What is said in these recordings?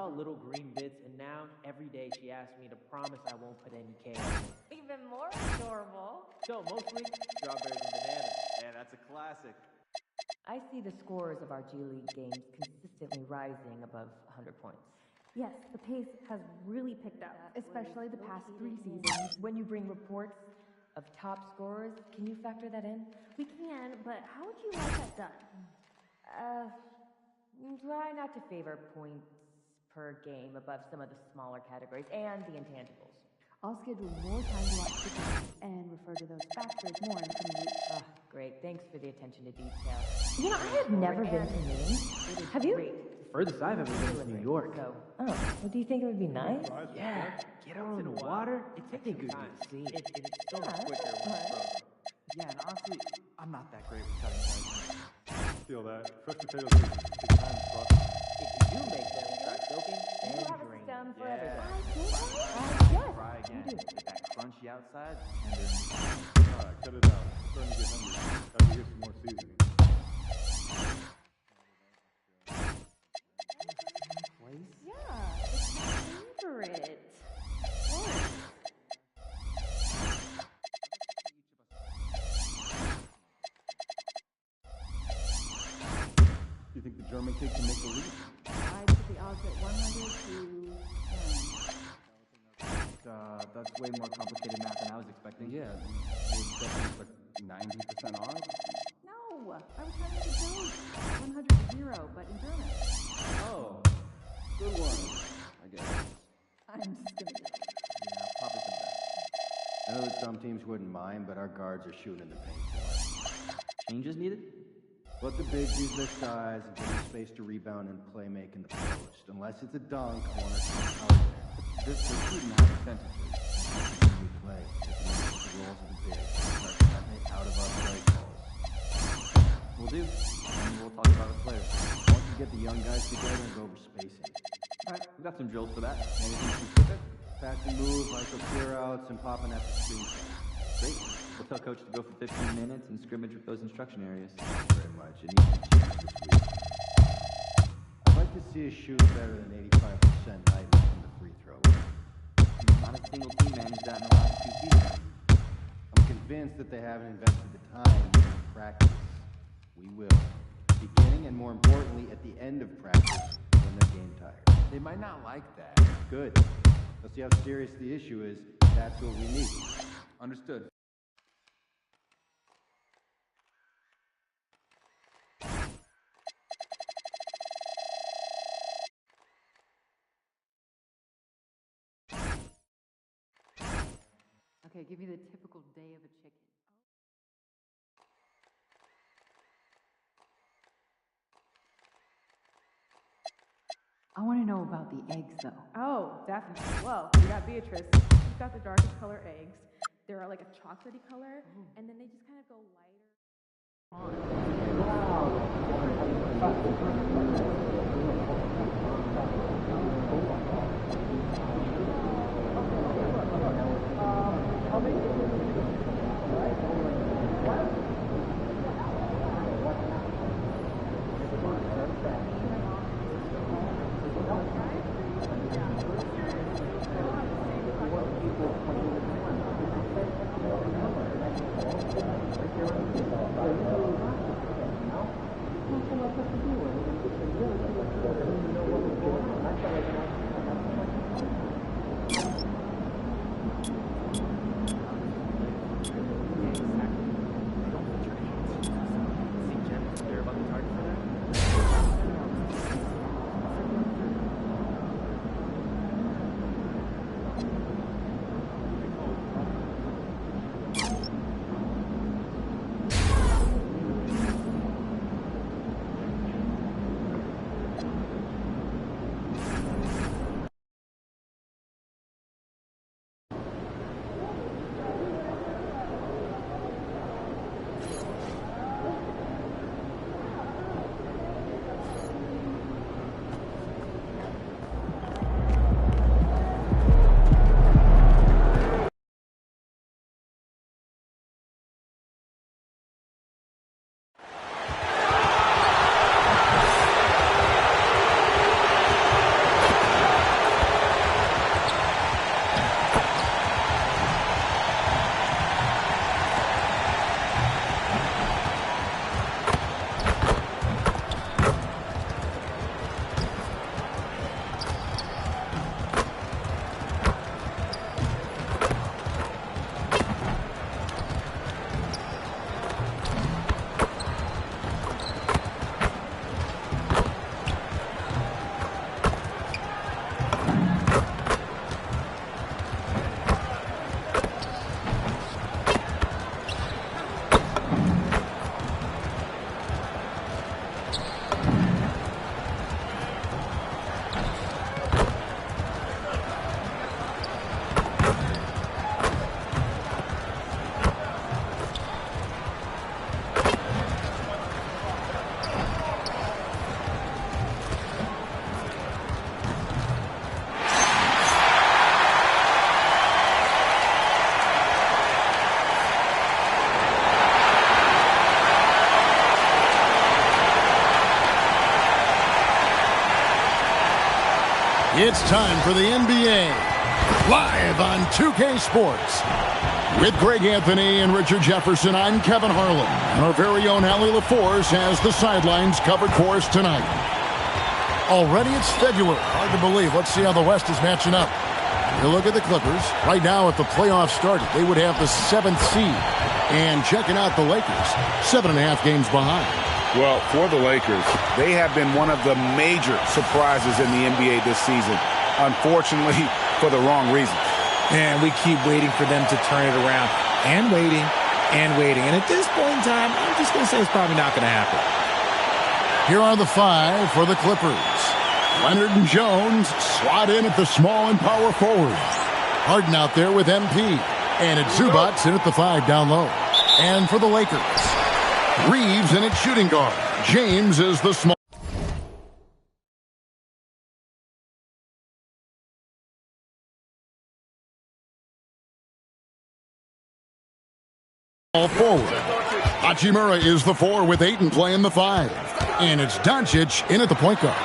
all little green bits, and now every day she asks me to promise I won't put any K on it. Even more adorable. So mostly strawberries and bananas. Yeah, that's a classic. I see the scores of our G League games consistently rising above 100 points. Yes, the pace has really picked up, especially the past 3 seasons. When you bring reports of top scorers, can you factor that in? We can, but how would you like that done? Try not to favor points per game above some of the smaller categories and the intangibles. I'll schedule more time to watch the games and refer to those factors more in the coming weeks. Ah, great. Thanks for the attention to detail. You know, I have never been to Maine. Have you? Furthest I've ever been is New York. So, well, do you think it would be nice? Yeah, get out in the water. It takes some time. It's so much quicker when it's frozen. Yeah, and honestly, I'm not that great with cutting guys. Feel that. Fresh potatoes take time to process. If you do make them try soaking, You then have a drain. system for Yeah. everyone. Yes. Fry again. do. Get that crunchy outside, tender. Alright, cut it out. I'm starting to get hungry. Have to get some more seasoning. Place? Yeah, it's my favorite. What? Do you think the German kid can make the leap? I put the odds at 100 to 10. That's way more complicated math than I was expecting. Yeah, it's definitely like 90% odds. No, I was trying to make a joke. 100 to 0, but in German. Oh, good one, I guess. I'm just gonna do it. Yeah, probably the best. I know that some teams wouldn't mind, but our guards are shooting in the paint too much. Changes needed? Let the bigs use their size and give them space to rebound and play make in the post. Unless it's a dunk, I want to see out there. They're shooting high percentages. When we play, we can use the roles of the bigs and start cutting it out of our play calls. We'll do. And we'll talk about it players. Once we get the young guys together and go over spacing. Alright, we got some drills for that. Anything specific? Fast and move, ISO clear outs, and popping at the screen. Great. We'll tell coach to go for 15 minutes and scrimmage with those instruction areas. Thank you very much. It needs to change this week. I'd like to see us shoot better than 85% nightly from the free throw. Not a single team managed that in the last 2 seasons. I'm convinced that they haven't invested the time in practice. We will. Beginning and more importantly, at the end of practice when they're game tired. They might not like that. Good. Let's see how serious the issue is. That's what we need. Understood. Okay, give me the typical day of a chicken. I want to know about the eggs, though. Oh, definitely. Well, we got Beatrice. She's got the darkest color eggs. They're like a chocolatey color, and then they just kind of go lighter. It's time for the NBA, live on 2K Sports. With Greg Anthony and Richard Jefferson, I'm Kevin Harlan. And our very own Allie LaForce has the sidelines covered for us tonight. Already it's February. Hard to believe. Let's see how the West is matching up. You look at the Clippers. Right now, if the playoffs started, they would have the 7th seed. And checking out the Lakers, 7.5 games behind. Well, for the Lakers, they have been one of the major surprises in the NBA this season. Unfortunately, for the wrong reasons. And we keep waiting for them to turn it around. And waiting, and waiting. And at this point in time, I'm just going to say it's probably not going to happen. Here are the 5 for the Clippers. Leonard and Jones slot in at the small and power forward. Harden out there with MP. And it's Zubac in at the 5 down low. And for the Lakers, Reeves in at shooting guard. James is the small forward. Hachimura is the 4 with Ayton playing the 5. And it's Doncic in at the point guard.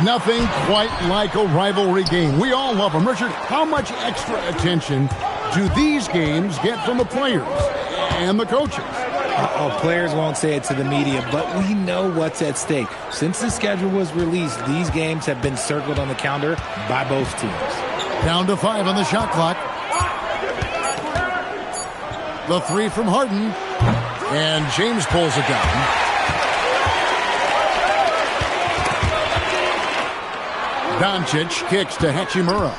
Nothing quite like a rivalry game. We all love them. Richard, how much extra attention do these games get from the players and the coaches? Players won't say it to the media, but we know what's at stake. Since the schedule was released, these games have been circled on the calendar by both teams. Down to 5 on the shot clock. The 3 from Harden. And James pulls it down. Doncic kicks to Hachimura.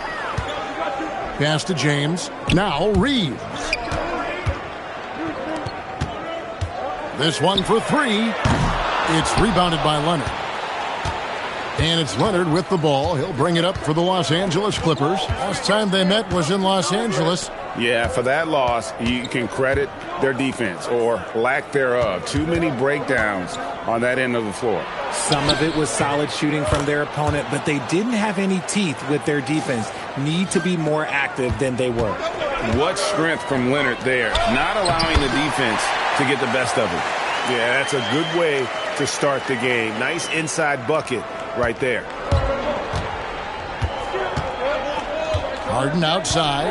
Pass to James. Now Reeves. This one for 3. It's rebounded by Leonard. And it's Leonard with the ball. He'll bring it up for the Los Angeles Clippers. Last time they met was in Los Angeles. Yeah, for that loss, you can credit their defense or lack thereof. Too many breakdowns on that end of the floor. Some of it was solid shooting from their opponent, but they didn't have any teeth with their defense. Need to be more active than they were. What strength from Leonard there, not allowing the defense to get the best of it. Yeah, that's a good way to start the game. Nice inside bucket right there. Harden outside.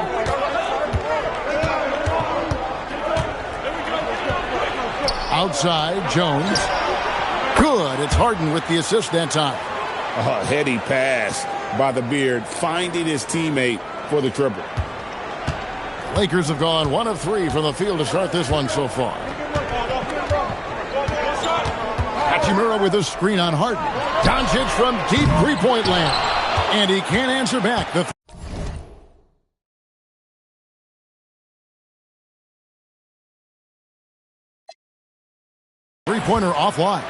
Outside, Jones. Good. It's Harden with the assist that time. A heady pass by the Beard, finding his teammate for the triple. Lakers have gone 1 of 3 from the field to start this one so far. Hachimura with a screen on Harden. Doncic from deep three-point land. And he can't answer back. The three-pointer offline.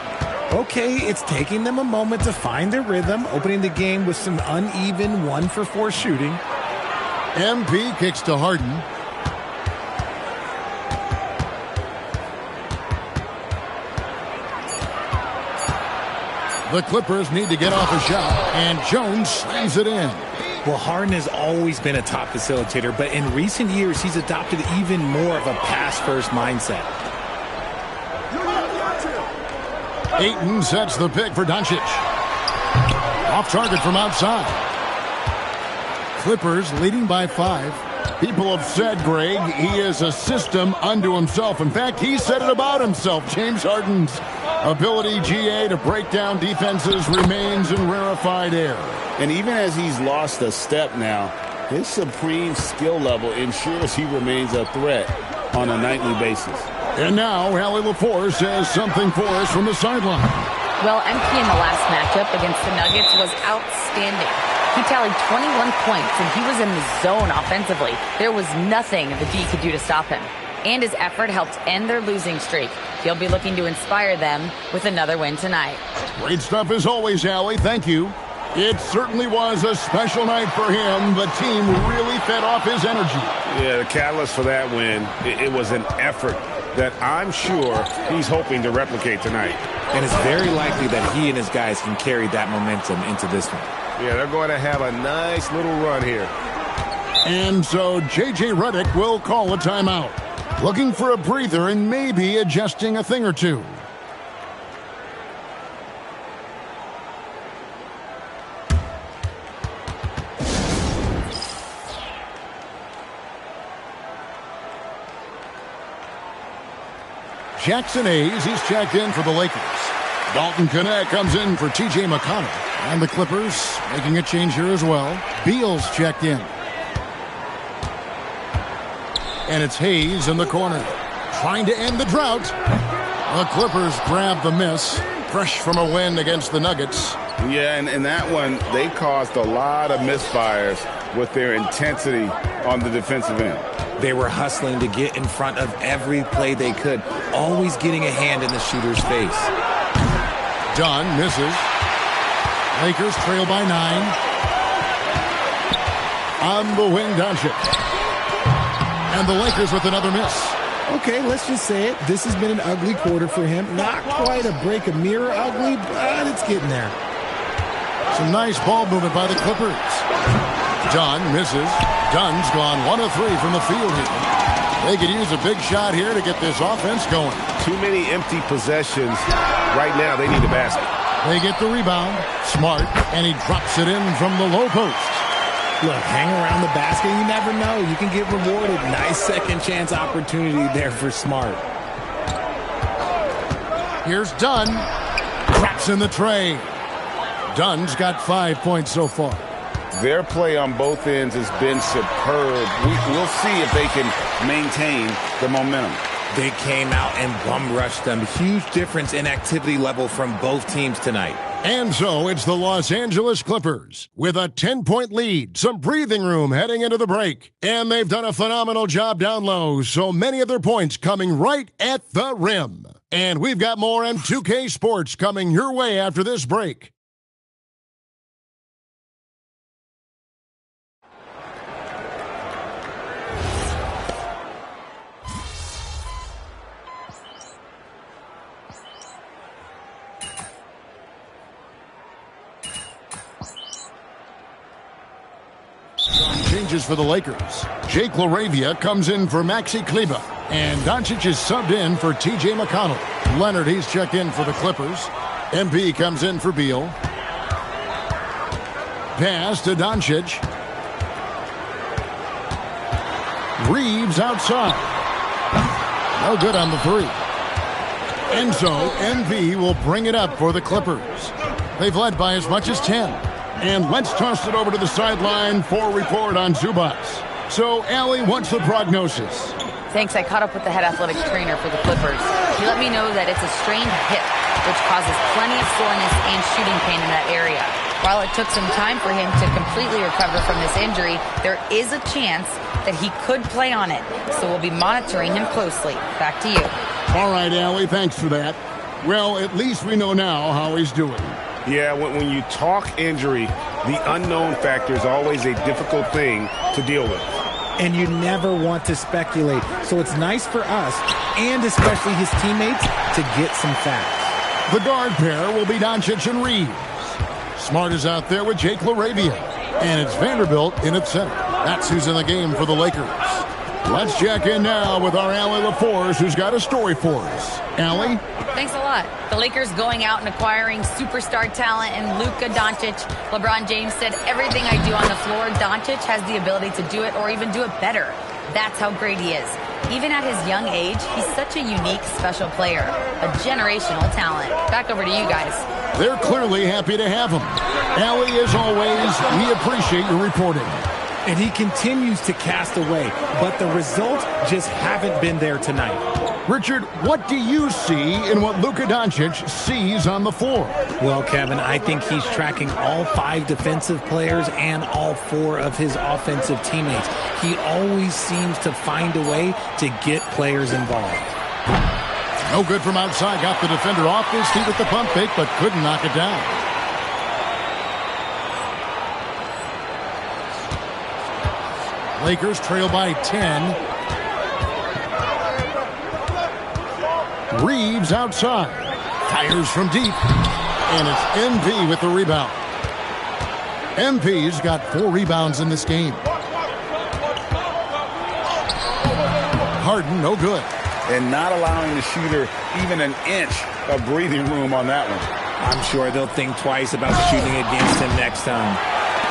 Okay, it's taking them a moment to find their rhythm, opening the game with some uneven 1-for-4 shooting. MP kicks to Harden. The Clippers need to get off a shot, and Jones slams it in. Well, Harden has always been a top facilitator, but in recent years, he's adopted even more of a pass-first mindset. Ayton sets the pick for Doncic. Off target from outside. Clippers leading by 5. People have said, Greg, he is a system unto himself. In fact, he said it about himself. James Harden's ability, GA, to break down defenses remains in rarefied air. And even as he's lost a step now, his supreme skill level ensures he remains a threat on a nightly basis. And now, Allie LaForce says something for us from the sideline. Well, MP in the last matchup against the Nuggets was outstanding. He tallied 21 points, and he was in the zone offensively. There was nothing the D could do to stop him. And his effort helped end their losing streak. He'll be looking to inspire them with another win tonight. Great stuff as always, Allie. Thank you. It certainly was a special night for him. The team really fed off his energy. Yeah, the catalyst for that win, it was an effort that I'm sure he's hoping to replicate tonight. And it's very likely that he and his guys can carry that momentum into this one. Yeah, they're going to have a nice little run here. And so J.J. Redick will call a timeout. Looking for a breather and maybe adjusting a thing or two. Jackson Hayes, he's checked in for the Lakers. Dalton Knecht comes in for T.J. McConnell. And the Clippers making a change here as well. Beal's checked in. And it's Hayes in the corner. Trying to end the drought. The Clippers grab the miss. Fresh from a win against the Nuggets. Yeah, and in that one, they caused a lot of misfires with their intensity on the defensive end. They were hustling to get in front of every play they could, always getting a hand in the shooter's face. Dunn misses. Lakers trail by 9. On the wing, Doncic. And the Lakers with another miss. Okay, let's just say it. This has been an ugly quarter for him. Not quite a break a mirror ugly, but it's getting there. Some nice ball movement by the Clippers. Dunn misses. Dunn's gone 1 of 3 from the field here. They could use a big shot here to get this offense going. Too many empty possessions. Right now, they need a basket. They get the rebound. Smart, and he drops it in from the low post. Look, hang around the basket. You never know. You can get rewarded. Nice second chance opportunity there for Smart. Here's Dunn. Drops in the tray. Dunn's got 5 points so far. Their play on both ends has been superb. We'll see if they can maintain the momentum. They came out and bum rushed them. Huge difference in activity level from both teams tonight. And so it's the Los Angeles Clippers with a 10-point lead, some breathing room heading into the break. And they've done a phenomenal job down low, so many of their points coming right at the rim. And we've got more M2K Sports coming your way after this break. Changes for the Lakers. Jake LaRavia comes in for Maxi Kleber. And Doncic is subbed in for T.J. McConnell. Leonard, he's checked in for the Clippers. MP comes in for Beal. Pass to Doncic. Reeves outside. No good on the 3. And so MP will bring it up for the Clippers. They've led by as much as 10. And let's toss it over to the sideline for a report on Zubac. So, Allie, what's the prognosis? Thanks. I caught up with the head athletic trainer for the Clippers. He let me know that it's a strained hip, which causes plenty of soreness and shooting pain in that area. While it took some time for him to completely recover from this injury, there is a chance that he could play on it. So we'll be monitoring him closely. Back to you. All right, Allie, thanks for that. Well, at least we know now how he's doing. Yeah, when you talk injury, the unknown factor is always a difficult thing to deal with. And you never want to speculate. So it's nice for us, and especially his teammates, to get some facts. The guard pair will be Doncic and Reeves. Smart is out there with Jake LaRavia. And it's Vanderbilt in at center. That's who's in the game for the Lakers. Let's check in now with our Allie LaForce, who's got a story for us. Allie? Thanks a lot. The Lakers going out and acquiring superstar talent in Luka Doncic. LeBron James said, everything I do on the floor, Doncic has the ability to do it or even do it better. That's how great he is. Even at his young age, he's such a unique, special player. A generational talent. Back over to you guys. They're clearly happy to have him. Allie, as always, we appreciate your reporting. And he continues to cast away, but the results just haven't been there tonight. Richard, what do you see in what Luka Doncic sees on the floor? Well, Kevin, I think he's tracking all 5 defensive players and all 4 of his offensive teammates. He always seems to find a way to get players involved. No good from outside. Got the defender off his feet with the pump fake, but couldn't knock it down. Lakers trail by 10. Reeves outside. Fires from deep. And it's MP with the rebound. MP's got 4 rebounds in this game. Harden, no good. And not allowing the shooter even an inch of breathing room on that one. I'm sure they'll think twice about shooting against him next time.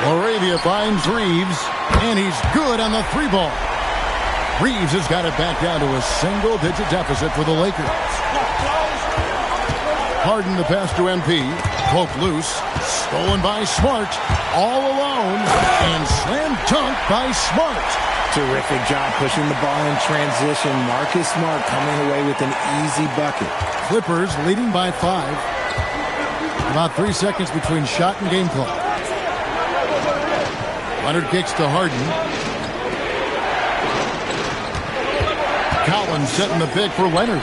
LaRavia finds Reeves, and he's good on the 3-ball. Reeves has got it back down to a single-digit deficit for the Lakers. Harden the pass to MP. Poke loose. Stolen by Smart. All alone. And slam dunk by Smart. Terrific job pushing the ball in transition. Marcus Smart coming away with an easy bucket. Clippers leading by 5. About 3 seconds between shot and game clock. Leonard kicks to Harden. Collins setting the pick for Leonard.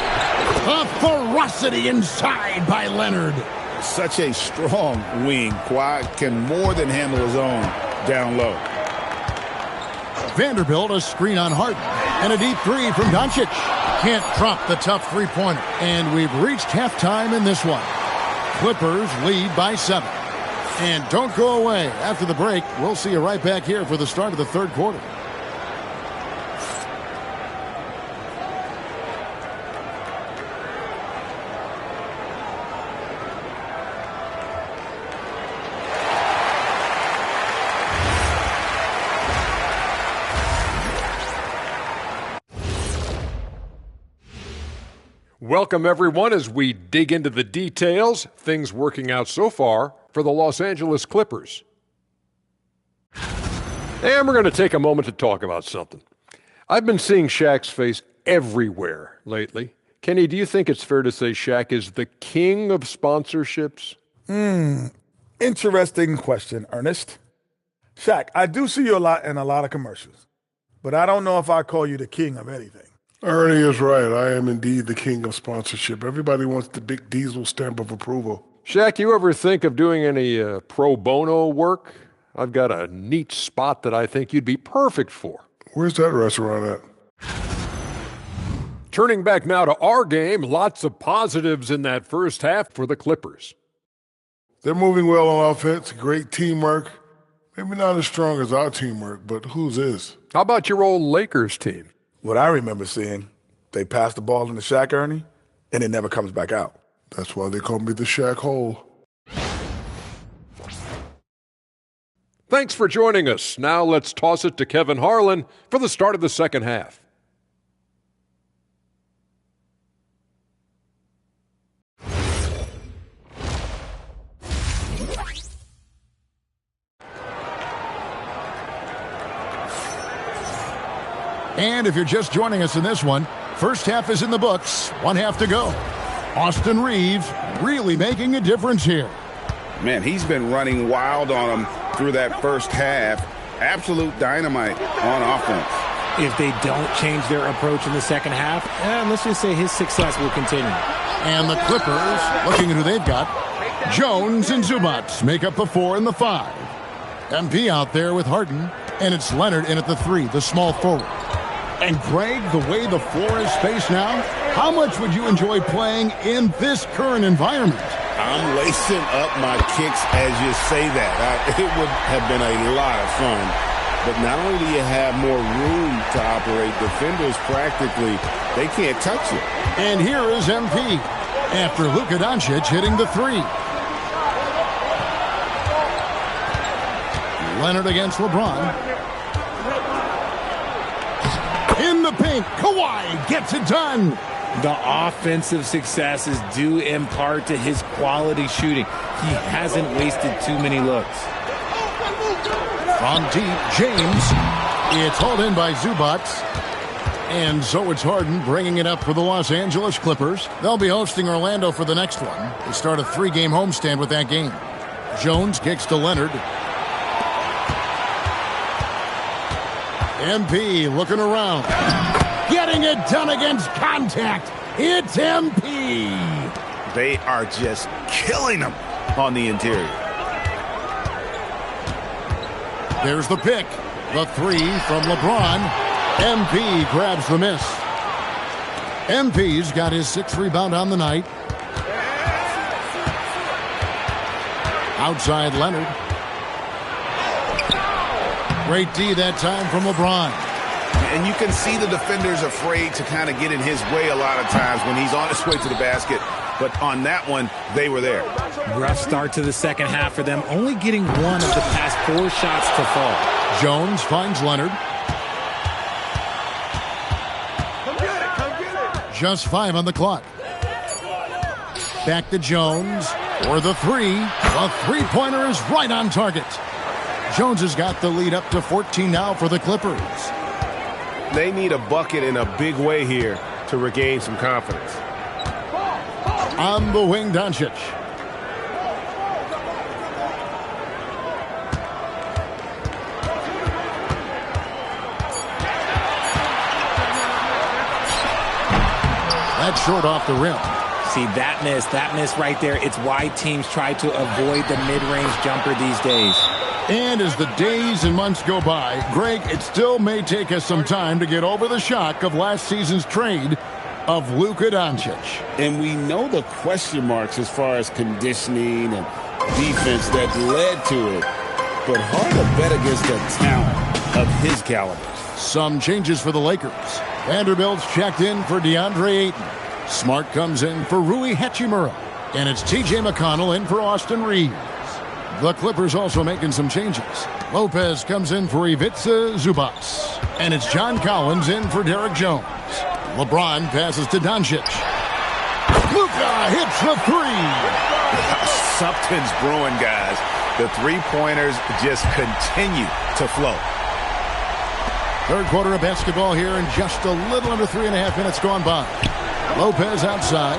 A ferocity inside by Leonard. Such a strong wing. Kawhi can more than handle his own down low. Vanderbilt a screen on Harden. And a deep three from Doncic. Can't drop the tough three-pointer. And we've reached halftime in this one. Clippers lead by 7. And don't go away. After the break, we'll see you right back here for the start of the third quarter. Welcome, everyone, as we dig into the details, things working out so far for the Los Angeles Clippers. And we're going to take a moment to talk about something. I've been seeing Shaq's face everywhere lately. Kenny, do you think it's fair to say Shaq is the king of sponsorships? Interesting question, Ernest. Shaq, I do see you a lot in a lot of commercials, but I don't know if I call you the king of anything. Ernie is right. I am indeed the king of sponsorship. Everybody wants the big Diesel stamp of approval. Shaq, you ever think of doing any pro bono work? I've got a neat spot that I think you'd be perfect for. Where's that restaurant at? Turning back now to our game, lots of positives in that first half for the Clippers. They're moving well on offense, great teamwork. Maybe not as strong as our teamwork, but whose is? How about your old Lakers team? What I remember seeing, they pass the ball into Shaq, Ernie, and it never comes back out. That's why they call me the Shaq Hole. Thanks for joining us. Now let's toss it to Kevin Harlan for the start of the second half. And if you're just joining us in this one, first half is in the books, 1 half to go. Austin Reeves really making a difference here. Man, he's been running wild on him through that first half. Absolute dynamite on offense. If they don't change their approach in the second half, let's just say his success will continue. And the Clippers, looking at who they've got, Jones and Zubac make up the 4 and the 5. MP out there with Harden, and it's Leonard in at the 3, the small forward. And Greg, the way the floor is spaced now, how much would you enjoy playing in this current environment? I'm lacing up my kicks as you say that. It would have been a lot of fun. But not only do you have more room to operate, defenders practically, they can't touch you. And here is MP after Luka Doncic hitting the 3. Leonard against LeBron. In the paint, Kawhi gets it done. The offensive success is due in part to his quality shooting. He hasn't wasted too many looks. From deep, James. It's hauled in by Zubac. And so it's Harden bringing it up for the Los Angeles Clippers. They'll be hosting Orlando for the next one. They start a 3-game homestand with that game. Jones kicks to Leonard. MP looking around. Getting it done against contact. It's MP. They are just killing them on the interior. There's the pick. The 3 from LeBron. MP grabs the miss. MP's got his 6th rebound on the night. Outside Leonard. Great D that time from LeBron. And you can see the defenders afraid to kind of get in his way a lot of times when he's on his way to the basket. But on that one, they were there. Rough start to the second half for them, only getting 1 of the past 4 shots to fall. Jones finds Leonard. Just 5 on the clock. Back to Jones for the three. The three-pointer is right on target. Jones has got the lead up to 14 now for the Clippers. They need a bucket in a big way here to regain some confidence. On the wing, Doncic. That's short off the rim. See, that miss right there, it's why teams try to avoid the mid-range jumper these days. And as the days and months go by, Greg, it still may take us some time to get over the shock of last season's trade of Luka Doncic. And we know the question marks as far as conditioning and defense that led to it. But hard to bet against the talent of his caliber. Some changes for the Lakers. Vanderbilt's checked in for DeAndre Ayton. Smart comes in for Rui Hachimura. And it's T.J. McConnell in for Austin Reeves. The Clippers also making some changes. Lopez comes in for Ivica Zubac. And it's John Collins in for Derek Jones. LeBron passes to Doncic. Luka hits the three. Something's brewing, guys. The three-pointers just continue to flow. Third quarter of basketball here, and just a little under 3.5 minutes gone by. Lopez outside.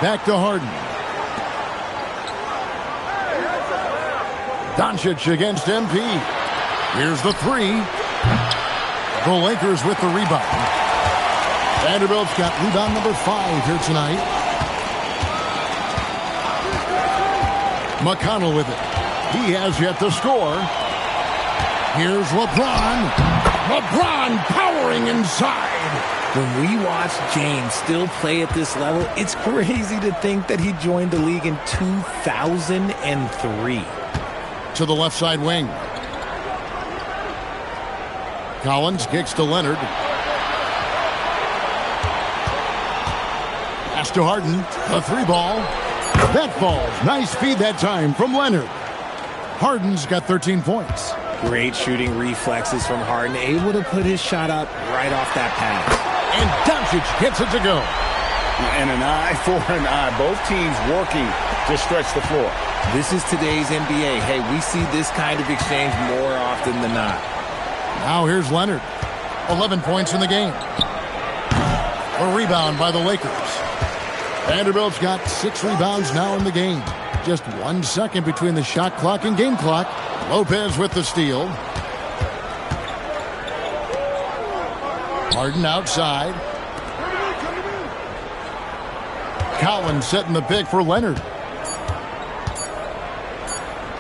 Back to Harden. Doncic against MP. Here's the three. The Lakers with the rebound. Vanderbilt's got rebound number 5 here tonight. McConnell with it. He has yet to score. Here's LeBron. LeBron powering inside. When we watch James still play at this level, it's crazy to think that he joined the league in 2003. To the left side wing. Collins kicks to Leonard. Pass to Harden. The three ball. That falls. Nice feed that time from Leonard. Harden's got 13 points. Great shooting reflexes from Harden. Able to put his shot up right off that pass. And Doncic gets it to go. And an eye for an eye. Both teams working to stretch the floor. This is today's NBA. Hey, we see this kind of exchange more often than not. Now here's Leonard. 11 points in the game. A rebound by the Lakers. Vanderbilt's got 6 rebounds now in the game. Just 1 second between the shot clock and game clock. Lopez with the steal. Harden outside. Collins setting the pick for Leonard.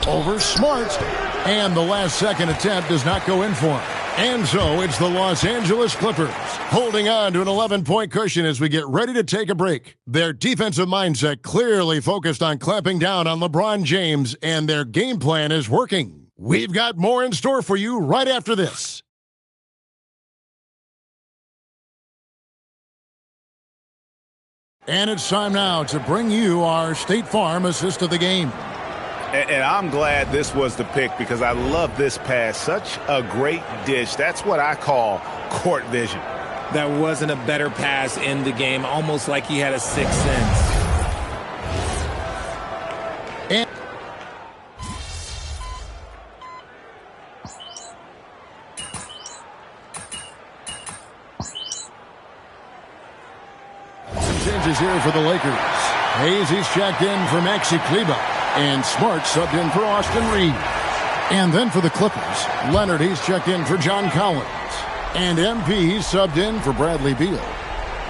Over Smart. And the last second attempt does not go in for him. And so it's the Los Angeles Clippers holding on to an 11-point cushion as we get ready to take a break. Their defensive mindset clearly focused on clamping down on LeBron James, and their game plan is working. We've got more in store for you right after this. And it's time now to bring you our State Farm assist of the game. And I'm glad this was the pick because I love this pass. Such a great dish. That's what I call court vision. That wasn't a better pass in the game. Almost like he had a sixth sense. And some changes here for the Lakers. Hayes, he's checked in for Maxi Kleber. And Smart subbed in for Austin Reeves. And then for the Clippers, Leonard, he's checked in for John Collins. And MP, he's subbed in for Bradley Beal.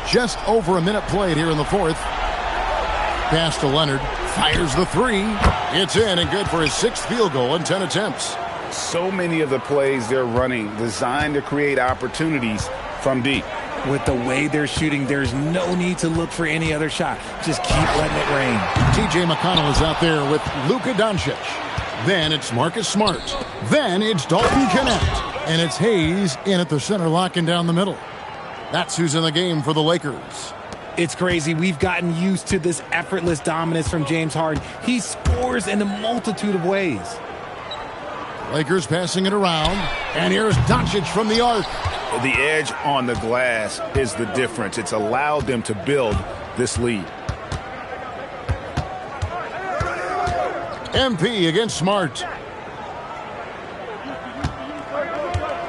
Just over a minute played here in the fourth. Pass to Leonard. Fires the three. It's in and good for his 6th field goal in 10 attempts. So many of the plays they're running designed to create opportunities from deep. With the way they're shooting, there's no need to look for any other shot. Just keep letting it rain. T.J. McConnell is out there with Luka Doncic. Then it's Marcus Smart. Then it's Dalton Kennett. And it's Hayes in at the center, locking down the middle. That's who's in the game for the Lakers. It's crazy. We've gotten used to this effortless dominance from James Harden. He scores in a multitude of ways. Lakers passing it around. And here's Doncic from the arc. The edge on the glass is the difference. It's allowed them to build this lead. MP against Smart.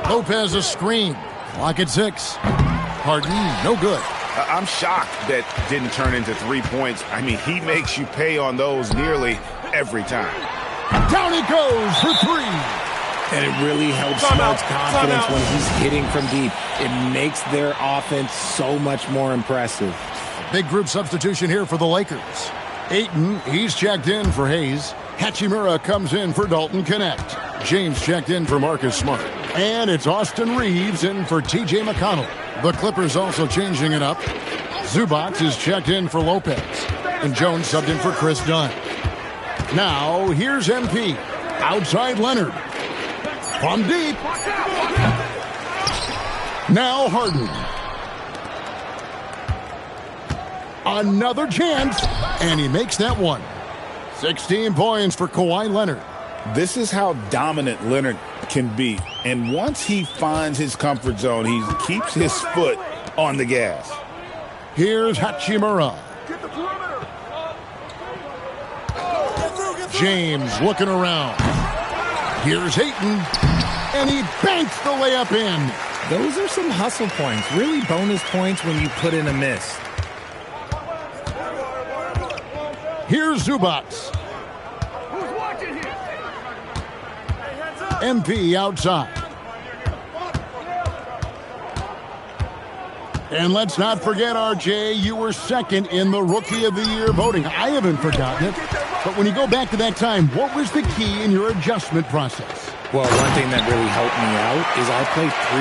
Lopez a screen. Clock at 6. Harden, no good. I'm shocked that didn't turn into 3 points. I mean, he makes you pay on those nearly every time. Down he goes for 3. And it really helps Smart's confidence when he's hitting from deep. It makes their offense so much more impressive. Big group substitution here for the Lakers. Ayton, he's checked in for Hayes. Hachimura comes in for Dalton Connect. James checked in for Marcus Smart. And it's Austin Reeves in for T.J. McConnell. The Clippers also changing it up. Zubac is checked in for Lopez. And Jones subbed in for Chris Dunn. Now, here's MP. Outside Leonard. From deep. Now Harden. Another chance. And he makes that one. 16 points for Kawhi Leonard. This is how dominant Leonard can be. And once he finds his comfort zone, he keeps his foot on the gas. Here's Hachimura. James looking around. Here's Ayton. And he banks the layup in. Those are some hustle points. Really bonus points when you put in a miss. Here's Zubac. MP outside. And let's not forget, RJ, you were second in the Rookie of the Year voting. I haven't forgotten it. But when you go back to that time, what was the key in your adjustment process? Well, one thing that really helped me out is I played 3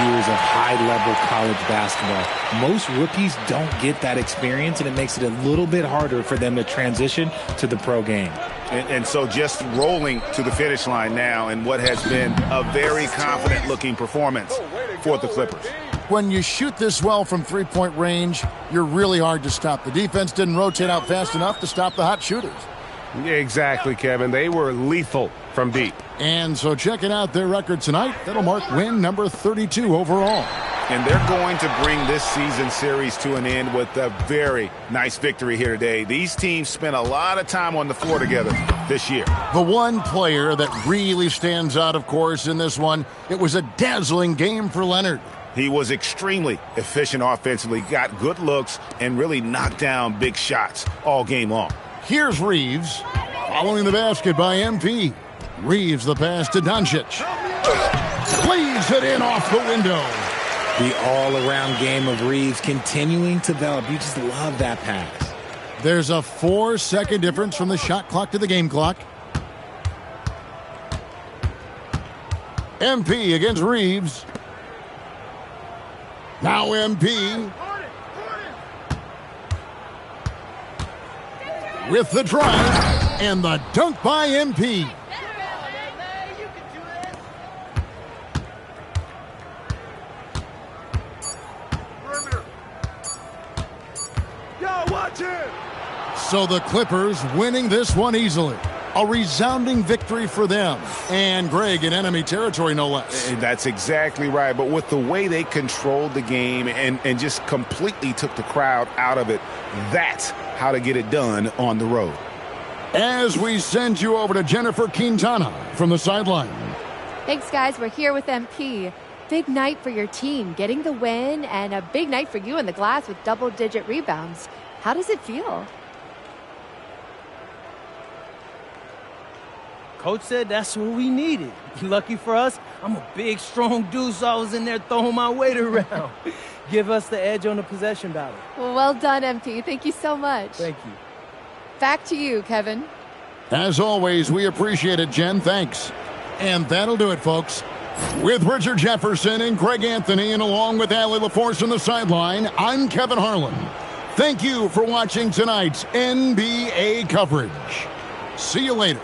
years of high-level college basketball. Most rookies don't get that experience, and it makes it a little bit harder for them to transition to the pro game. And so just rolling to the finish line now in what has been a very confident-looking performance for the Clippers. When you shoot this well from three-point range, you're really hard to stop. The defense didn't rotate out fast enough to stop the hot shooters. Exactly, Kevin. They were lethal from deep. And so checking out their record tonight, that'll mark win number 32 overall. And they're going to bring this season series to an end with a very nice victory here today. These teams spent a lot of time on the floor together this year. The one player that really stands out, of course, in this one, it was a dazzling game for Leonard. He was extremely efficient offensively, got good looks, and really knocked down big shots all game long. Here's Reeves, following the basket by MP. Reeves the pass to Doncic. Leaves it in off the window. The all-around game of Reeves continuing to develop. You just love that pass. There's a 4-second difference from the shot clock to the game clock. MP against Reeves. Now MP. With the drive and the dunk by MP. So the Clippers winning this one easily. A resounding victory for them. And Greg in enemy territory, no less. That's exactly right. But with the way they controlled the game and just completely took the crowd out of it, that's how to get it done on the road. As we send you over to Jennifer Quintana from the sideline. Thanks, guys. We're here with MP. Big night for your team, getting the win, and a big night for you in the glass with double-digit rebounds. How does it feel? Coach said that's what we needed. Lucky for us, I'm a big, strong dude, so I was in there throwing my weight around. Give us the edge on the possession battle. Well done, MP. Thank you so much. Thank you. Back to you, Kevin. As always, we appreciate it, Jen. Thanks. And that'll do it, folks. With Richard Jefferson and Greg Anthony, and along with Allie LaForce on the sideline, I'm Kevin Harlan. Thank you for watching tonight's NBA coverage. See you later.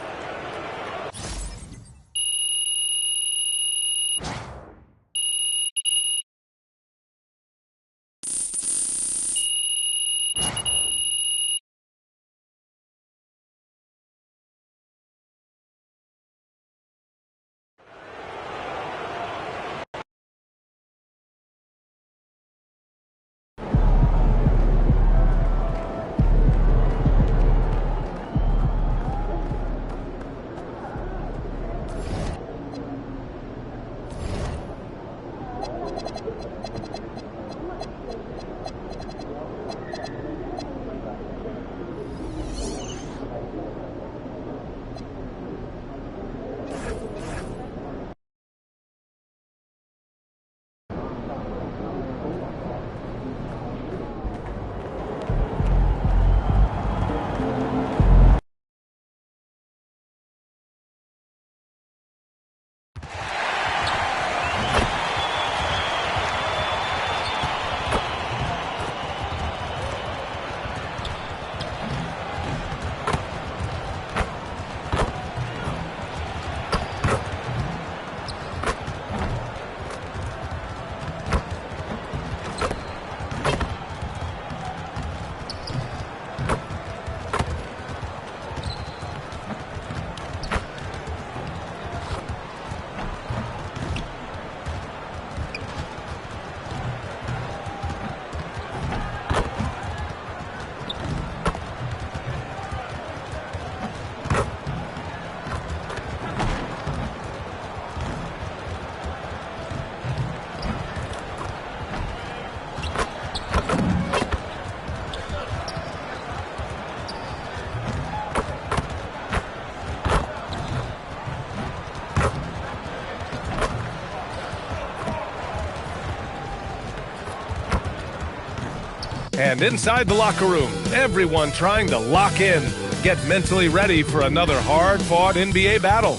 And inside the locker room, everyone trying to lock in, get mentally ready for another hard-fought NBA battle.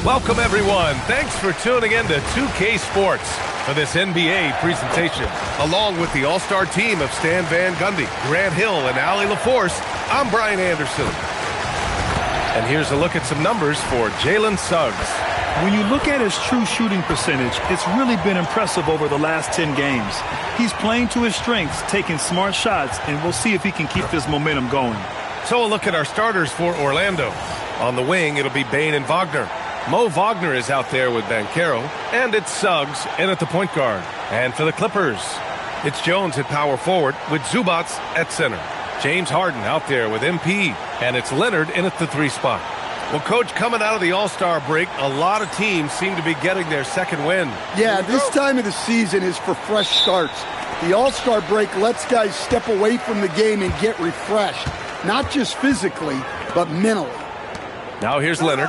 Welcome, everyone. Thanks for tuning in to 2K Sports for this NBA presentation. Along with the all-star team of Stan Van Gundy, Grant Hill, and Allie LaForce, I'm Brian Anderson. And here's a look at some numbers for Jalen Suggs. When you look at his true shooting percentage, it's really been impressive over the last 10 games. He's playing to his strengths, taking smart shots, and we'll see if he can keep this momentum going. So a look at our starters for Orlando. On the wing, it'll be Bane and Wagner. Mo Wagner is out there with Banchero, and it's Suggs in at the point guard. And for the Clippers, it's Jones at power forward with Zubac at center. James Harden out there with MP, and it's Leonard in at the 3 spot. Well, Coach, coming out of the All-Star break, a lot of teams seem to be getting their second win. Yeah, this time of the season is for fresh starts. The All-Star break lets guys step away from the game and get refreshed, not just physically, but mentally. Now here's Leonard.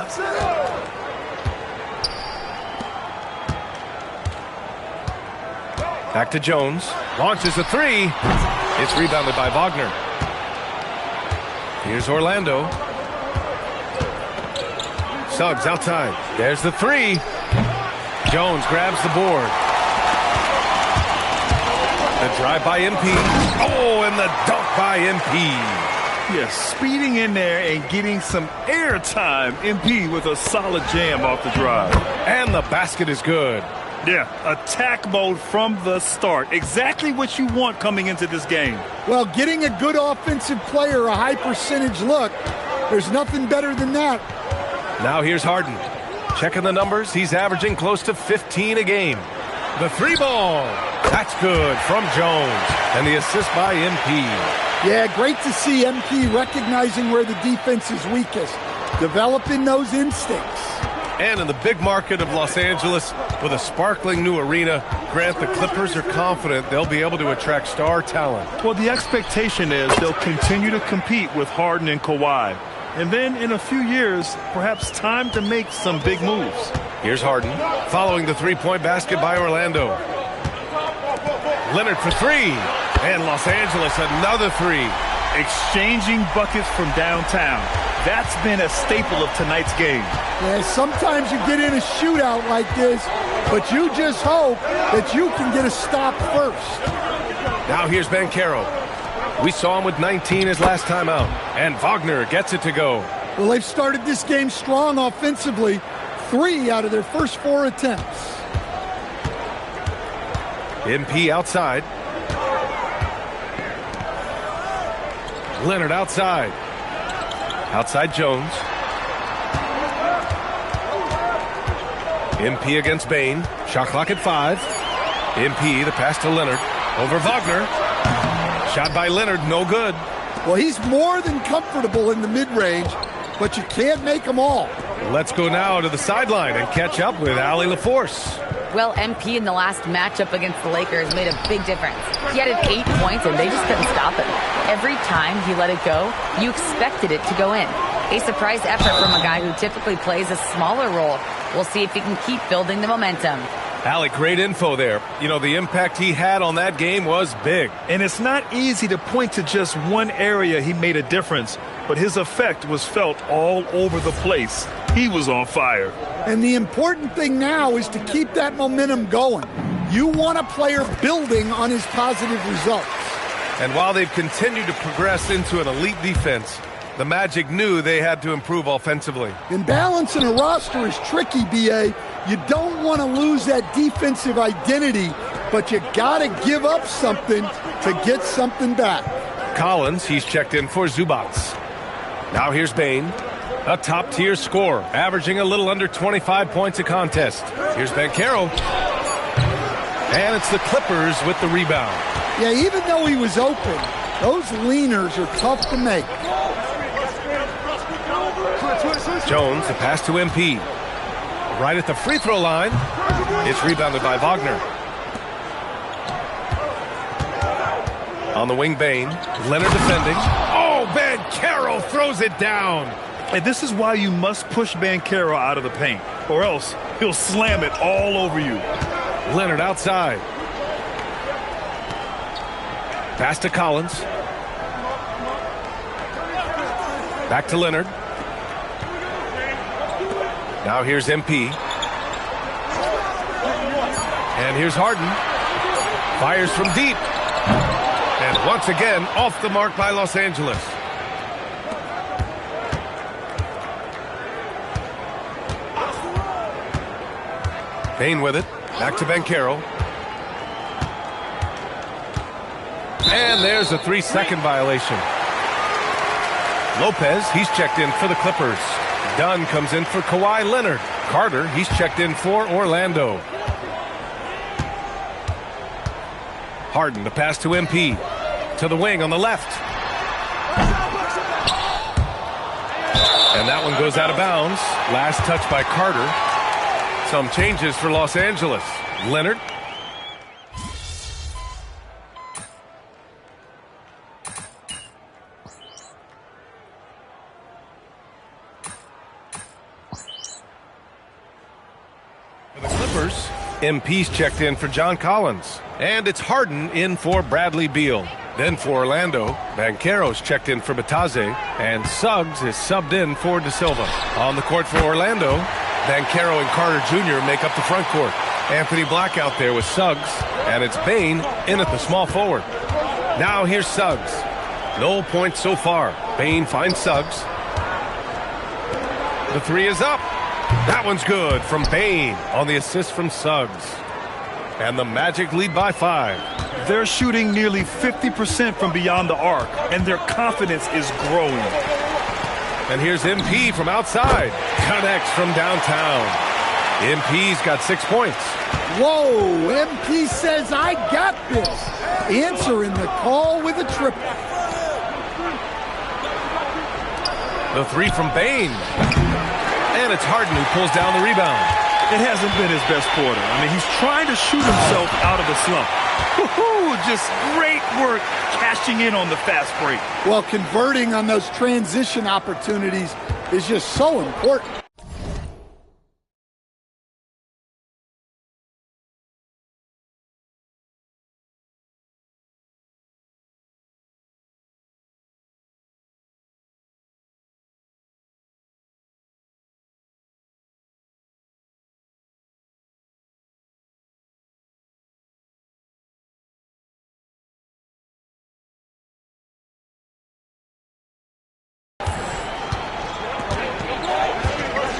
Back to Jones. Launches a 3. It's rebounded by Wagner. Here's Orlando. Suggs outside. There's the 3. Jones grabs the board. The drive by MP. Oh, and the dunk by MP. Yes, speeding in there and getting some air time. MP with a solid jam off the drive. And the basket is good. Yeah, attack mode from the start. Exactly what you want coming into this game. Well, getting a good offensive player a high percentage look, there's nothing better than that. Now here's Harden. Checking the numbers, he's averaging close to 15 a game. The 3 ball. That's good from Jones. And the assist by MP. Yeah, great to see MP recognizing where the defense is weakest, developing those instincts. And in the big market of Los Angeles, with a sparkling new arena, Grant, the Clippers are confident they'll be able to attract star talent. Well, the expectation is they'll continue to compete with Harden and Kawhi. And then in a few years, perhaps time to make some big moves. Here's Harden, following the 3-point basket by Orlando. Leonard for 3. And Los Angeles, another 3. Exchanging buckets from downtown. That's been a staple of tonight's game. Yeah, sometimes you get in a shootout like this, but you just hope that you can get a stop first. Now here's Banchero. We saw him with 19 his last time out, and Wagner gets it to go. Well, they've started this game strong offensively. 3 out of their first 4 attempts. MP outside. Leonard outside. Outside Jones. MP against Bane. Shot clock at 5. MP, the pass to Leonard. Over Wagner. Shot by Leonard, no good. Well, he's more than comfortable in the mid-range, but you can't make them all. Let's go now to the sideline and catch up with Allie LaForce. Well, MP in the last matchup against the Lakers made a big difference. He added 8 points, and they just couldn't stop him. Every time he let it go, you expected it to go in. A surprise effort from a guy who typically plays a smaller role. We'll see if he can keep building the momentum. Allie, great info there. You know, the impact he had on that game was big. And it's not easy to point to just one area he made a difference, but his effect was felt all over the place. He was on fire. And the important thing now is to keep that momentum going. You want a player building on his positive results. And while they've continued to progress into an elite defense, the Magic knew they had to improve offensively. And balancing a roster is tricky, B.A. You don't want to lose that defensive identity, but you got to give up something to get something back. Collins, he's checked in for Zubac. Now here's Bane, a top-tier scorer, averaging a little under 25 points a contest. Here's Banchero. And it's the Clippers with the rebound. Yeah, even though he was open, those leaners are tough to make. Jones, the pass to MP. Right at the free throw line. It's rebounded by Wagner. On the wing, Bane. Leonard defending. Oh, Banchero throws it down. And this is why you must push Banchero out of the paint, or else he'll slam it all over you. Leonard outside. Pass to Collins. Back to Leonard. Now here's MP. And here's Harden. Fires from deep. And once again, off the mark by Los Angeles. Bane with it. Back to Banchero. And there's a 3-second violation. Lopez, he's checked in for the Clippers. Dunn comes in for Kawhi Leonard. Carter, he's checked in for Orlando. Harden, the pass to MP. To the wing on the left. And that one goes out of bounds. Last touch by Carter. Some changes for Los Angeles. Leonard. For the Clippers, MP's checked in for John Collins. And it's Harden in for Bradley Beal. Then for Orlando, Banchero's checked in for Bataze, and Suggs is subbed in for De Silva. On the court for Orlando, Banchero and Carter Jr. make up the front court. Anthony Black out there with Suggs, and it's Bane in at the small forward. Now here's Suggs. No points so far. Bane finds Suggs. The three is up. That one's good from Bane on the assist from Suggs. And the Magic lead by 5. They're shooting nearly 50% from beyond the arc, and their confidence is growing. And here's MP from outside. Connects from downtown. MP's got 6 points. Whoa, MP says, I got this. Answering the call with a triple. The three from Bane. And it's Harden who pulls down the rebound. It hasn't been his best quarter. I mean, he's trying to shoot himself out of the slump. Woo-hoo, just great work cashing in on the fast break. Well, converting on those transition opportunities is just so important.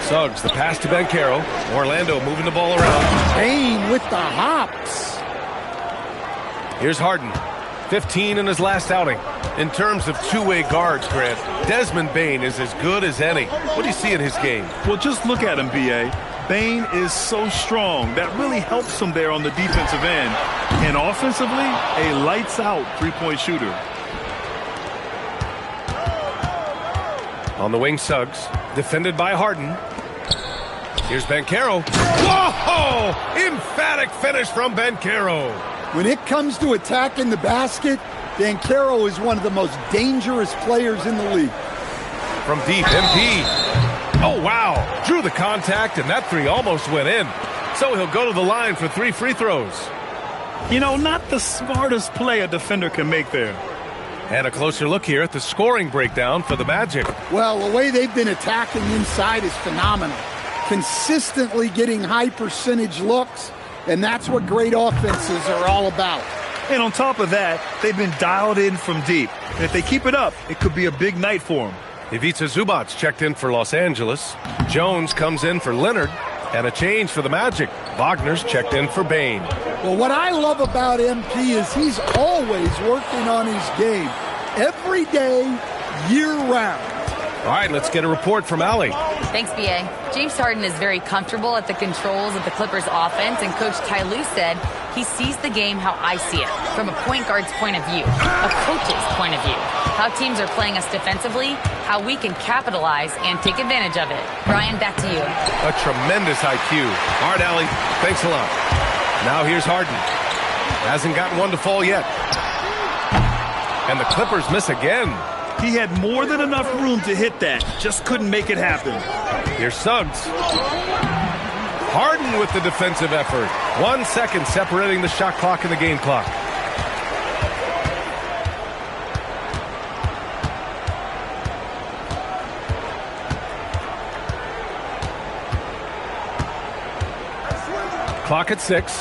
Suggs, the pass to Banchero. Orlando moving the ball around. Bane with the hops. Here's Harden. 15 in his last outing. In terms of two-way guards, Grant, Desmond Bane is as good as any. What do you see in his game? Well, just look at him, B.A. Bane is so strong. That really helps him there on the defensive end. And offensively, a lights-out three-point shooter. On the wing, Suggs. Defended by Harden. Here's Banchero. Whoa! Emphatic finish from Banchero. When it comes to attacking the basket, Banchero is one of the most dangerous players in the league. From deep, MP. Oh, wow. Drew the contact, and that three almost went in. So he'll go to the line for 3 free throws. You know, not the smartest play a defender can make there. And a closer look here at the scoring breakdown for the Magic. Well, the way they've been attacking inside is phenomenal. Consistently getting high percentage looks, and that's what great offenses are all about. And on top of that, they've been dialed in from deep. And if they keep it up, it could be a big night for them. Ivica Zubac checked in for Los Angeles. Jones comes in for Leonard. And a change for the Magic. Wagner's checked in for Bane. Well, what I love about MP is he's always working on his game. Every day, year-round. All right, let's get a report from Allie. Thanks, B.A. James Harden is very comfortable at the controls of the Clippers offense, and Coach Ty Lue said he sees the game how I see it, from a point guard's point of view, a coach's point of view, how teams are playing us defensively, how we can capitalize and take advantage of it. Brian, back to you. A tremendous IQ. All right, Allie, thanks a lot. Now here's Harden. Hasn't gotten one to fall yet. And the Clippers miss again. He had more than enough room to hit that. Just couldn't make it happen. Here's Suggs. Harden with the defensive effort. 1 second separating the shot clock and the game clock. Clock at 6.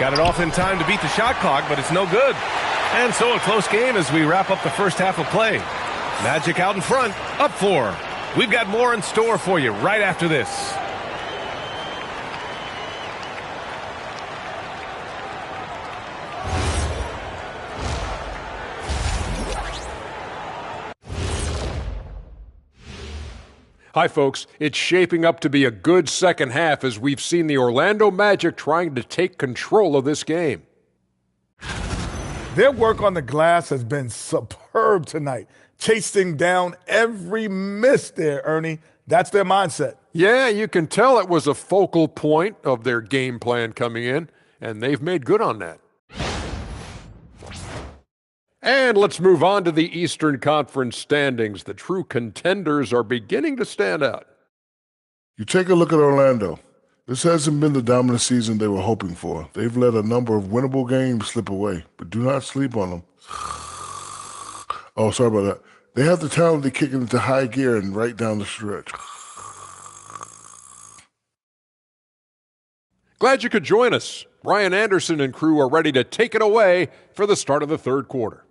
Got it off in time to beat the shot clock, but it's no good. And so a close game as we wrap up the first half of play. Magic out in front, up 4. We've got more in store for you right after this. Hi, folks. It's shaping up to be a good second half as we've seen the Orlando Magic trying to take control of this game. Their work on the glass has been superb tonight, chasing down every miss there, Ernie. That's their mindset. Yeah, you can tell it was a focal point of their game plan coming in, and they've made good on that. And let's move on to the Eastern Conference standings. The true contenders are beginning to stand out. You take a look at Orlando. This hasn't been the dominant season they were hoping for. They've let a number of winnable games slip away, but do not sleep on them. Oh, sorry about that. They have the talent to kick it into high gear and right down the stretch. Glad you could join us. Ryan Anderson and crew are ready to take it away for the start of the third quarter.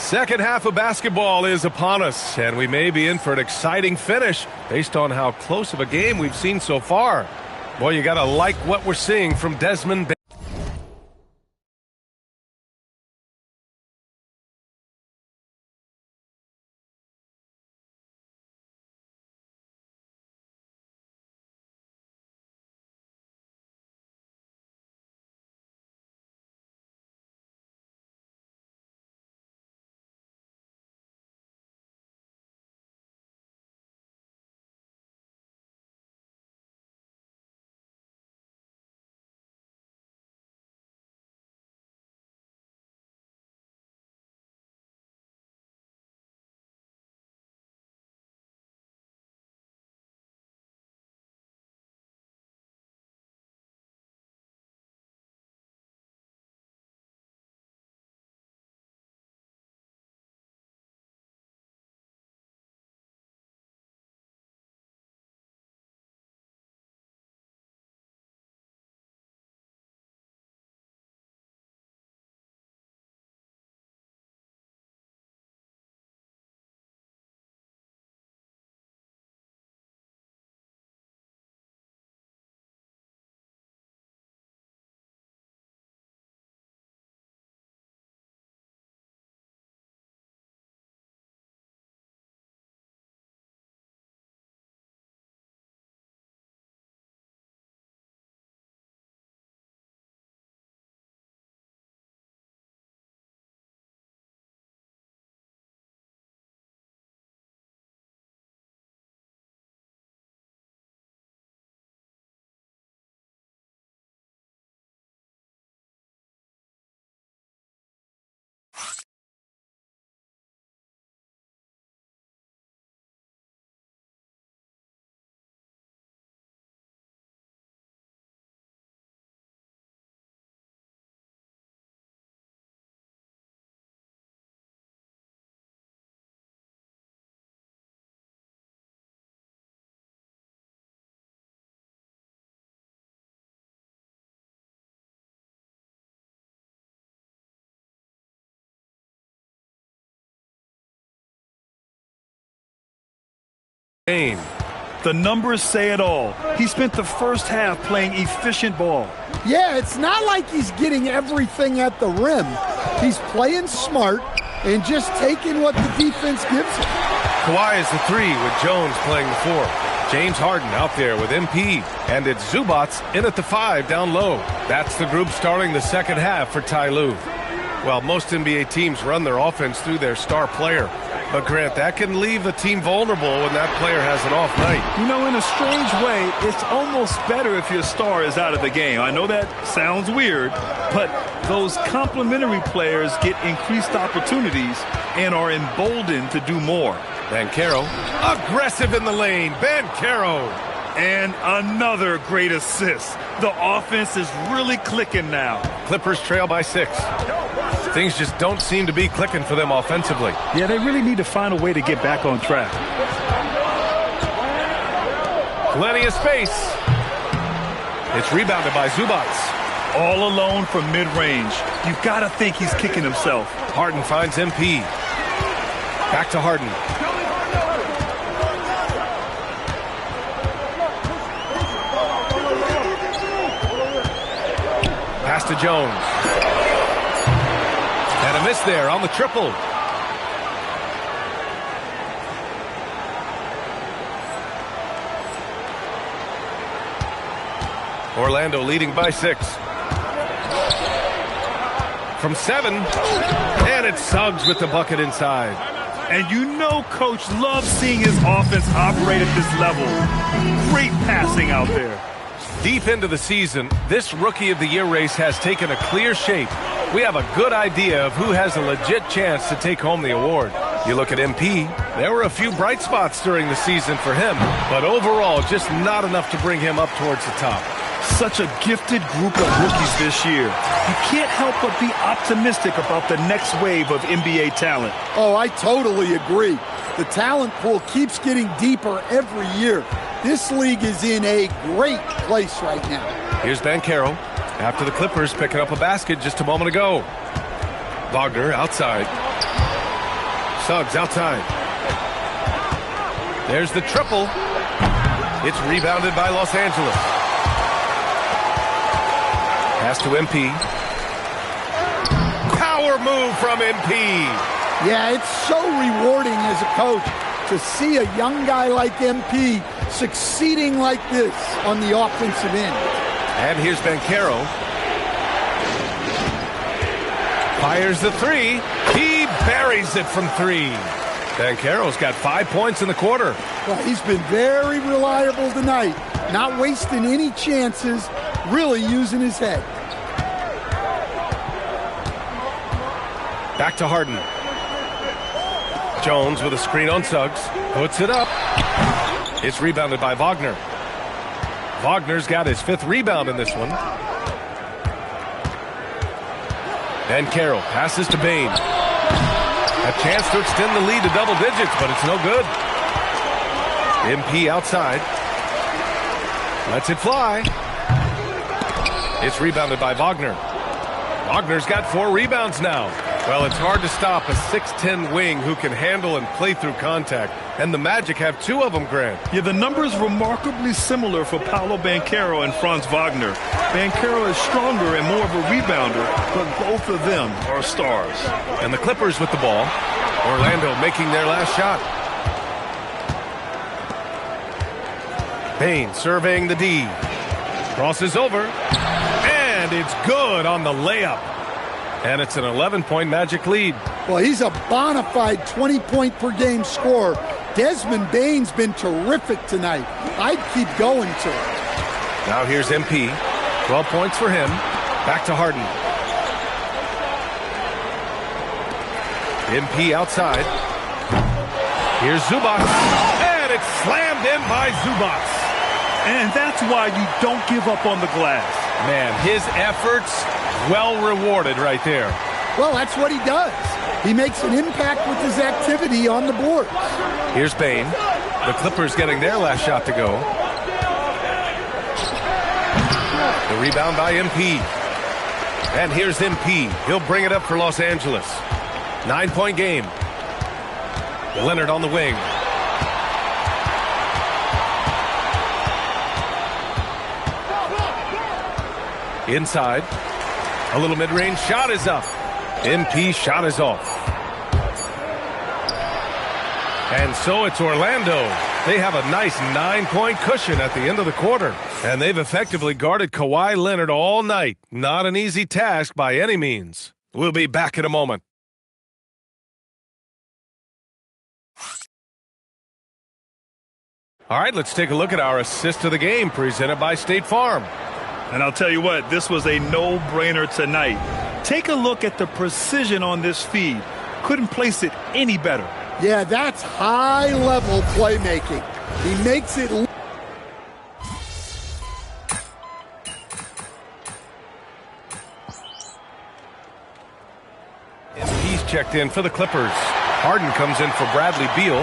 Second half of basketball is upon us, and we may be in for an exciting finish based on how close of a game we've seen so far. Boy, you got to like what we're seeing from Desmond Bane. The numbers say it all. He spent the first half playing efficient ball. Yeah, it's not like he's getting everything at the rim. He's playing smart and just taking what the defense gives him. Kawhi is the 3 with Jones playing the 4. James Harden out there with MP. And it's Zubats in at the 5 down low. That's the group starting the second half for Ty Lue. Well, most NBA teams run their offense through their star player. But, Grant, that can leave a team vulnerable when that player has an off night. You know, in a strange way, it's almost better if your star is out of the game. I know that sounds weird, but those complementary players get increased opportunities and are emboldened to do more. Banchero, aggressive in the lane. Banchero. And another great assist. The offense is really clicking now. Clippers trail by 6. Things just don't seem to be clicking for them offensively. Yeah, they really need to find a way to get back on track. Plenty of space. It's rebounded by Zubac. All alone from mid-range. You've got to think he's kicking himself. Harden finds MP. Back to Harden. Pass to Jones. And a miss there on the triple. Orlando leading by 6. From 7. And it's Suggs with the bucket inside. And you know Coach loves seeing his offense operate at this level. Great passing out there. Deep into the season, this Rookie of the Year race has taken a clear shape. We have a good idea of who has a legit chance to take home the award. You look at MP, there were a few bright spots during the season for him, but overall just not enough to bring him up towards the top. Such a gifted group of rookies this year. You can't help but be optimistic about the next wave of NBA talent. Oh, I totally agree. The talent pool keeps getting deeper every year. This league is in a great place right now. Here's Banchero after the Clippers picking up a basket just a moment ago. Wagner outside. Suggs outside. There's the triple. It's rebounded by Los Angeles. Pass to MP. Power move from MP. Yeah, it's so rewarding as a coach to see a young guy like MP succeeding like this on the offensive end. And here's Banchero. Fires the 3. He buries it from 3. Banchero's got 5 points in the quarter. Well, he's been very reliable tonight. Not wasting any chances, really using his head. Back to Harden. Jones with a screen on Suggs. Puts it up. It's rebounded by Wagner. Wagner's got his 5th rebound in this one. Banchero passes to Bane. A chance to extend the lead to double digits, but it's no good. MP outside. Lets it fly. It's rebounded by Wagner. Wagner's got 4 rebounds now. Well, it's hard to stop a 6'10 wing who can handle and play through contact. And the Magic have 2 of them, Grant. Yeah, the numbers remarkably similar for Paolo Banchero and Franz Wagner. Banchero is stronger and more of a rebounder, but both of them are stars. And the Clippers with the ball. Orlando making their last shot. Bane surveying the D. Crosses over. And it's good on the layup. And it's an 11-point Magic lead. Well, he's a bona fide 20-point-per-game scorer. Desmond Bane's been terrific tonight. I'd keep going to it. Now here's MP. 12 points for him. Back to Harden. MP outside. Here's Zubac. And it's slammed in by Zubac. And that's why you don't give up on the glass. Man, his efforts well rewarded right there. Well, that's what he does. He makes an impact with his activity on the board. Here's Bane. The Clippers getting their last shot to go. The rebound by MP. And here's MP. He'll bring it up for Los Angeles. 9-point game. Leonard on the wing. Inside. A little mid-range shot is up. MP shot is off. And so it's Orlando. They have a nice 9-point cushion at the end of the quarter. And they've effectively guarded Kawhi Leonard all night. Not an easy task by any means. We'll be back in a moment. All right, let's take a look at our assist of the game presented by State Farm. And I'll tell you what, this was a no-brainer tonight. Take a look at the precision on this feed. Couldn't place it any better. Yeah, that's high-level playmaking. He makes it. He's checked in for the Clippers. Harden comes in for Bradley Beal.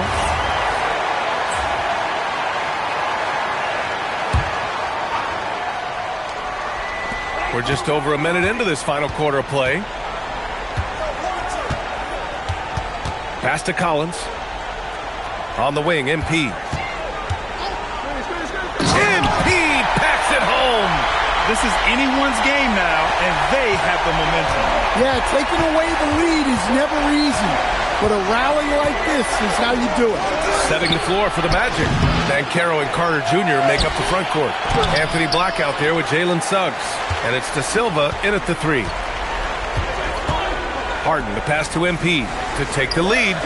We're just over a minute into this final quarter of play. Pass to Collins. On the wing, MP. MP packs it home. This is anyone's game now, and they have the momentum. Yeah, taking away the lead is never easy, but a rally like this is how you do it. Setting the floor for the Magic. Banchero and Carter Jr. make up the front court. Anthony Black out there with Jalen Suggs. And it's De Silva in at the 3. Harden, the pass to MP to take the lead.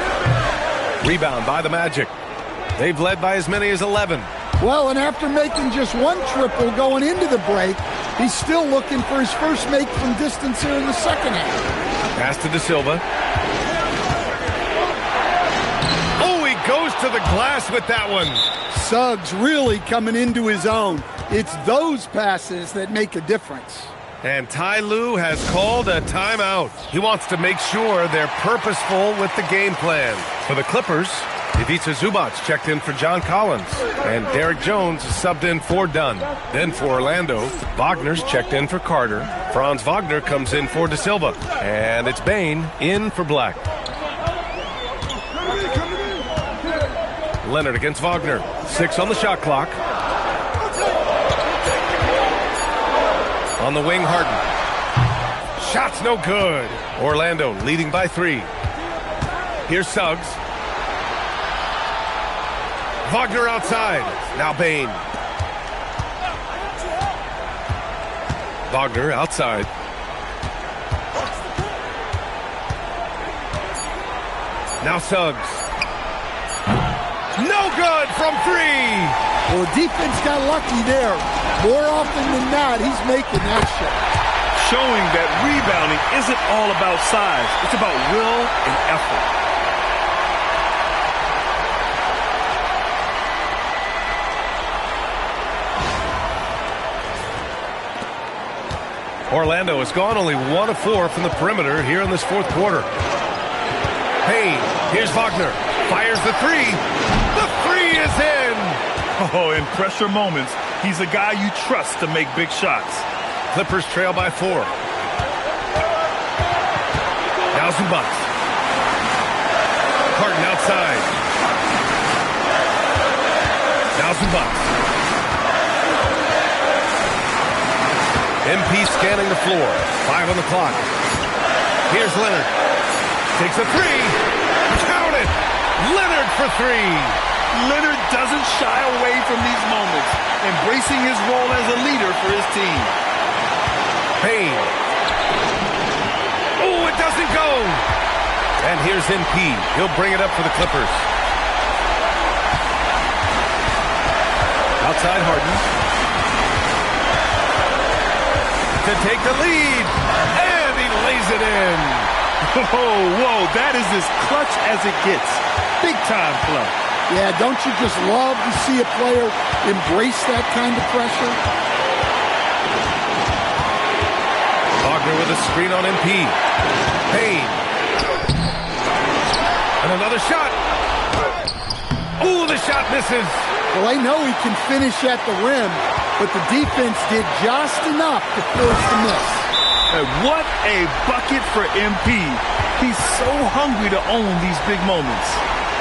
Rebound by the Magic. They've led by as many as 11. Well, and after making just one triple going into the break, he's still looking for his first make from distance here in the second half. Pass to De Silva. Oh, he goes to the glass with that one. Suggs really coming into his own. It's those passes that make a difference. And Ty Lue has called a timeout. He wants to make sure they're purposeful with the game plan. For the Clippers, Ivica Zubac checked in for John Collins. And Derek Jones subbed in for Dunn. Then for Orlando, Wagner's checked in for Carter. Franz Wagner comes in for De Silva. And it's Bane in for Black. Leonard against Wagner. 6 on the shot clock. On the wing, Harden. Shot's no good. Orlando leading by 3. Here's Suggs. Wagner outside. Now Bane. Wagner outside. Now Suggs. No good from 3. Well, the defense got lucky there. More often than not, he's making that shot. Showing that rebounding isn't all about size. It's about will and effort. Orlando has gone only 1 of 4 from the perimeter here in this fourth quarter. Payne, here's Wagner. Fires the 3. The 3 is in. Oh, in pressure moments, he's a guy you trust to make big shots. Clippers trail by 4. Now Zubac. Harden outside. Now Zubac. MP scanning the floor. 5 on the clock. Here's Leonard. Takes a 3. Count it. Leonard for 3. Leonard doesn't shy away from these moments, embracing his role as a leader for his team. Payne. Oh, it doesn't go. And here's MP. He'll bring it up for the Clippers. Outside Harden. To take the lead. And he lays it in. Whoa, that is as clutch as it gets. Big time play. Yeah, don't you just love to see a player embrace that kind of pressure? Wagner with a screen on MP. Payne. And another shot. Ooh, the shot misses. Well, I know he can finish at the rim, but the defense did just enough to force the miss. And what a bucket for MP. He's so hungry to own these big moments.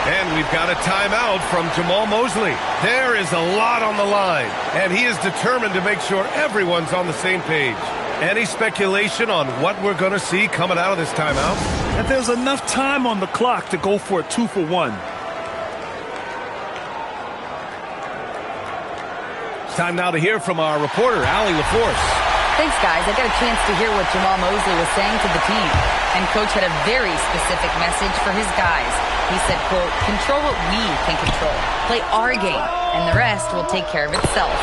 And we've got a timeout from Jamal Mosley. There is a lot on the line, and he is determined to make sure everyone's on the same page. Any speculation on what we're going to see coming out of this timeout? And there's enough time on the clock to go for a 2-for-1. It's time now to hear from our reporter, Allie LaForce. Thanks, guys. I got a chance to hear what Jamal Mosley was saying to the team. And Coach had a very specific message for his guys. He said, quote, control what we can control. Play our game, and the rest will take care of itself.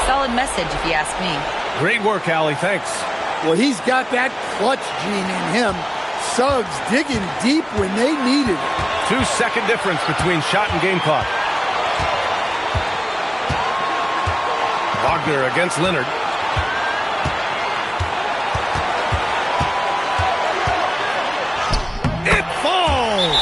Solid message, if you ask me. Great work, Allie. Thanks. Well, he's got that clutch gene in him. Suggs digging deep when they needed it. 2-second difference between shot and game clock. Wagner against Leonard. It falls!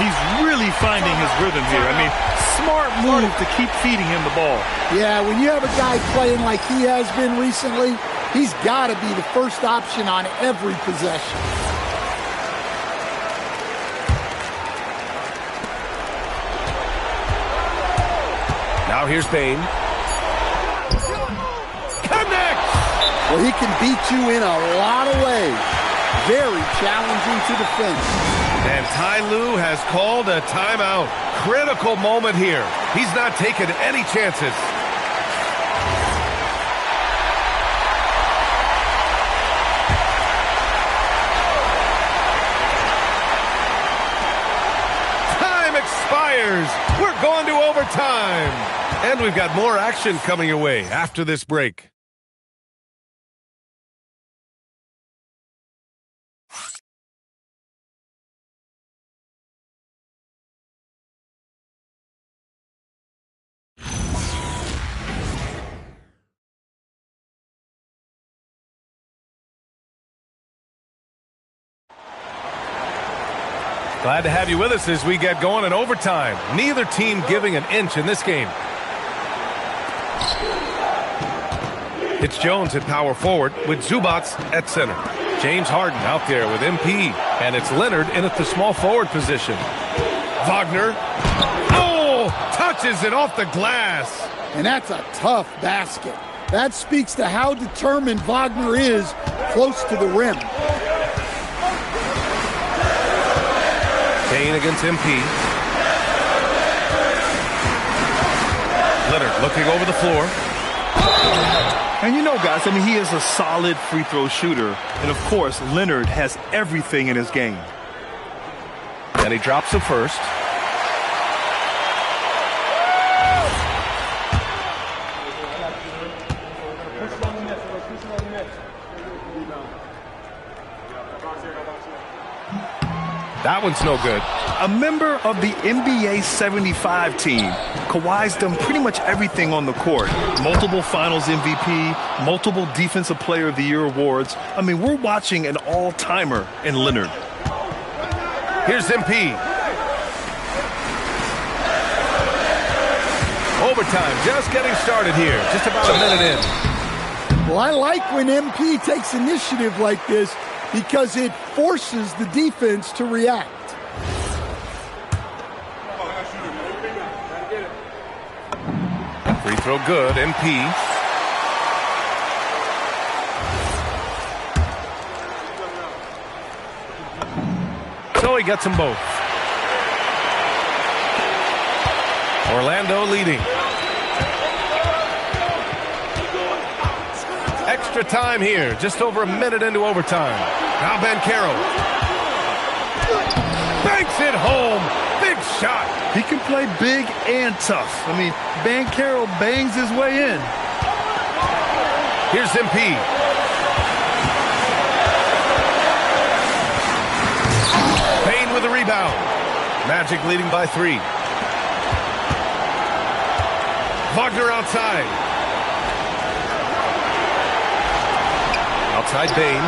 He's really finding his rhythm here. I mean, smart move to keep feeding him the ball. Yeah, when you have a guy playing like he has been recently, he's got to be the first option on every possession. Now here's Bane. Connects! Well, he can beat you in a lot of ways. Very challenging to defend. And Ty Lue has called a timeout. Critical moment here. He's not taking any chances. Time expires. We're going to overtime. And we've got more action coming your way after this break. Glad to have you with us as we get going in overtime. Neither team giving an inch in this game. It's Jones at power forward with Zubats at center. James Harden out there with MP. And it's Leonard in at the small forward position. Wagner. Oh! Touches it off the glass. And that's a tough basket. That speaks to how determined Wagner is close to the rim. Bane against MP. Leonard looking over the floor. And you know, guys, I mean, he is a solid free throw shooter. And, of course, Leonard has everything in his game. And he drops the first. That one's no good. A member of the NBA 75 team, Kawhi's done pretty much everything on the court. Multiple Finals MVP, multiple Defensive Player of the Year awards. I mean, we're watching an all-timer in Leonard. Here's MP. Overtime just getting started here. Just about a minute in. Well, I like when MP takes initiative like this because it forces the defense to react. Free throw good, MP. So he gets them both. Orlando leading. Extra time here, just over a minute into overtime. Now Banchero. Banks it home. Big shot. He can play big and tough. I mean, Banchero bangs his way in. Here's MP. Payne with a rebound. Magic leading by 3. Wagner outside. Outside Bane.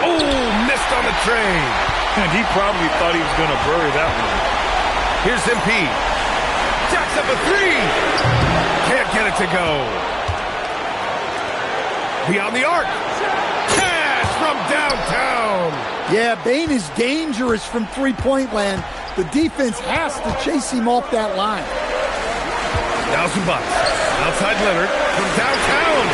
Oh, missed on the train. And he probably thought he was going to bury that one. Here's MP. Jacks up a 3. Can't get it to go. Beyond the arc. Cash from downtown. Yeah, Bane is dangerous from three-point land. The defense has to chase him off that line. Now Zubats. Outside Leonard from downtown.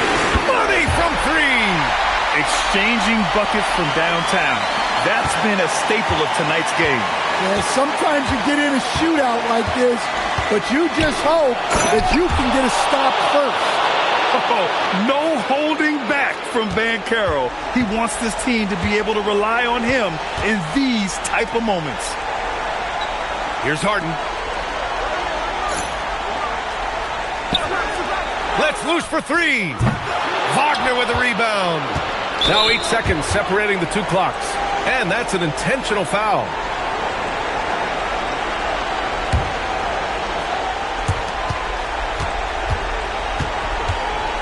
Money from 3. Exchanging buckets from downtown. That's been a staple of tonight's game. Yeah, sometimes you get in a shootout like this, but you just hope that you can get a stop first. Oh, no holding back from Banchero. He wants this team to be able to rely on him in these type of moments. Here's Harden. Let's loose for 3. Wagner with the rebound. Now 8 seconds separating the two clocks. And that's an intentional foul.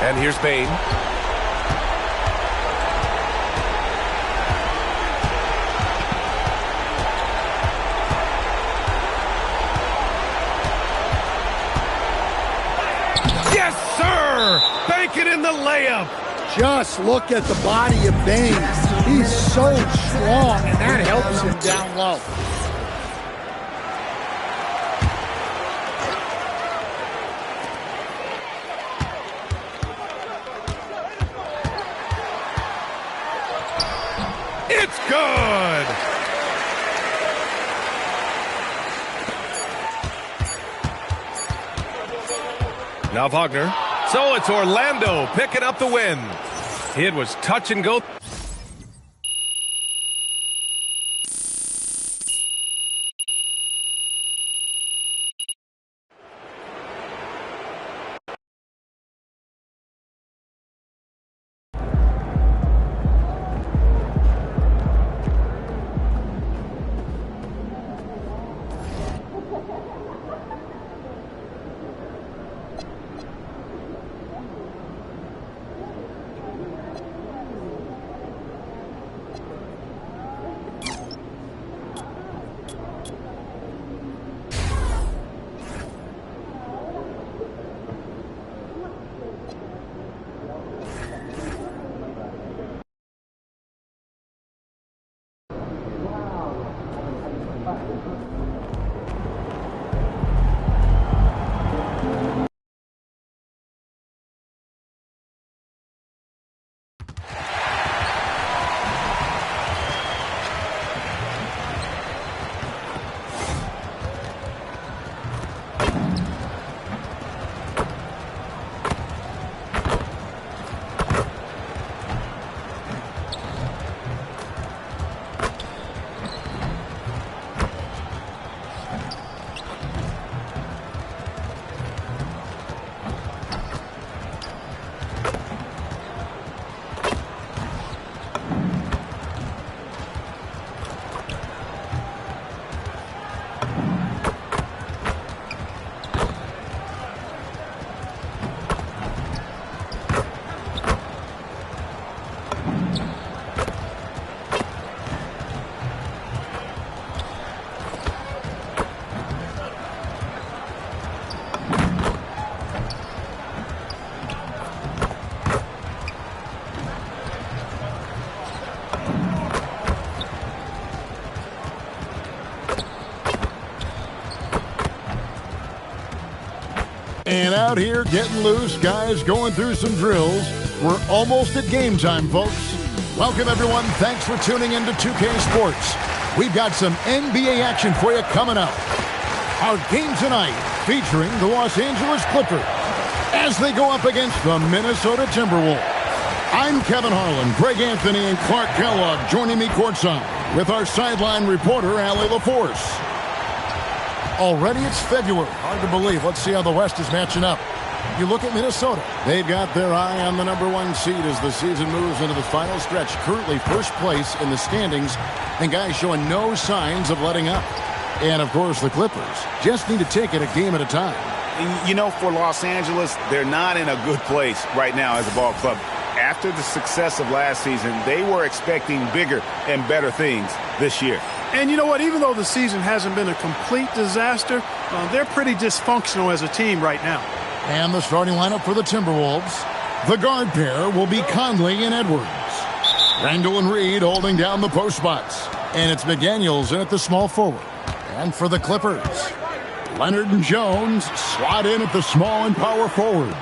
And here's Bane. Yes, sir! Bank it in the layup. Just look at the body of Bane. He's so strong, and that helps him down low. It's good! Now Wagner. So it's Orlando picking up the win. It was touch and go. And out here getting loose, guys going through some drills. We're almost at game time, folks. Welcome, everyone. Thanks for tuning into 2K Sports. We've got some NBA action for you coming up. Our game tonight featuring the Los Angeles Clippers as they go up against the Minnesota Timberwolves. I'm Kevin Harlan, Greg Anthony, and Clark Kellogg joining me courtside with our sideline reporter, Allie LaForce. Already it's February. Hard to believe. Let's see how the West is matching up. You look at Minnesota. They've got their eye on the #1 seed as the season moves into the final stretch. Currently first place in the standings, and guys showing no signs of letting up. And, of course, the Clippers just need to take it a game at a time. You know, for Los Angeles, they're not in a good place right now as a ball club. After the success of last season, they were expecting bigger and better things this year. And you know what? Even though the season hasn't been a complete disaster, they're pretty dysfunctional as a team right now. And the starting lineup for the Timberwolves. The guard pair will be Conley and Edwards. Randall and Reed holding down the post spots. And it's McDaniels in at the small forward. And for the Clippers, Leonard and Jones slot in at the small and power forward.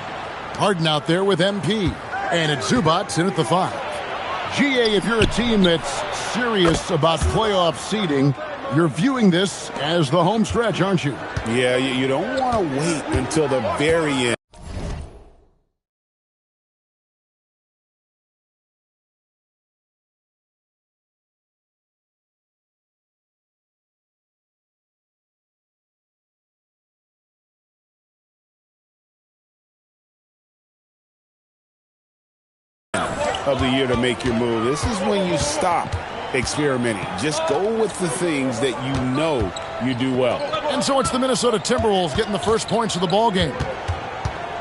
Harden out there with MP. And it's Zubats in at the 5. GA, if you're a team that's serious about playoff seeding, you're viewing this as the home stretch, aren't you? Yeah, you don't want to wait until the very end. Of the year to make your move. This is when you stop experimenting. Just go with the things that you know you do well. And so it's the Minnesota Timberwolves getting the first points of the ball game.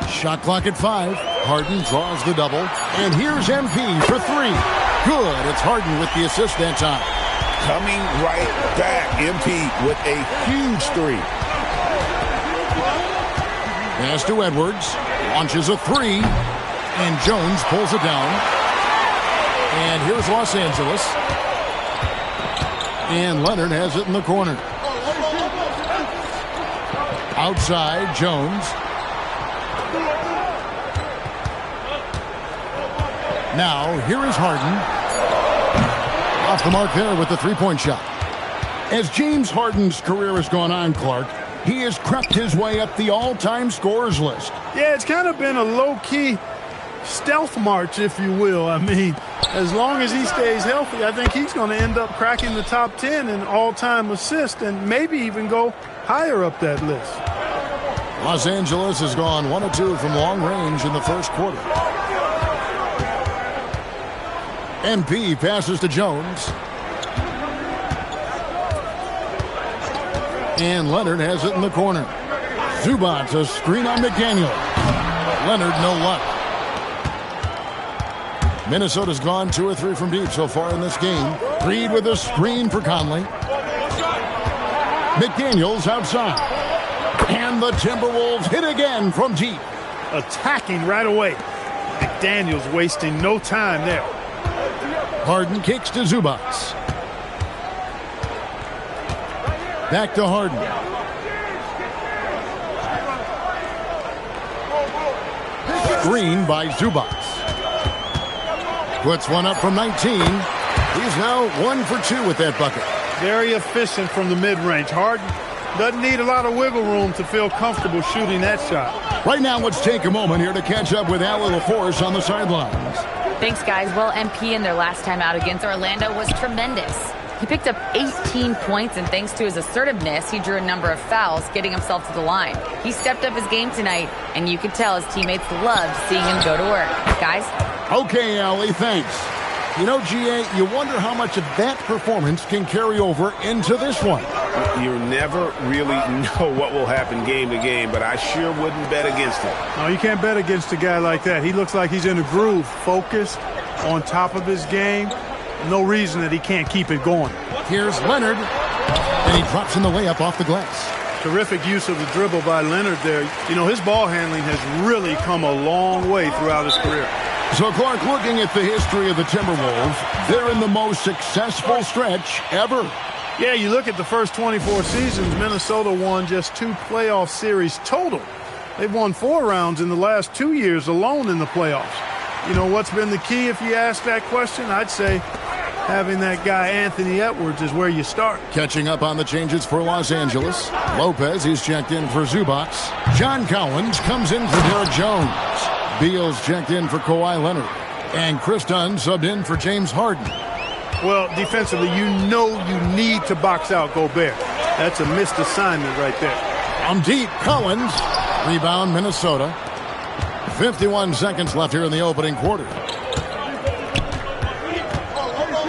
Shot clock at 5. Harden draws the double, and here's MP for three. Good. It's Harden with the assist that time. Coming right back. MP with a huge three. Pass to Edwards. Launches a three, and Jones pulls it down. And here's Los Angeles. And Leonard has it in the corner. Outside, Jones. Now, here is Harden. Off the mark there with the three-point shot. As James Harden's career has gone on, Clark, he has crept his way up the all-time scorers list. Yeah, it's kind of been a low-key stealth march, if you will. I mean, as long as he stays healthy, I think he's going to end up cracking the top 10 in all-time assists and maybe even go higher up that list. Los Angeles has gone 1 of 2 from long range in the first quarter. MP passes to Jones. And Leonard has it in the corner. Zubac, a screen on McDaniel. Leonard, no luck. Minnesota's gone 2 or 3 from deep so far in this game. Reed with a screen for Conley. McDaniels outside. And the Timberwolves hit again from deep. Attacking right away. McDaniels wasting no time there. Harden kicks to Zubac. Back to Harden. Screen by Zubac. Puts one up from 19. He's now 1 for 2 with that bucket. Very efficient from the mid-range. Harden doesn't need a lot of wiggle room to feel comfortable shooting that shot. Right now, let's take a moment here to catch up with Allie LaForce on the sidelines. Thanks, guys. Well, MP in their last time out against Orlando was tremendous. He picked up 18 points, and thanks to his assertiveness, he drew a number of fouls, getting himself to the line. He stepped up his game tonight, and you could tell his teammates loved seeing him go to work. Guys? Okay, Allie, thanks. You know, GA, you wonder how much of that performance can carry over into this one. You never really know what will happen game to game, but I sure wouldn't bet against him. No, you can't bet against a guy like that. He looks like he's in a groove, focused, on top of his game. No reason that he can't keep it going. Here's Leonard, and he drops in the layup off the glass. Terrific use of the dribble by Leonard there. You know, his ball handling has really come a long way throughout his career. So, Clark, looking at the history of the Timberwolves, they're in the most successful stretch ever. Yeah, you look at the first 24 seasons, Minnesota won just 2 playoff series total. They've won 4 rounds in the last 2 years alone in the playoffs. You know, what's been the key if you ask that question? I'd say having that guy Anthony Edwards is where you start. Catching up on the changes for Los Angeles. Lopez, he's checked in for Zubac. John Collins comes in for Derek Jones. Beal's checked in for Kawhi Leonard. And Chris Dunn subbed in for James Harden. Well, defensively, you know you need to box out Gobert. That's a missed assignment right there. From deep, Collins. Rebound, Minnesota. 51 seconds left here in the opening quarter.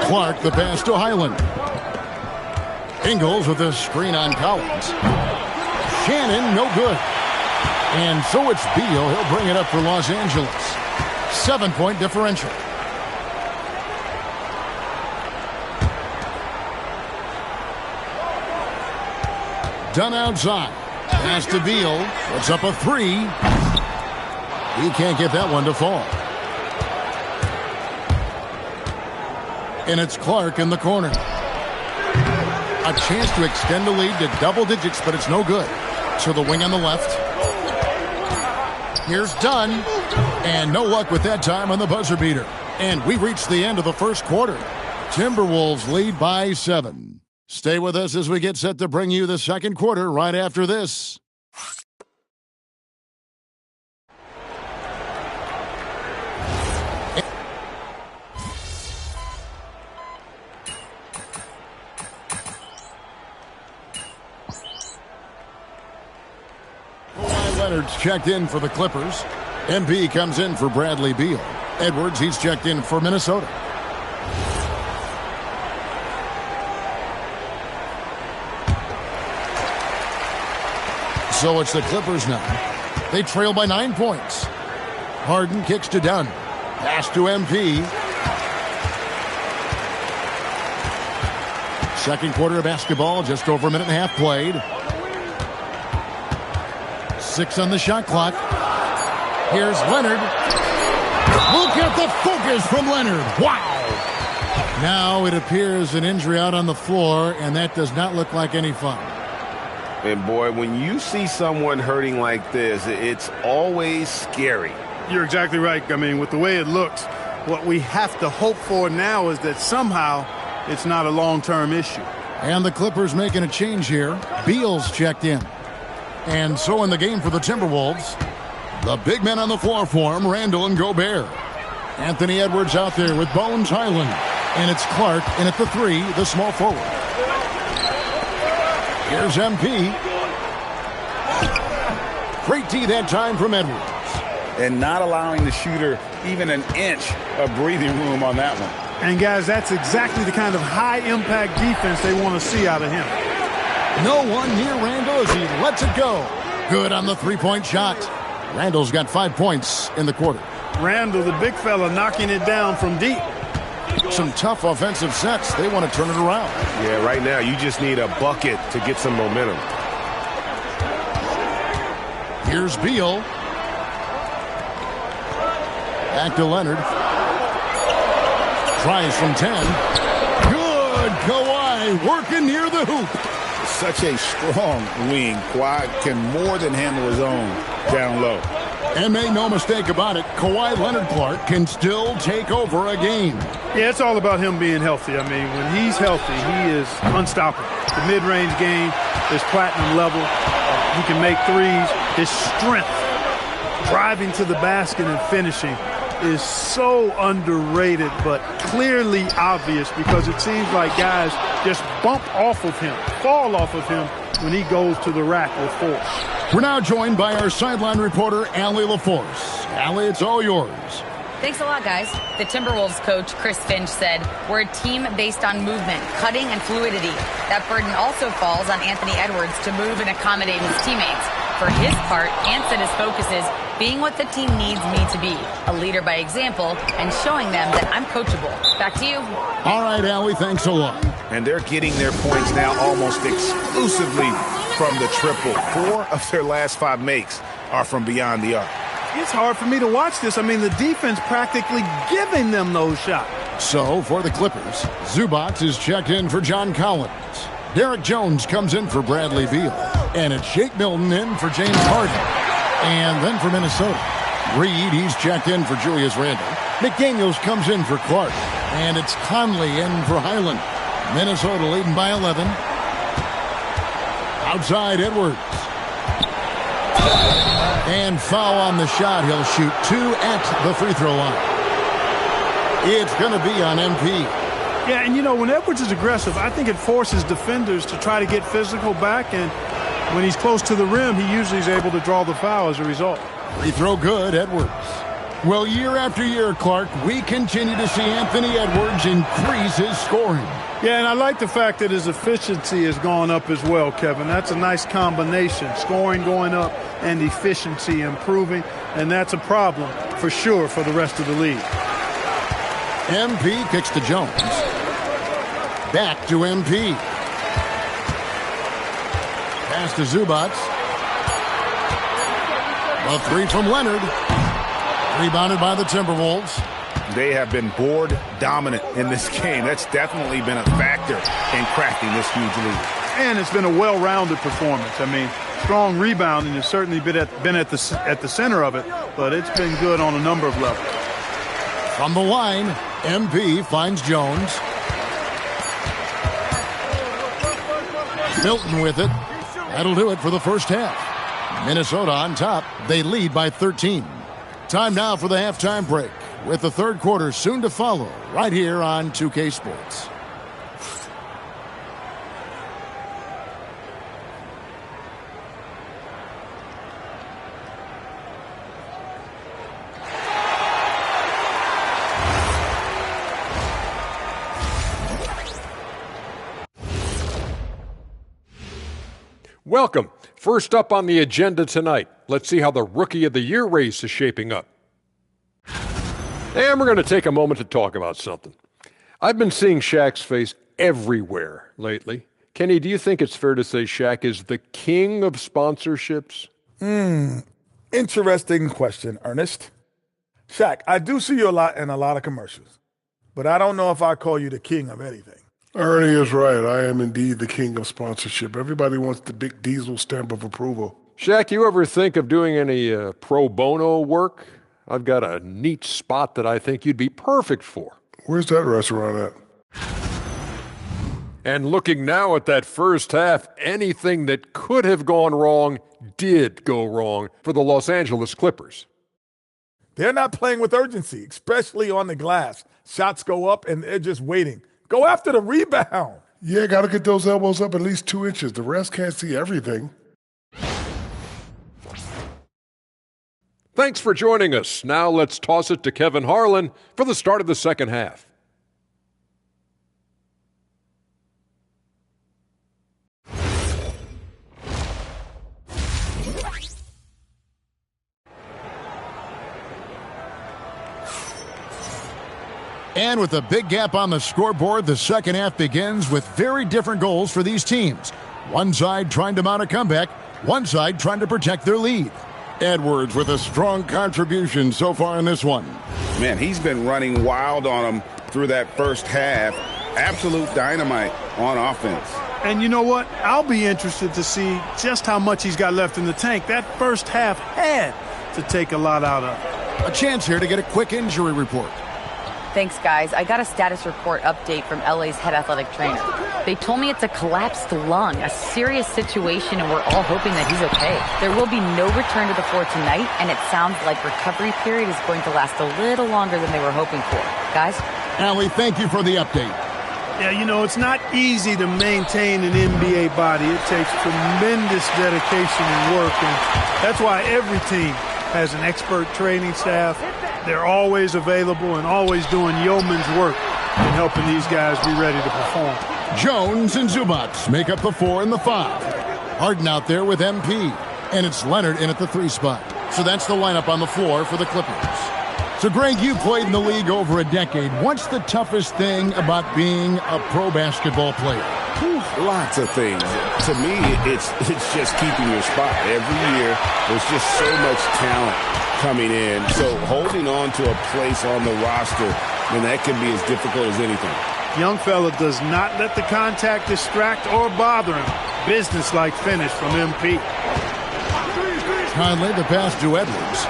Clark, the pass to Highland. Ingles with a screen on Collins. Shannon, no good. And so it's Beal. He'll bring it up for Los Angeles. 7-point differential. Dunn outside. Pass to Beal. Puts up a 3. He can't get that one to fall. And it's Clark in the corner. A chance to extend the lead to double digits, but it's no good. So the wing on the left. Here's Dunn. And no luck with that time on the buzzer beater. And we reached the end of the first quarter. Timberwolves lead by 7. Stay with us as we get set to bring you the second quarter right after this. Leonard's checked in for the Clippers. MP comes in for Bradley Beal. Edwards, he's checked in for Minnesota. So it's the Clippers now. They trail by 9 points. Harden kicks to Dunn. Pass to MP. Second quarter of basketball, just over a minute and a half played. 6 on the shot clock. Here's Leonard. Look at the focus from Leonard. Wow. Now it appears an injury out on the floor, and that does not look like any fun. And boy, when you see someone hurting like this, it's always scary. You're exactly right. I mean, with the way it looks, what we have to hope for now is that somehow it's not a long-term issue. And the Clippers making a change here. Beal's checked in. And so in the game for the Timberwolves, the big men on the floor for him, Randall and Gobert. Anthony Edwards out there with Bones Highland. And it's Clark in at the 3, the small forward. Here's MP. Great D that time from Edwards. And not allowing the shooter even an inch of breathing room on that one. And guys, that's exactly the kind of high-impact defense they want to see out of him. No one near Randall as he lets it go. Good on the three-point shot. Randall's got 5 points in the quarter. Randall, the big fella, knocking it down from deep. Some tough offensive sets. They want to turn it around. Yeah, right now you just need a bucket to get some momentum. Here's Beal. Back to Leonard. Tries from 10. Good. Kawhi working near the hoop. Such a strong wing. Kawhi can more than handle his own down low. And make no mistake about it, Kawhi Leonard Clark can still take over a game. Yeah, it's all about him being healthy. I mean, when he's healthy, he is unstoppable. The mid-range game is platinum level. He can make threes. His strength, driving to the basket and finishing, is so underrated, but clearly obvious because it seems like guys just bump off of him, fall off of him when he goes to the rack with force. We're now joined by our sideline reporter, Allie LaForce. Allie, it's all yours. Thanks a lot, guys. The Timberwolves coach, Chris Finch, said, "We're a team based on movement, cutting, and fluidity. That burden also falls on Anthony Edwards to move and accommodate his teammates. For his part, Ant said his focus is being what the team needs me to be, a leader by example, and showing them that I'm coachable." Back to you. All right, Allie, thanks a lot. And they're getting their points now almost exclusively from the triple. 4 of their last 5 makes are from beyond the arc. It's hard for me to watch this. I mean, the defense practically giving them those shots. So, for the Clippers, Zubac is checked in for John Collins. Derek Jones comes in for Bradley Beal. And it's Shake Milton in for James Harden. And then for Minnesota, Reed, he's checked in for Julius Randle. McDaniels comes in for Clark. And it's Conley in for Highland. Minnesota leading by 11. Outside Edwards. And foul on the shot. He'll shoot 2 at the free throw line. It's going to be on MP. Yeah, and you know, when Edwards is aggressive, I think it forces defenders to try to get physical back, and when he's close to the rim, he usually is able to draw the foul as a result. Free throw good, Edwards. Well, year after year, Clark, we continue to see Anthony Edwards increase his scoring. Yeah, and I like the fact that his efficiency has gone up as well, Kevin. That's a nice combination. Scoring going up and efficiency improving, and that's a problem for sure for the rest of the league. MP kicks to Jones. Back to MP. Pass to Zubac. A 3 from Leonard. Rebounded by the Timberwolves. They have been board dominant in this game. That's definitely been a factor in cracking this huge lead. And it's been a well-rounded performance. I mean, strong rebounding has certainly been at the center of it, but it's been good on a number of levels. From the line, MP finds Jones. Milton with it. That'll do it for the first half. Minnesota on top. They lead by 13. Time now for the halftime break, with the third quarter soon to follow, right here on 2K Sports. Welcome. First up on the agenda tonight, let's see how the Rookie of the Year race is shaping up. And we're going to take a moment to talk about something. I've been seeing Shaq's face everywhere lately. Kenny, do you think it's fair to say Shaq is the king of sponsorships? Interesting question, Ernest. Shaq, I do see you a lot in a lot of commercials, but I don't know if I call you the king of anything. Ernie is right. I am indeed the king of sponsorship. Everybody wants the big Diesel stamp of approval. Shaq, you ever think of doing any pro bono work? I've got a neat spot that I think you'd be perfect for. Where's that restaurant at? And looking now at that first half, anything that could have gone wrong did go wrong for the Los Angeles Clippers. They're not playing with urgency, especially on the glass. Shots go up and they're just waiting. Go after the rebound. Yeah, got to get those elbows up at least 2 inches. The rest can't see everything. Thanks for joining us. Now let's toss it to Kevin Harlan for the start of the second half. And with a big gap on the scoreboard, the second half begins with very different goals for these teams. One side trying to mount a comeback, one side trying to protect their lead. Edwards with a strong contribution so far in this one. Man, he's been running wild on him through that first half. Absolute dynamite on offense. And you know what? I'll be interested to see just how much he's got left in the tank. That first half had to take a lot out of. A chance here to get a quick injury report. Thanks, guys. I got a status report update from LA's head athletic trainer. They told me it's a collapsed lung, a serious situation, and we're all hoping that he's okay. There will be no return to the floor tonight, and it sounds like recovery period is going to last a little longer than they were hoping for. Guys? Allie, thank you for the update. Yeah, you know, it's not easy to maintain an NBA body. It takes tremendous dedication and work, and that's why every team has an expert training staff. They're always available and always doing yeoman's work in helping these guys be ready to perform. Jones and Zubac make up the 4 and the 5. Harden out there with MP, and it's Leonard in at the 3 spot. So that's the lineup on the floor for the Clippers. So, Greg, you played in the league over a decade. What's the toughest thing about being a pro basketball player? Lots of things. To me, it's just keeping your spot. Every year, there's just so much talent coming in. So holding on to a place on the roster, and that can be as difficult as anything. Young fella does not let the contact distract or bother him. Business-like finish from MP. Conley, the pass to Edwards.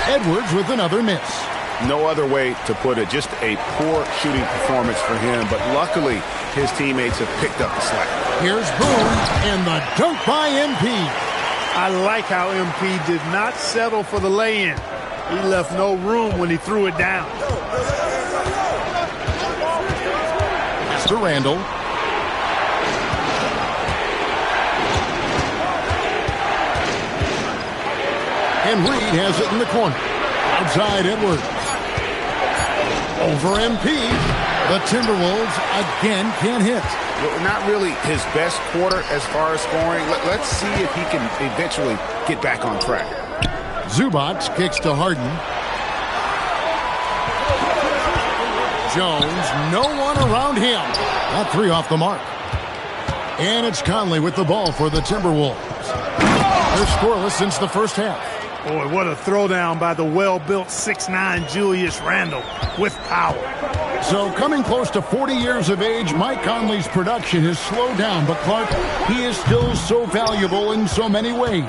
Edwards with another miss. No other way to put it. Just a poor shooting performance for him, but luckily his teammates have picked up the slack. Here's Boone, and the dunk by MP. I like how MP did not settle for the lay-in. He left no room when he threw it down. Mr. Randall. And Reed has it in the corner. Outside Edwards. Over MP. The Timberwolves again can't hit. Well, not really his best quarter as far as scoring. Let's see if he can eventually get back on track. Zubac kicks to Harden. Jones, no one around him. That 3 off the mark. And it's Conley with the ball for the Timberwolves. They're scoreless since the first half. Boy, what a throwdown by the well-built 6'9" Julius Randle with power. So coming close to 40 years of age, Mike Conley's production has slowed down, but Clark, he is still so valuable in so many ways.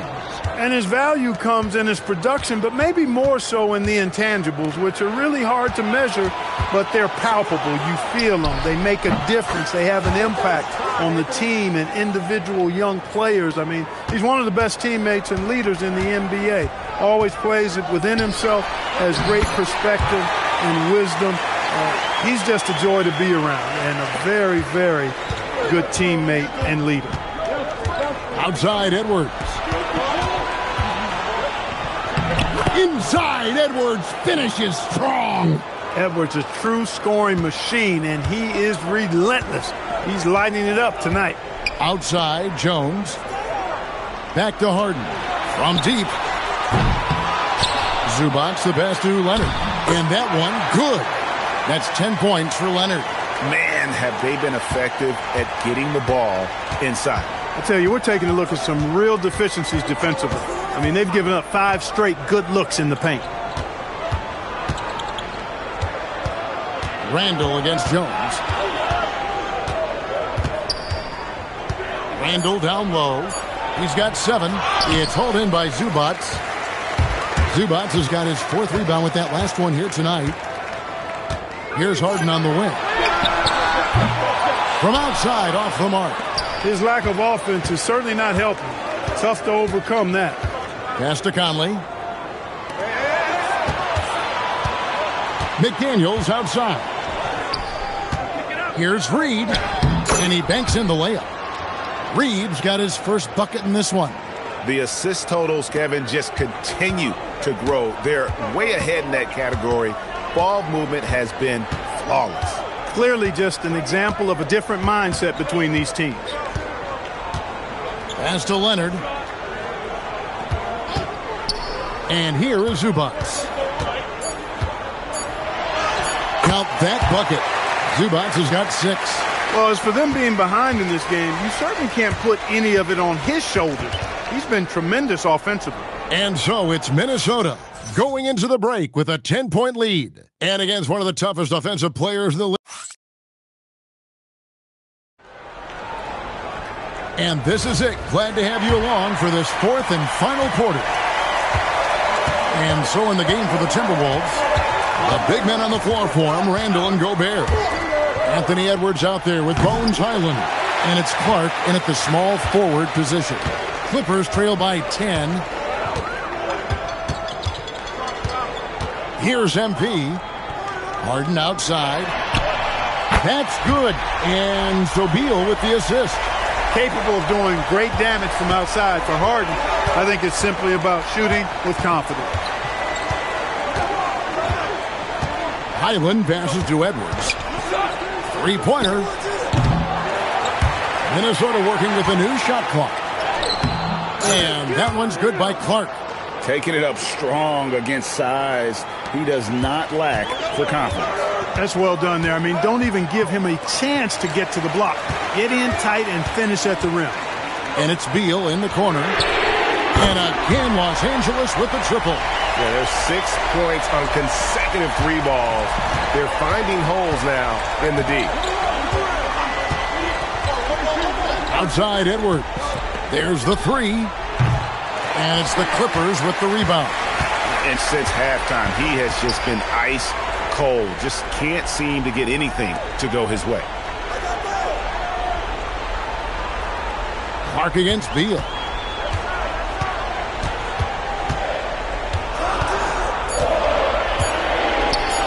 And his value comes in his production, but maybe more so in the intangibles, which are really hard to measure, but they're palpable. You feel them. They make a difference. They have an impact on the team and individual young players. I mean, he's one of the best teammates and leaders in the NBA. Always plays it within himself, has great perspective and wisdom. He's just a joy to be around and a very, very good teammate and leader. Outside Edwards. Inside, Edwards finishes strong. Edwards is a true scoring machine, and he is relentless. He's lighting it up tonight. Outside, Jones. Back to Harden. From deep. Zubac, the pass to Leonard. And that one, good. That's 10 points for Leonard. Man, have they been effective at getting the ball inside. I tell you, we're taking a look at some real deficiencies defensively. I mean, they've given up 5 straight good looks in the paint. Randall against Jones. Randall down low. He's got 7. It's hauled in by Zubac. Zubac has got his 4th rebound with that last one here tonight. Here's Harden on the wing. From outside, off the mark. His lack of offense is certainly not helping. Tough to overcome that. Pass to Conley. McDaniels outside. Here's Reed, and he banks in the layup. Reed's got his first bucket in this one. The assist totals, Kevin, just continue to grow. They're way ahead in that category. Ball movement has been flawless. Clearly just an example of a different mindset between these teams. Pass to Leonard. And here is Zubac. Count that bucket. Zubac has got 6. Well, as for them being behind in this game, you certainly can't put any of it on his shoulders. He's been tremendous offensively. And so it's Minnesota going into the break with a 10-point lead. And against one of the toughest offensive players in the league. And this is it. Glad to have you along for this 4th and final quarter. And so in the game for the Timberwolves, the big men on the floor for him, Randall and Gobert. Anthony Edwards out there with Bones Highland. And it's Clark in at the small forward position. Clippers trail by 10. Here's MP. Harden outside. That's good. And so Beal with the assist. Capable of doing great damage from outside for Harden. I think it's simply about shooting with confidence. Highland passes to Edwards. 3-pointer. Minnesota working with a new shot clock. And that one's good by Clark. Taking it up strong against size. He does not lack for confidence. That's well done there. I mean, don't even give him a chance to get to the block. Get in tight and finish at the rim. And it's Beal in the corner. And again, Los Angeles with the triple. Yeah, there's 6 points on consecutive 3 balls. They're finding holes now in the D. Outside Edwards. There's the 3. And it's the Clippers with the rebound. And since halftime, he has just been ice cold. Just can't seem to get anything to go his way. Clark against Beal.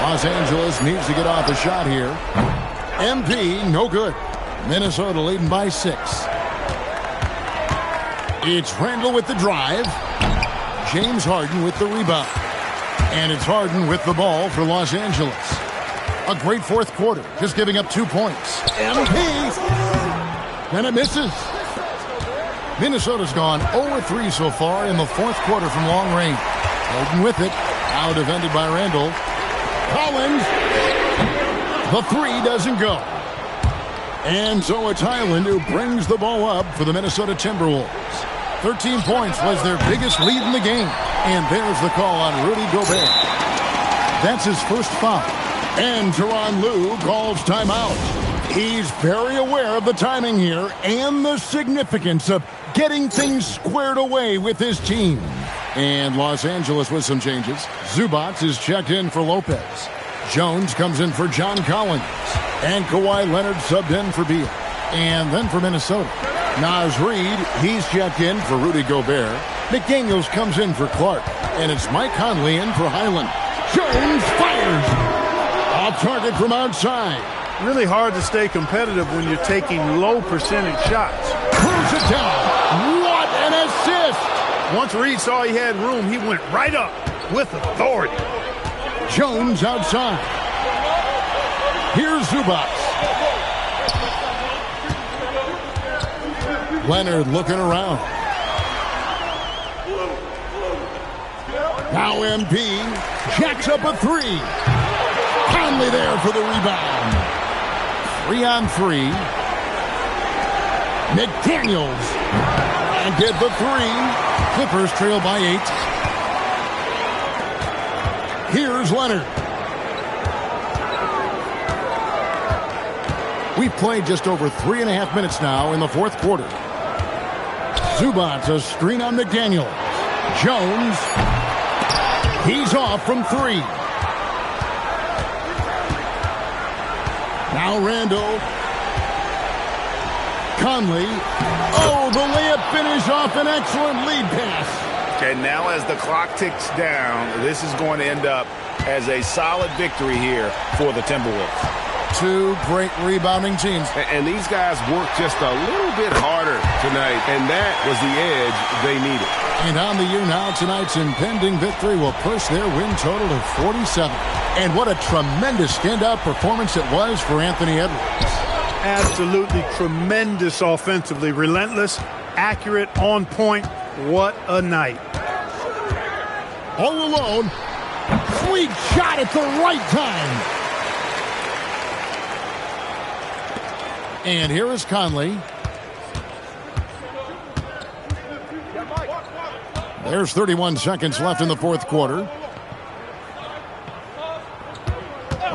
Los Angeles needs to get off a shot here. MP, no good. Minnesota leading by 6. It's Randall with the drive. James Harden with the rebound. And it's Harden with the ball for Los Angeles. A great 4th quarter, just giving up 2 points. MP! And it misses. Minnesota's gone 0-3 so far in the 4th quarter from long range. Harden with it. Now defended by Randall. Collins. The 3 doesn't go. And so it's Highland who brings the ball up for the Minnesota Timberwolves. 13 points was their biggest lead in the game. And there's the call on Rudy Gobert. That's his first foul. And Tyronn Lue calls timeout. He's very aware of the timing here and the significance of getting things squared away with his team. And Los Angeles with some changes. Zubac is checked in for Lopez. Jones comes in for John Collins. And Kawhi Leonard subbed in for Beal. And then for Minnesota, Naz Reid, he's checked in for Rudy Gobert. McDaniels comes in for Clark. And it's Mike Conley in for Highland. Jones fires. Off target from outside. Really hard to stay competitive when you're taking low percentage shots. Pulls it down. What an assist. Once Reed saw he had room, he went right up with authority. Jones outside. Here's Zubac. Leonard looking around. Now MP jacks up a three. Conley there for the rebound. 3-on-3. McDaniels. And get the three. Clippers trail by 8. Here's Leonard. We've played just over 3.5 minutes now in the fourth quarter. Zubac, a screen on McDaniel. Jones. He's off from 3. Now Randall. Conley. Oh, the layup finish off an excellent lead pass. And now as the clock ticks down, this is going to end up as a solid victory here for the Timberwolves. Two great rebounding teams. And these guys worked just a little bit harder tonight, and that was the edge they needed. And on the year now, tonight's impending victory will push their win total to 47. And what a tremendous standout performance it was for Anthony Edwards. Absolutely tremendous offensively. Relentless, accurate, on point. What a night. All alone. Sweet shot at the right time. And here is Conley. There's 31 seconds left in the fourth quarter.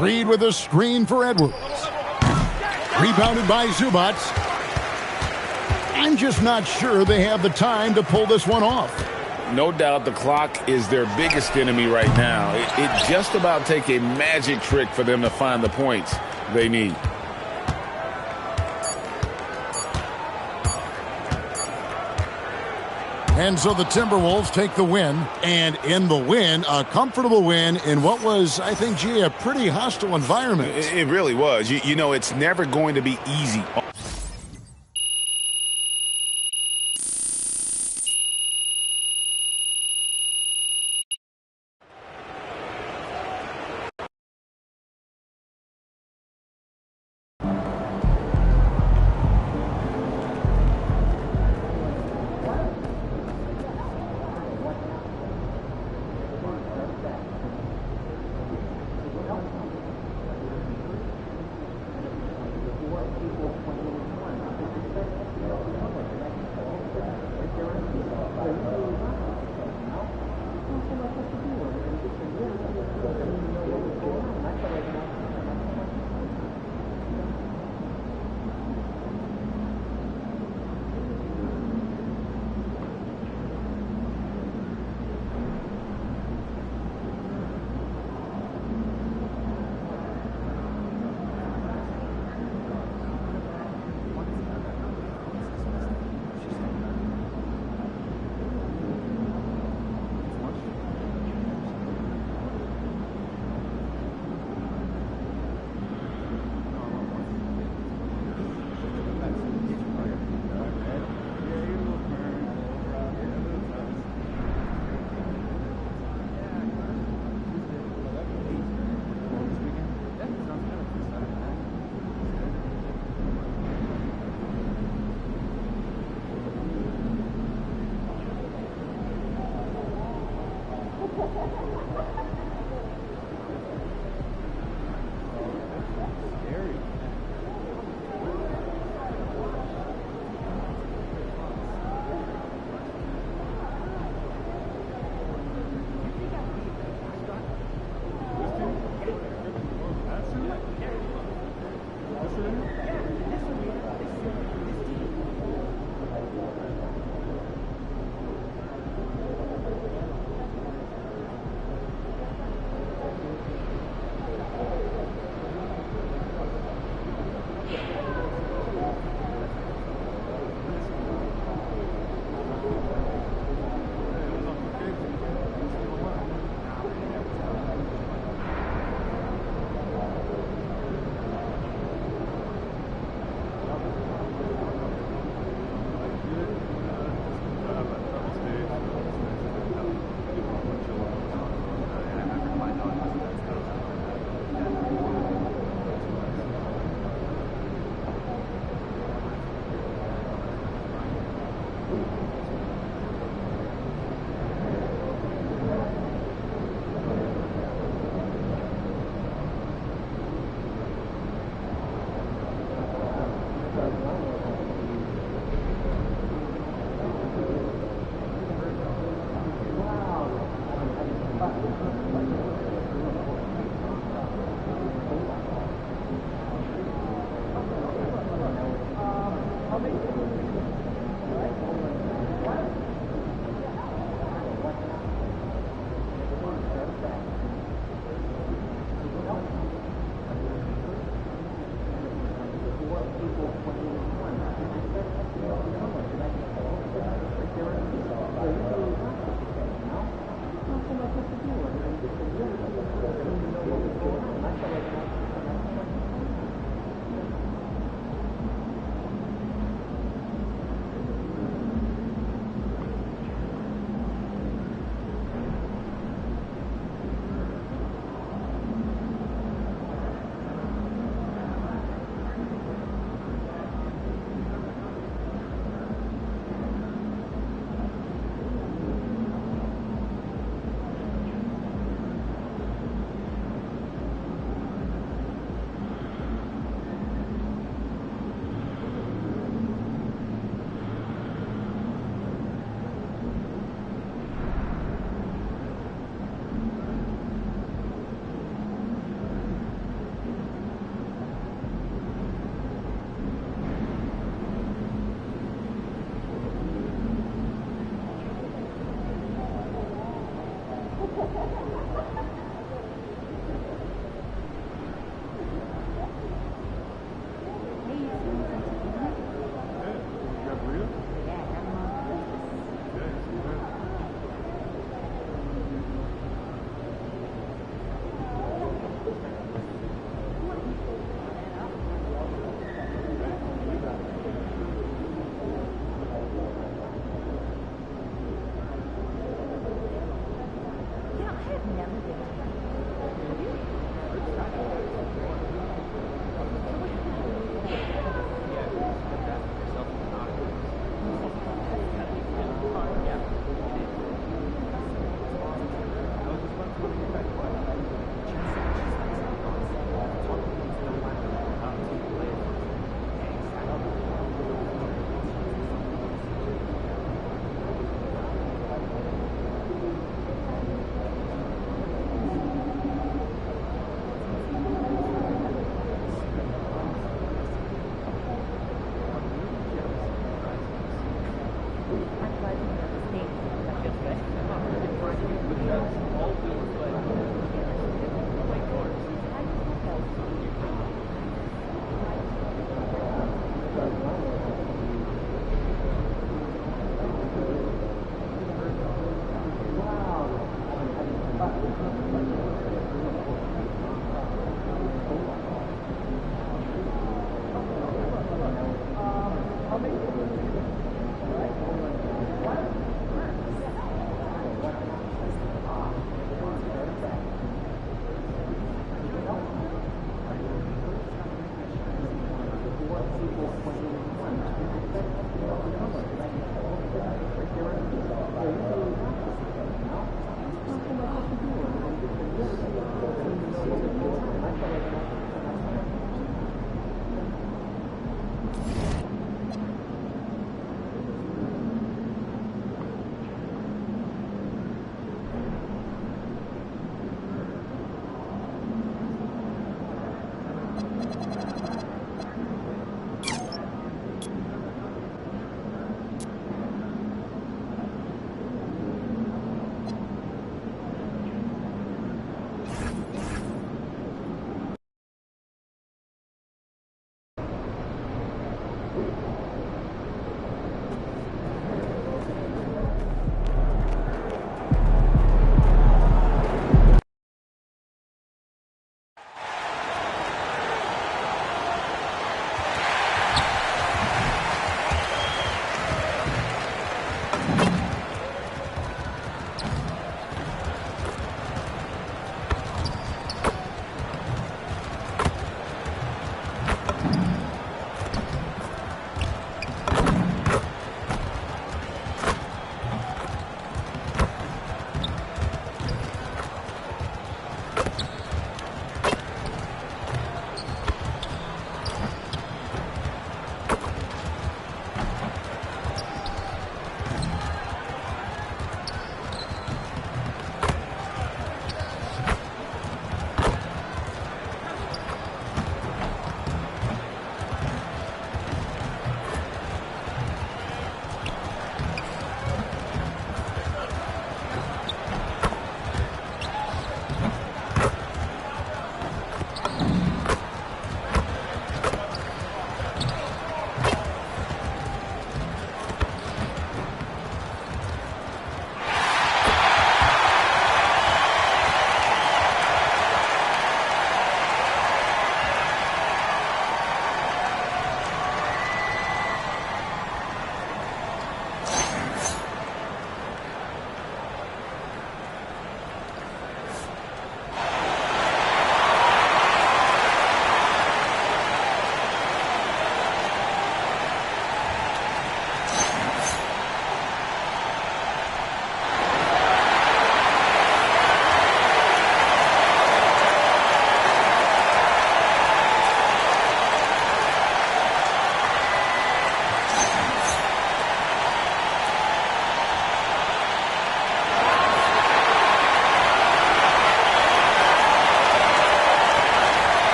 Reed with a screen for Edwards. Rebounded by Zubac. I'm just not sure they have the time to pull this one off. No doubt the clock is their biggest enemy right now. It just about take a magic trick for them to find the points they need. And so the Timberwolves take the win, and in the win, a comfortable win in what was, I think, G, a pretty hostile environment. It really was. You know, it's never going to be easy.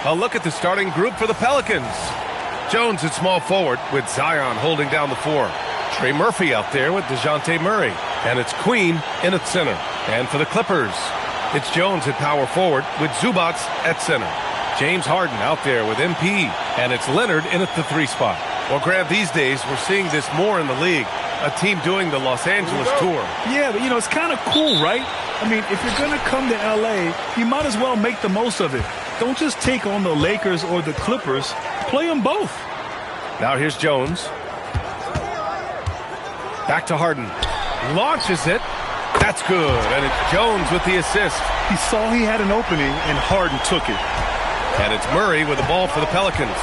A look at the starting group for the Pelicans. Jones at small forward with Zion holding down the 4. Trey Murphy out there with DeJounte Murray. And it's Queen in at center. And for the Clippers, it's Jones at power forward with Zubac at center. James Harden out there with MP. And it's Leonard in at the 3 spot. Well, Grant, these days we're seeing this more in the league. A team doing the Los Angeles tour. Yeah, but, it's kind of cool, right? I mean, if you're going to come to L.A., you might as well make the most of it. Don't just take on the Lakers or the Clippers. Play them both. Now here's Jones. Back to Harden. Launches it. That's good. And it's Jones with the assist. He saw he had an opening, and Harden took it. And it's Murray with the ball for the Pelicans.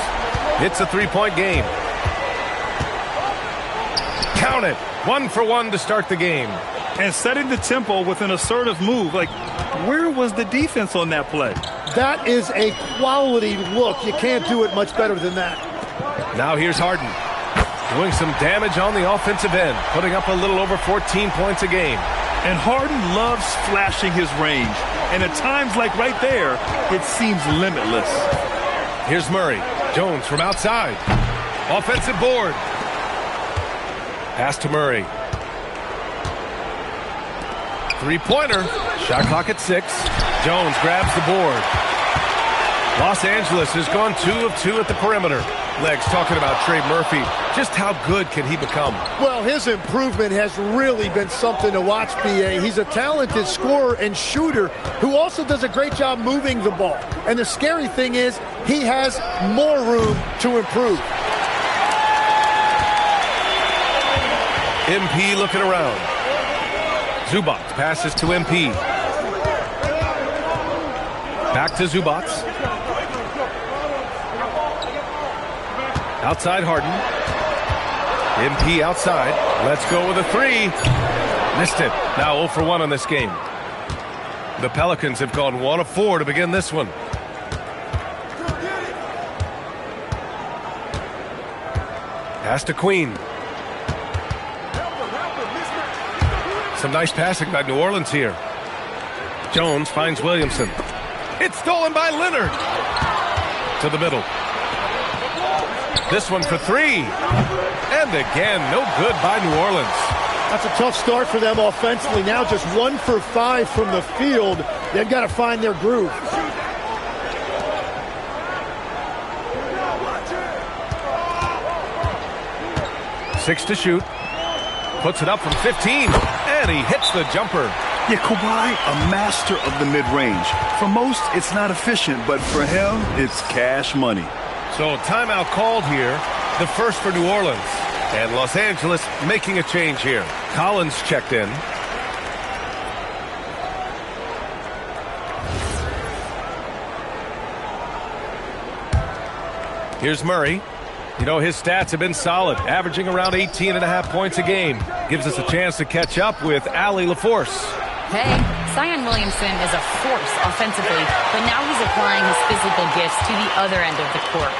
It's a 3-point game. Count it. 1 for 1 to start the game. And setting the tempo with an assertive move. Like, where was the defense on that play? That is a quality look. You can't do it much better than that. Now here's Harden. Doing some damage on the offensive end. Putting up a little over 14 points a game. And Harden loves flashing his range. And at times like right there, it seems limitless. Here's Murray. Jones from outside. Offensive board. Pass to Murray. 3-pointer. Shot clock at 6. Jones grabs the board. Los Angeles has gone 2 of 2 at the perimeter. Legs talking about Trey Murphy. Just how good can he become? Well, his improvement has really been something to watch, B.A. He's a talented scorer and shooter who also does a great job moving the ball. And the scary thing is he has more room to improve. MP looking around. Zubac passes to MP. Back to Zubac. Outside Harden. MP outside. Let's go with a 3. Missed it. Now 0 for 1 on this game. The Pelicans have gone 1 of 4 to begin this one. Pass to Queen. Some nice passing by New Orleans here. Jones finds Williamson. It's stolen by Leonard. To the middle. This one for 3. And again, no good by New Orleans. That's a tough start for them offensively. Now just 1 for 5 from the field. They've got to find their groove. Six to shoot. Puts it up from 15. And he hits the jumper. Yeah, Kawhi, a master of the mid-range. For most, it's not efficient, but for him, it's cash money. So timeout called here, the first for New Orleans. And Los Angeles making a change here. Collins checked in. Here's Murray. You know, his stats have been solid, averaging around 18.5 points a game. Gives us a chance to catch up with Allie LaForce. Hey, Zion Williamson is a force offensively, but now he's applying his physical gifts to the other end of the court.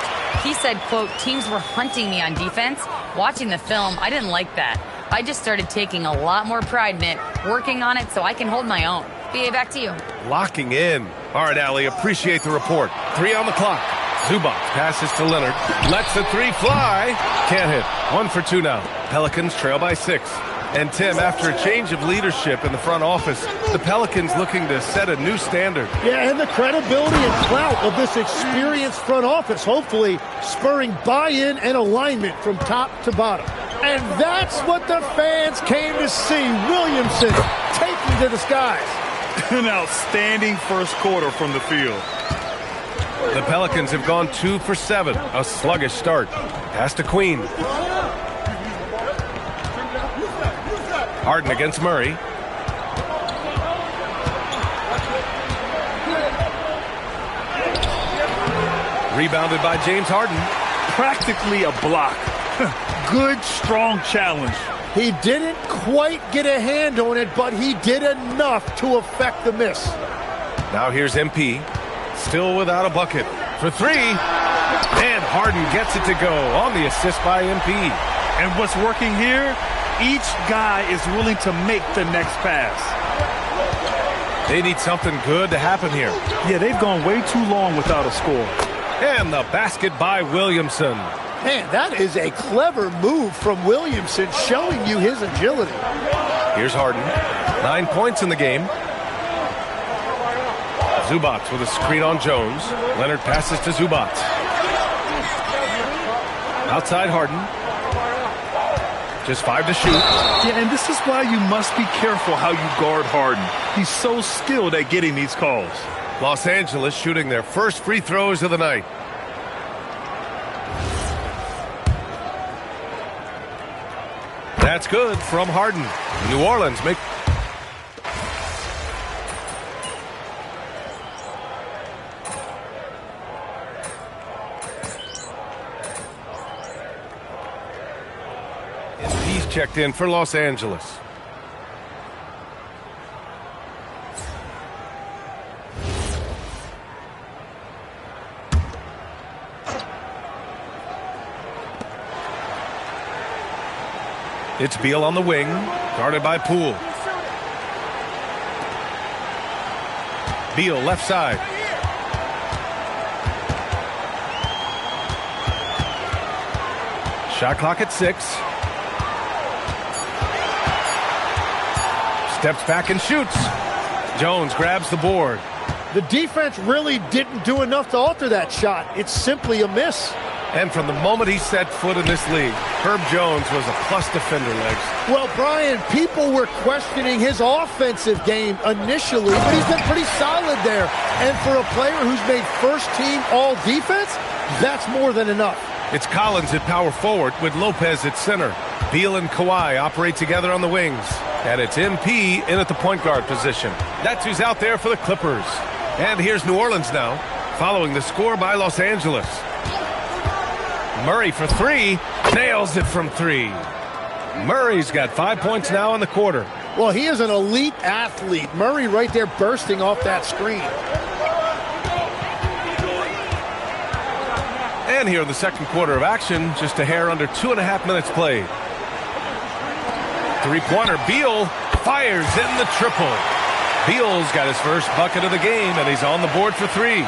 He said, quote, teams were hunting me on defense. Watching the film, I didn't like that. I just started taking a lot more pride in it, working on it so I can hold my own. B.A., back to you. Locking in. All right, Allie, appreciate the report. 3 on the clock. Zubac passes to Leonard. Lets the 3 fly. Can't hit. 1 for 2 now. Pelicans trail by 6. And Tim, after a change of leadership in the front office, the Pelicans looking to set a new standard. Yeah, and the credibility and clout of this experienced front office, hopefully spurring buy-in and alignment from top to bottom. And that's what the fans came to see. Williamson taking to the skies. An outstanding first quarter from the field. The Pelicans have gone 2 for 7. A sluggish start. Pass to Queen. Harden against Murray. Rebounded by James Harden. Practically a block. Good, strong challenge. He didn't quite get a hand on it, but he did enough to affect the miss. Now here's MP. Still without a bucket. For 3. And Harden gets it to go on the assist by MP. And what's working here? Each guy is willing to make the next pass. They need something good to happen here. Yeah, they've gone way too long without a score. And the basket by Williamson. Man, that is a clever move from Williamson, showing you his agility. Here's Harden. 9 points in the game. Zubac with a screen on Jones. Leonard passes to Zubac. Outside Harden. Just 5 to shoot. Yeah, and this is why you must be careful how you guard Harden. He's so skilled at getting these calls. Los Angeles shooting their first free throws of the night. That's good from Harden. New Orleans make... He's checked in for Los Angeles. It's Beal on the wing, guarded by Poole. Beal left side. Shot clock at 6. Steps back and shoots. Jones grabs the board. The defense really didn't do enough to alter that shot. It's simply a miss. And from the moment he set foot in this league, Herb Jones was a plus defender, Legs. Well, Brian, people were questioning his offensive game initially, but he's been pretty solid there. And for a player who's made first-team all-defense, that's more than enough. It's Collins at power forward with Lopez at center. Beal and Kawhi operate together on the wings. And it's MP in at the point guard position. That's who's out there for the Clippers. And here's New Orleans now, following the score by Los Angeles. Murray for 3, nails it from 3. Murray's got 5 points now in the quarter. Well, he is an elite athlete. Murray right there bursting off that screen. And here in the second quarter of action, just a hair under 2.5 minutes played. Three-pointer, Beal fires in the triple. Beal's got his first bucket of the game, and he's on the board for 3.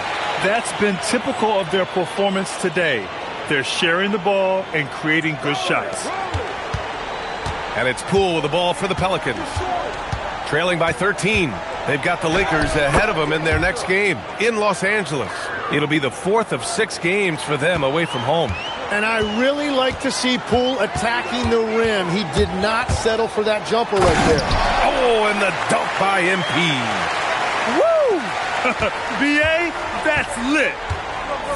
That's been typical of their performance today. They're sharing the ball and creating good shots. And it's Poole with the ball for the Pelicans. Trailing by 13. They've got the Lakers ahead of them in their next game in Los Angeles. It'll be the 4th of 6 games for them away from home. And I really like to see Poole attacking the rim. He did not settle for that jumper right there. Oh, and the dunk by MP. Woo! BA, that's lit.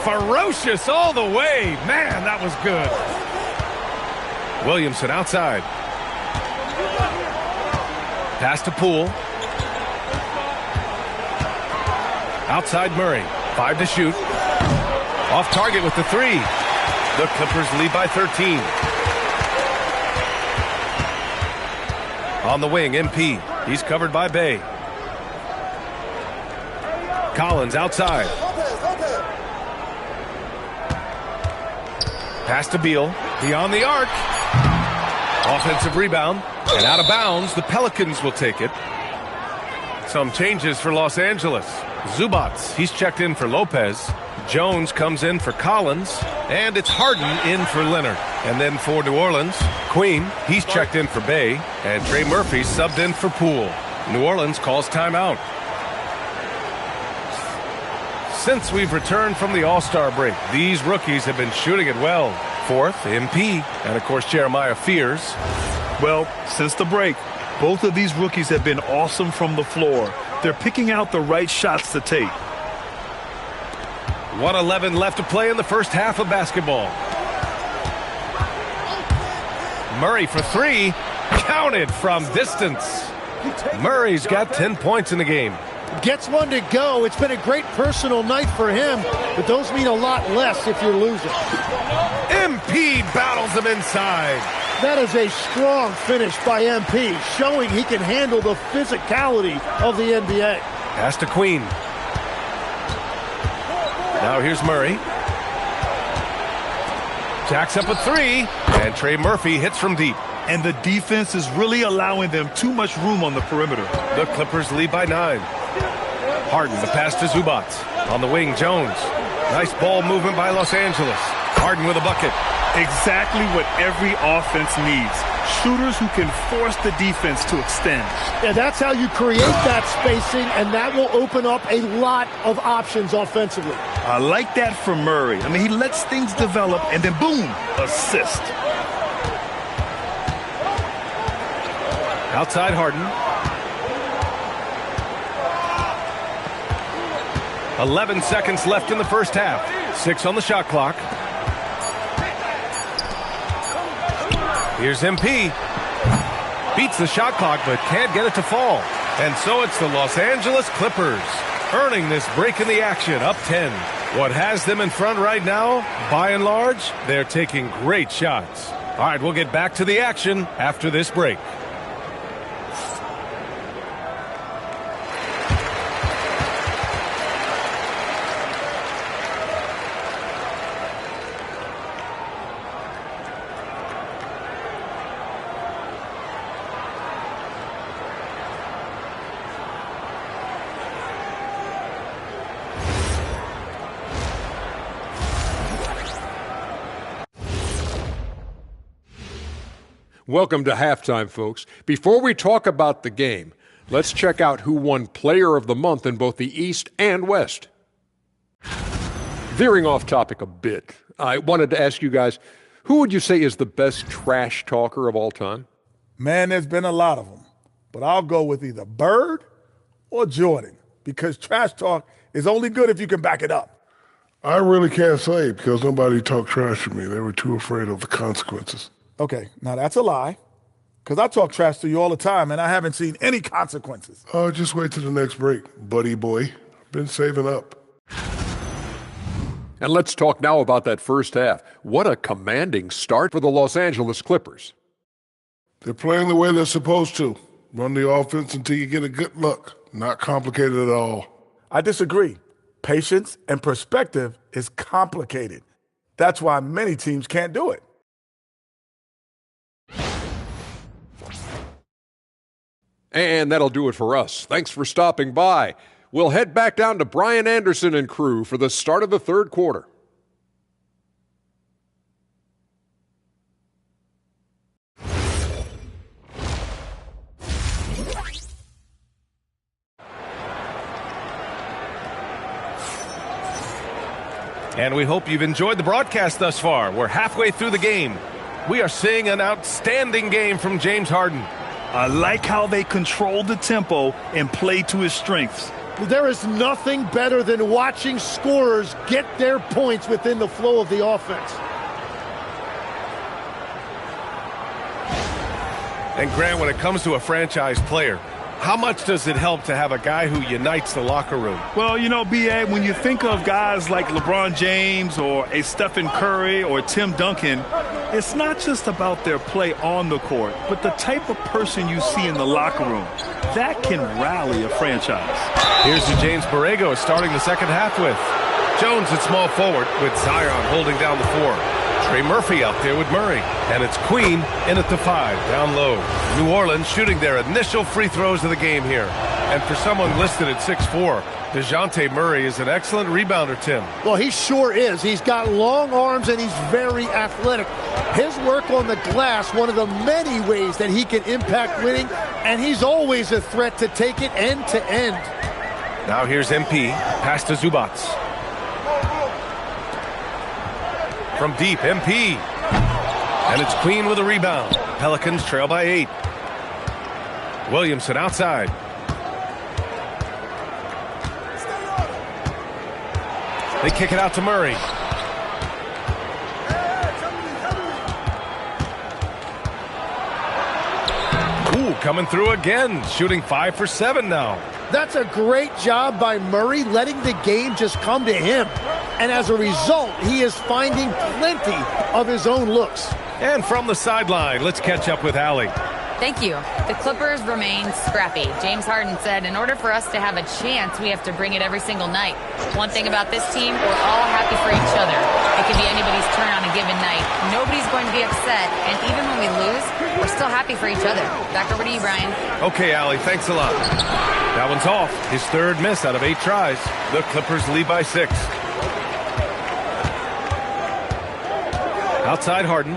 Ferocious all the way. Man, that was good. Williamson outside. Pass to Poole. Outside Murray. 5 to shoot. Off target with the 3. The Clippers lead by 13. On the wing, MP. He's covered by Bay. Collins outside. Pass to Beal. Beyond the arc. Offensive rebound. And out of bounds, the Pelicans will take it. Some changes for Los Angeles. Zubac, he's checked in for Lopez. Jones comes in for Collins. And it's Harden in for Leonard. And then for New Orleans, Queen, he's checked in for Bay. And Trey Murphy subbed in for Poole. New Orleans calls timeout. Since we've returned from the All-Star break, these rookies have been shooting it well. 4th, MP, and of course Jeremiah Fears. Well, since the break, both of these rookies have been awesome from the floor. They're picking out the right shots to take. 1:11 left to play in the first half of basketball. Murray for 3, counted from distance. Murray's got 10 points in the game. Gets one to go. It's been a great personal night for him, but those mean a lot less if you're losing. MP battles him inside. That is a strong finish by MP, showing he can handle the physicality of the NBA. Pass to Queen. Now here's Murray. Jacks up a 3, and Trey Murphy hits from deep. And the defense is really allowing them too much room on the perimeter. The Clippers lead by 9. Harden, the pass to Zubac. On the wing, Jones. Nice ball movement by Los Angeles. Harden with a bucket. Exactly what every offense needs. Shooters who can force the defense to extend. Yeah, that's how you create that spacing, and that will open up a lot of options offensively. I like that from Murray. I mean, he lets things develop, and then boom, assist. Outside Harden. 11 seconds left in the first half. 6 on the shot clock. Here's MP. Beats the shot clock, but can't get it to fall. And so it's the Los Angeles Clippers earning this break in the action, up 10. What has them in front right now, by and large, they're taking great shots. All right, we'll get back to the action after this break. Welcome to halftime, folks. Before we talk about the game, let's check out who won Player of the Month in both the East and West. Veering off topic a bit, I wanted to ask you guys, who would you say is the best trash talker of all time? Man, there's been a lot of them. But I'll go with either Bird or Jordan, because trash talk is only good if you can back it up. I really can't say because nobody talked trash to me. They were too afraid of the consequences. Okay, now that's a lie, because I talk trash to you all the time, and I haven't seen any consequences. Oh, just wait till the next break, buddy boy. Been saving up. And let's talk now about that first half. What a commanding start for the Los Angeles Clippers. They're playing the way they're supposed to. Run the offense until you get a good look. Not complicated at all. I disagree. Patience and perspective is complicated. That's why many teams can't do it. And that'll do it for us. Thanks for stopping by. We'll head back down to Brian Anderson and crew for the start of the third quarter. And we hope you've enjoyed the broadcast thus far. We're halfway through the game. We are seeing an outstanding game from James Harden. I like how they control the tempo and play to his strengths. There is nothing better than watching scorers get their points within the flow of the offense. And Grant, when it comes to a franchise player, how much does it help to have a guy who unites the locker room? Well, you know, B.A., when you think of guys like LeBron James or a Stephen Curry or Tim Duncan, it's not just about their play on the court, but the type of person you see in the locker room. That can rally a franchise. Here's who James Borrego is starting the second half with. Jones at small forward with Zion holding down the 4. Trey Murphy out there with Murray. And it's Queen in at the 5, down low. New Orleans shooting their initial free throws of the game here. And for someone listed at 6'4", DeJounte Murray is an excellent rebounder, Tim. Well, he sure is. He's got long arms and he's very athletic. His work on the glass, one of the many ways that he can impact winning, and he's always a threat to take it end to end. Now here's MP, pass to Zubats. From deep, MP. And it's Queen with a rebound. Pelicans trail by 8. Williamson outside. They kick it out to Murray. Ooh, coming through again. Shooting 5 for 7 now. That's a great job by Murray, letting the game just come to him. And as a result, he is finding plenty of his own looks. And from the sideline, let's catch up with Allie. Thank you. The Clippers remain scrappy. James Harden said, in order for us to have a chance, we have to bring it every single night. One thing about this team, we're all happy for each other. It can be anybody's turn on a given night. Nobody's going to be upset, and even when we lose, we're still happy for each other. Back over to you, Brian. Okay, Allie, thanks a lot. That one's off. His third miss out of 8 tries. The Clippers lead by 6. Outside Harden.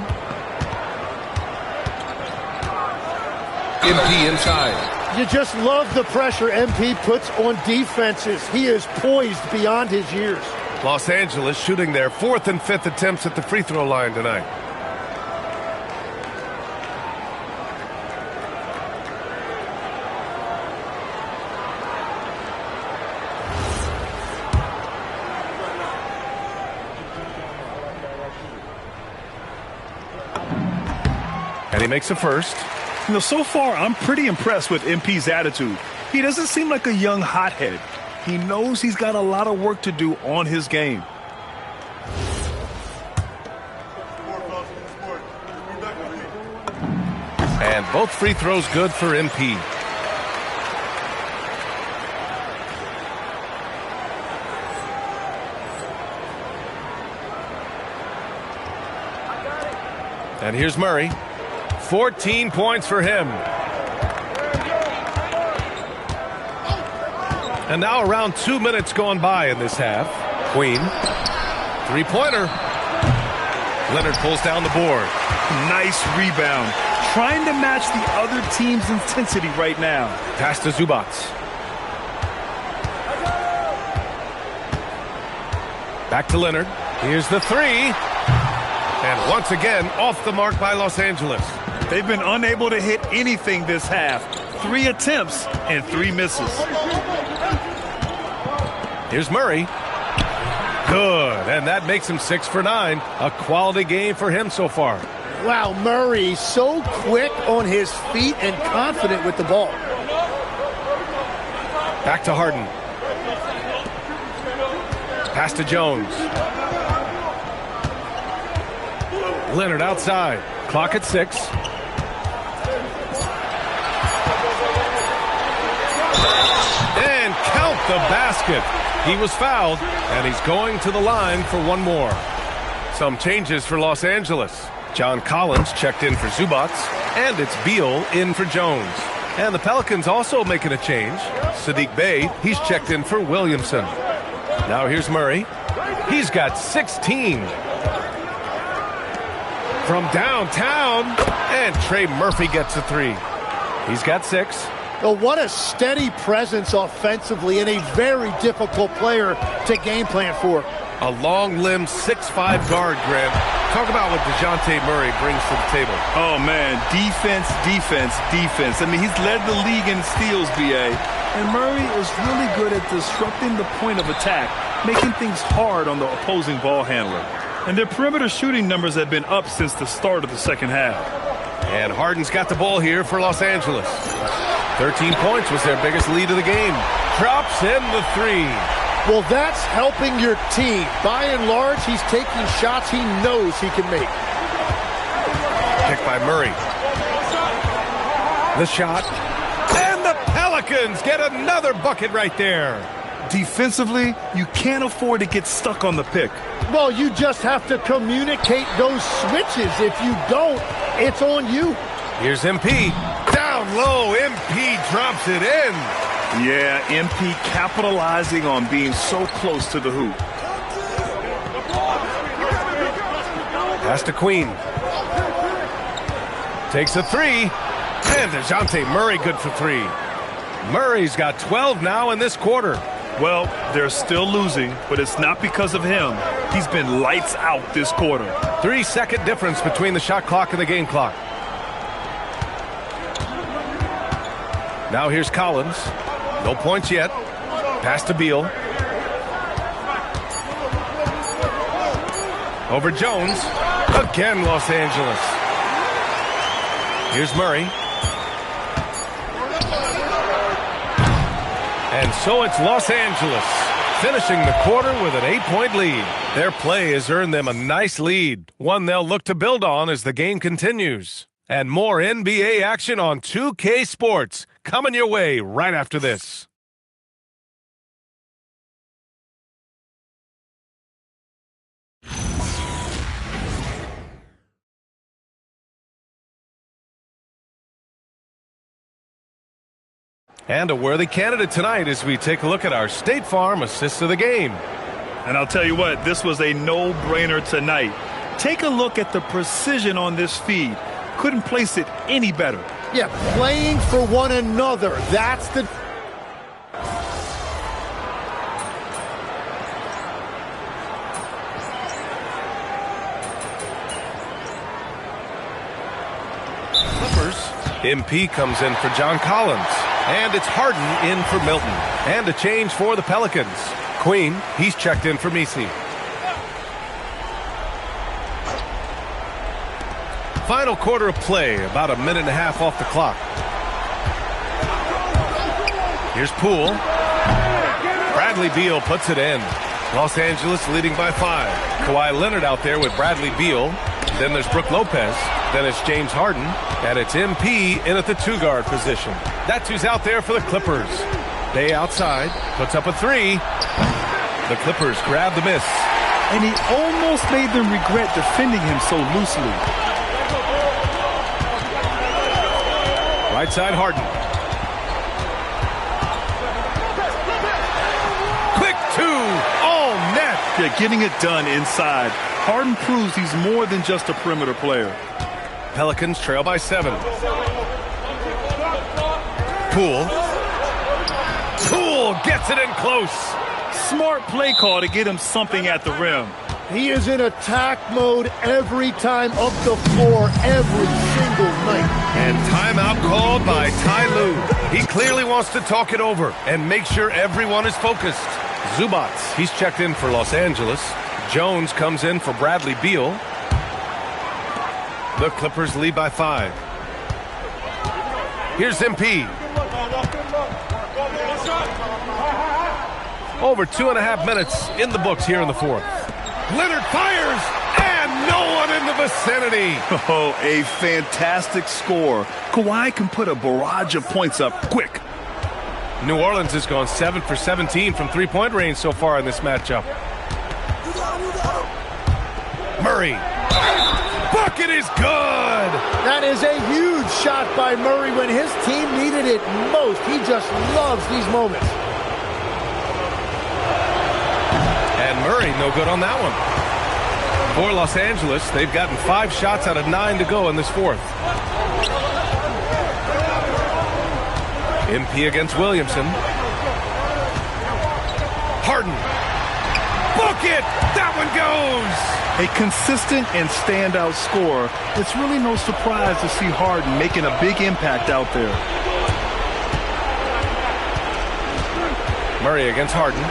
MP inside. You just love the pressure MP puts on defenses. He is poised beyond his years. Los Angeles shooting their 4th and 5th attempts at the free throw line tonight. And he makes a first. You know, so far, I'm pretty impressed with MP's attitude. He doesn't seem like a young hothead. He knows he's got a lot of work to do on his game. And both free throws good for MP. And here's Murray. 14 points for him. And now around 2 minutes gone by in this half. Queen. Three-pointer. Leonard pulls down the board. Nice rebound. Trying to match the other team's intensity right now. Pass to Zubac. Back to Leonard. Here's the three. And once again, off the mark by Los Angeles. They've been unable to hit anything this half. 3 attempts and 3 misses. Here's Murray. Good, and that makes him 6 for 9. A quality game for him so far. Wow, Murray so quick on his feet and confident with the ball. Back to Harden. Pass to Jones. Leonard outside. Clock at 6. And count the basket. He was fouled, and he's going to the line for one more. Some changes for Los Angeles. John Collins checked in for Zubac, and it's Beal in for Jones. And the Pelicans also making a change. Sadiq Bey, he's checked in for Williamson. Now here's Murray. He's got 16. From downtown, and Trey Murphy gets a 3. He's got 6. Well, what a steady presence offensively and a very difficult player to game plan for. A long-limbed 6'5" guard, Grant. Talk about what DeJounte Murray brings to the table. Oh, man, defense, defense, defense. I mean, he's led the league in steals, B.A., and Murray is really good at disrupting the point of attack, making things hard on the opposing ball handler. And their perimeter shooting numbers have been up since the start of the second half. And Harden's got the ball here for Los Angeles. 13 points was their biggest lead of the game. Drops in the 3. Well, that's helping your team. By and large, he's taking shots he knows he can make. Picked by Murray. The shot. And the Pelicans get another bucket right there. Defensively, you can't afford to get stuck on the pick. Well, you just have to communicate those switches. If you don't, it's on you. Here's MP. Down low, MP drops it in. Yeah, MP capitalizing on being so close to the hoop. Pass to Queen. Takes a 3. And DeJounte Murray good for 3. Murray's got 12 now in this quarter. Well, they're still losing, but it's not because of him. He's been lights out this quarter. 3-second difference between the shot clock and the game clock. Now here's Collins. No points yet. Pass to Beal. Over Jones. Again, Los Angeles. Here's Murray. And so it's Los Angeles, finishing the quarter with an 8-point lead. Their play has earned them a nice lead, one they'll look to build on as the game continues. And more NBA action on 2K Sports, coming your way right after this. And a worthy candidate tonight as we take a look at our State Farm assist of the game. And I'll tell you what, this was a no-brainer tonight. Take a look at the precision on this feed. Couldn't place it any better. Yeah, playing for one another. That's the... MP comes in for John Collins. And it's Harden in for Milton. And a change for the Pelicans. Queen, he's checked in for Messi. Final quarter of play, about a minute and a half off the clock. Here's Poole. Bradley Beal puts it in. Los Angeles leading by 5. Kawhi Leonard out there with Bradley Beal. Then there's Brook Lopez. Then it's James Harden. And it's MP in at the 2-guard position. That's who's out there for the Clippers. They outside. Puts up a 3. The Clippers grab the miss. And he almost made them regret defending him so loosely. Right side Harden. Quick 2. All net. Yeah, getting it done inside. Harden proves he's more than just a perimeter player. Pelicans trail by 7. Poole gets it in close. Smart play call to get him something at the rim. He is in attack mode every time up the floor, every single night. And timeout called by Ty Lue. He clearly wants to talk it over and make sure everyone is focused. Zubac, he's checked in for Los Angeles. Jones comes in for Bradley Beal. The Clippers lead by 5. Here's MP. Over 2.5 minutes in the books here in the 4th. Leonard fires, and no one in the vicinity. Oh, a fantastic score. Kawhi can put a barrage of points up quick. New Orleans has gone 7 for 17 from three-point range so far in this matchup. Murray. Bucket is good. That is a huge shot by Murray when his team needed it most. He just loves these moments. And Murray, no good on that one. For Los Angeles, they've gotten 5 shots out of 9 to go in this 4th. MP against Williamson. Harden. Bucket! That one goes! A consistent and standout scorer. It's really no surprise to see Harden making a big impact out there. Murray against Harden.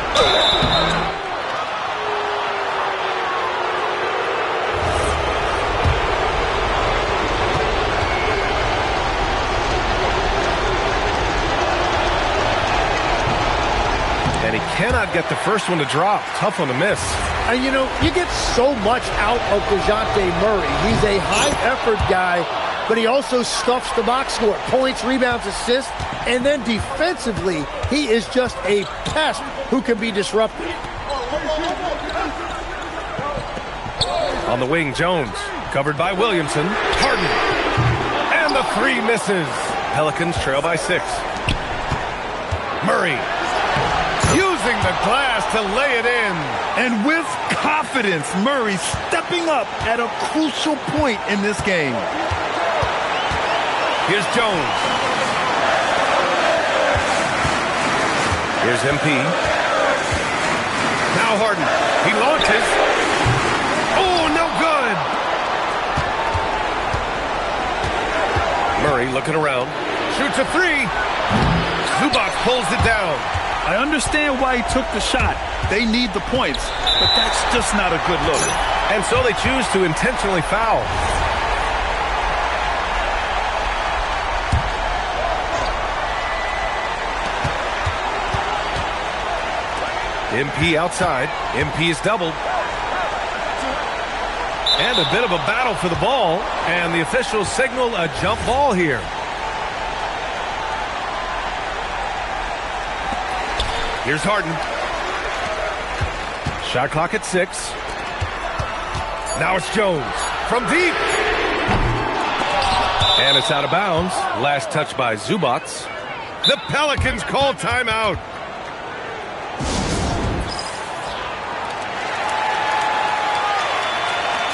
And he cannot get the first one to drop. Tough one to miss. And, you know, you get so much out of DeJounte Murray. He's a high-effort guy, but he also stuffs the box score. Points, rebounds, assists, and then defensively, he is just a pest who can be disruptive. On the wing, Jones. Covered by Williamson. Harden. And the 3 misses. Pelicans trail by 6. Murray. Using the glass to lay it in. And with confidence, Murray stepping up at a crucial point in this game. Here's Jones. Here's MP. Now Harden. He launches. Oh, no good. Murray looking around. Shoots a 3. Zubac pulls it down. I understand why he took the shot. They need the points, but that's just not a good look. And so they choose to intentionally foul. MP outside. MP is doubled. And a bit of a battle for the ball. And the officials signal a jump ball here. Here's Harden. Shot clock at 6. Now it's Jones from deep. And it's out of bounds. Last touch by Zubac. The Pelicans call timeout.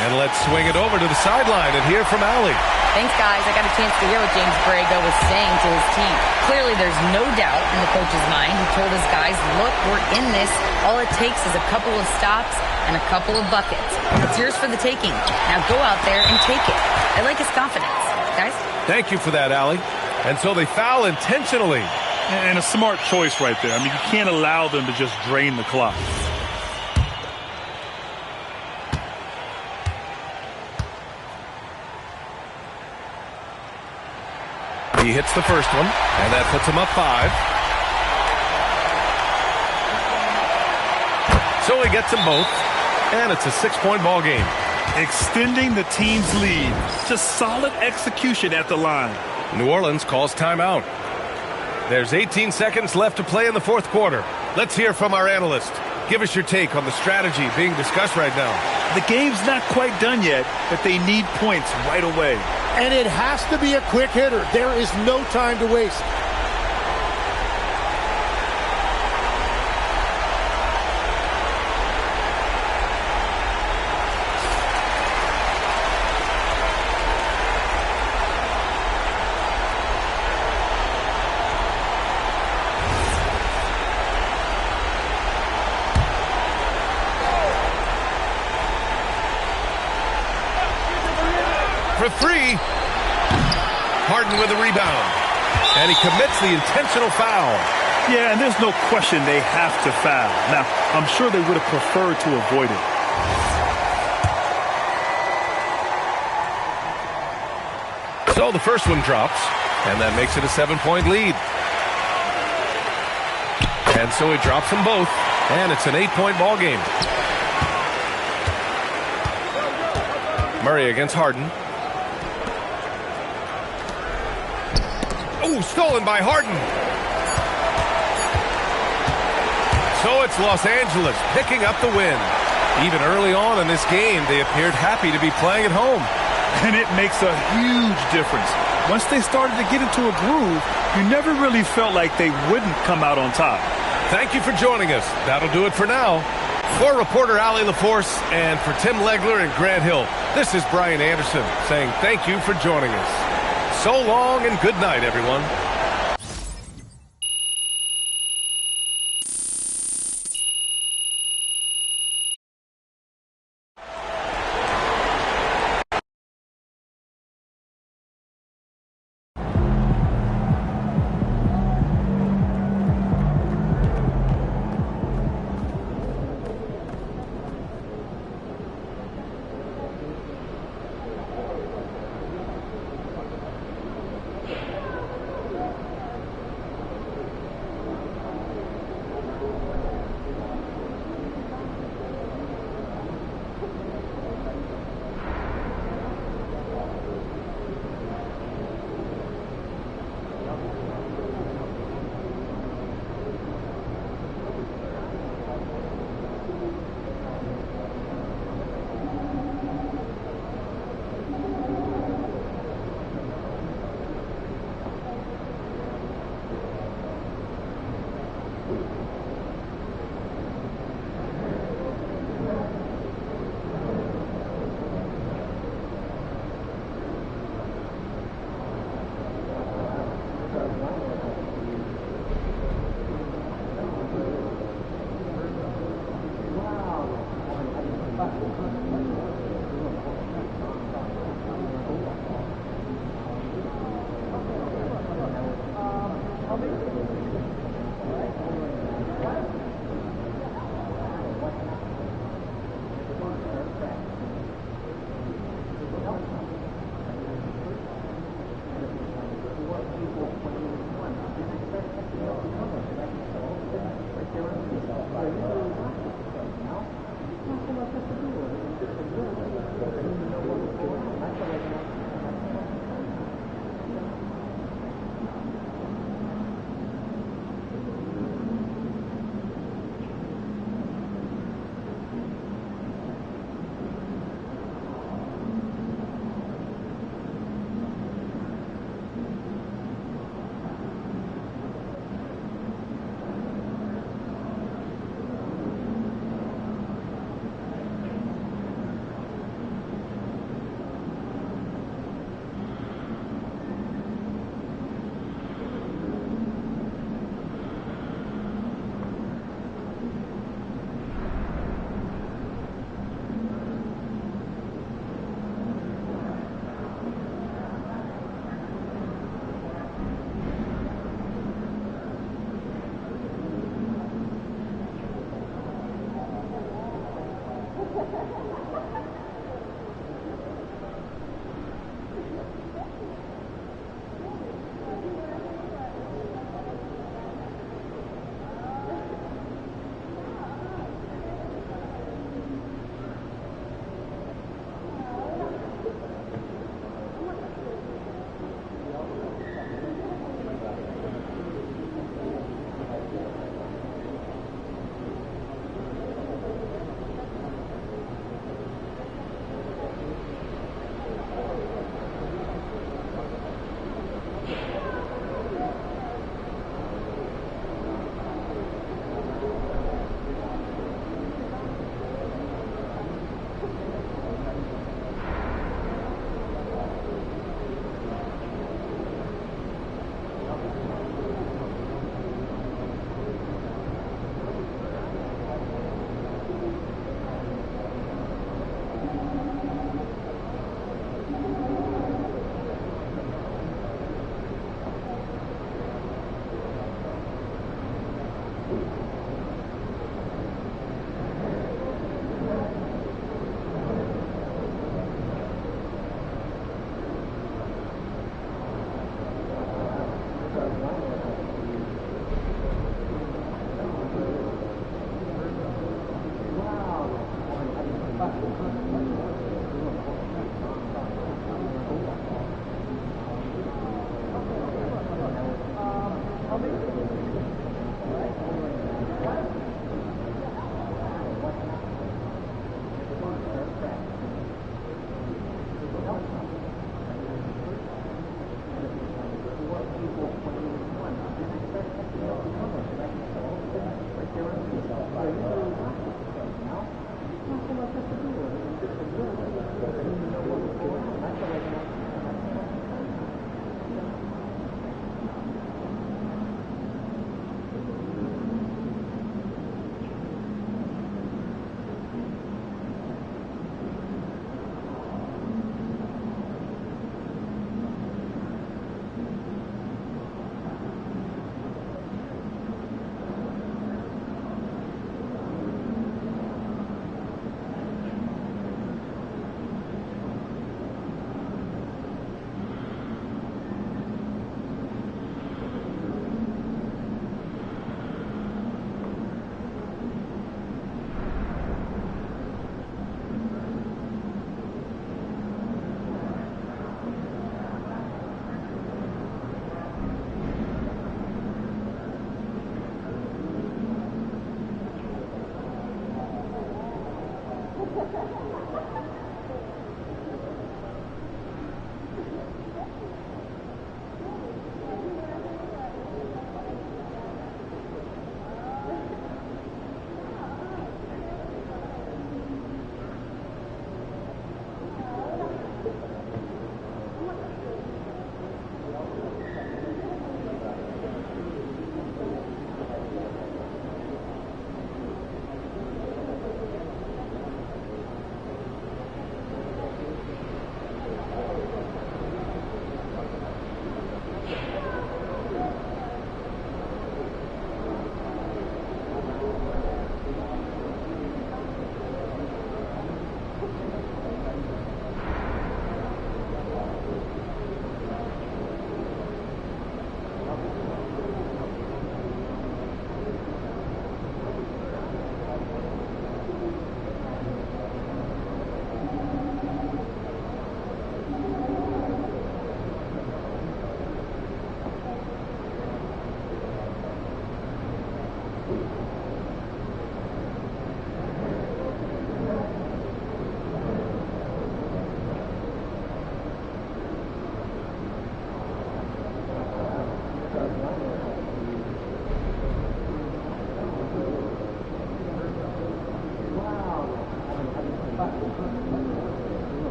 And let's swing it over to the sideline and hear from Allie. Thanks, guys. I got a chance to hear what James Borrego was saying to his team. Clearly, there's no doubt in the coach's mind. He told his guys, look, we're in this. All it takes is a couple of stops and a couple of buckets. It's yours for the taking. Now go out there and take it. I like his confidence. Guys? Thank you for that, Allie. And so they foul intentionally. And a smart choice right there. I mean, you can't allow them to just drain the clock. He hits the first one, and that puts him up 5. So he gets them both, and it's a 6-point ball game. Extending the team's lead. Just solid execution at the line. New Orleans calls timeout. There's 18 seconds left to play in the fourth quarter. Let's hear from our analyst. Give us your take on the strategy being discussed right now. The game's not quite done yet, but they need points right away. And it has to be a quick hitter. There is no time to waste. For 3. Harden with a rebound. And he commits the intentional foul. Yeah, and there's no question they have to foul. Now, I'm sure they would have preferred to avoid it. So the first one drops, and that makes it a 7-point lead. And so he drops them both, and it's an 8-point ball game. Murray against Harden. Oh, stolen by Harden. So it's Los Angeles picking up the win. Even early on in this game, they appeared happy to be playing at home. And it makes a huge difference. Once they started to get into a groove, you never really felt like they wouldn't come out on top. Thank you for joining us. That'll do it for now. For reporter Allie LaForce and for Tim Legler and Grant Hill, this is Brian Anderson saying thank you for joining us. So long and good night, everyone.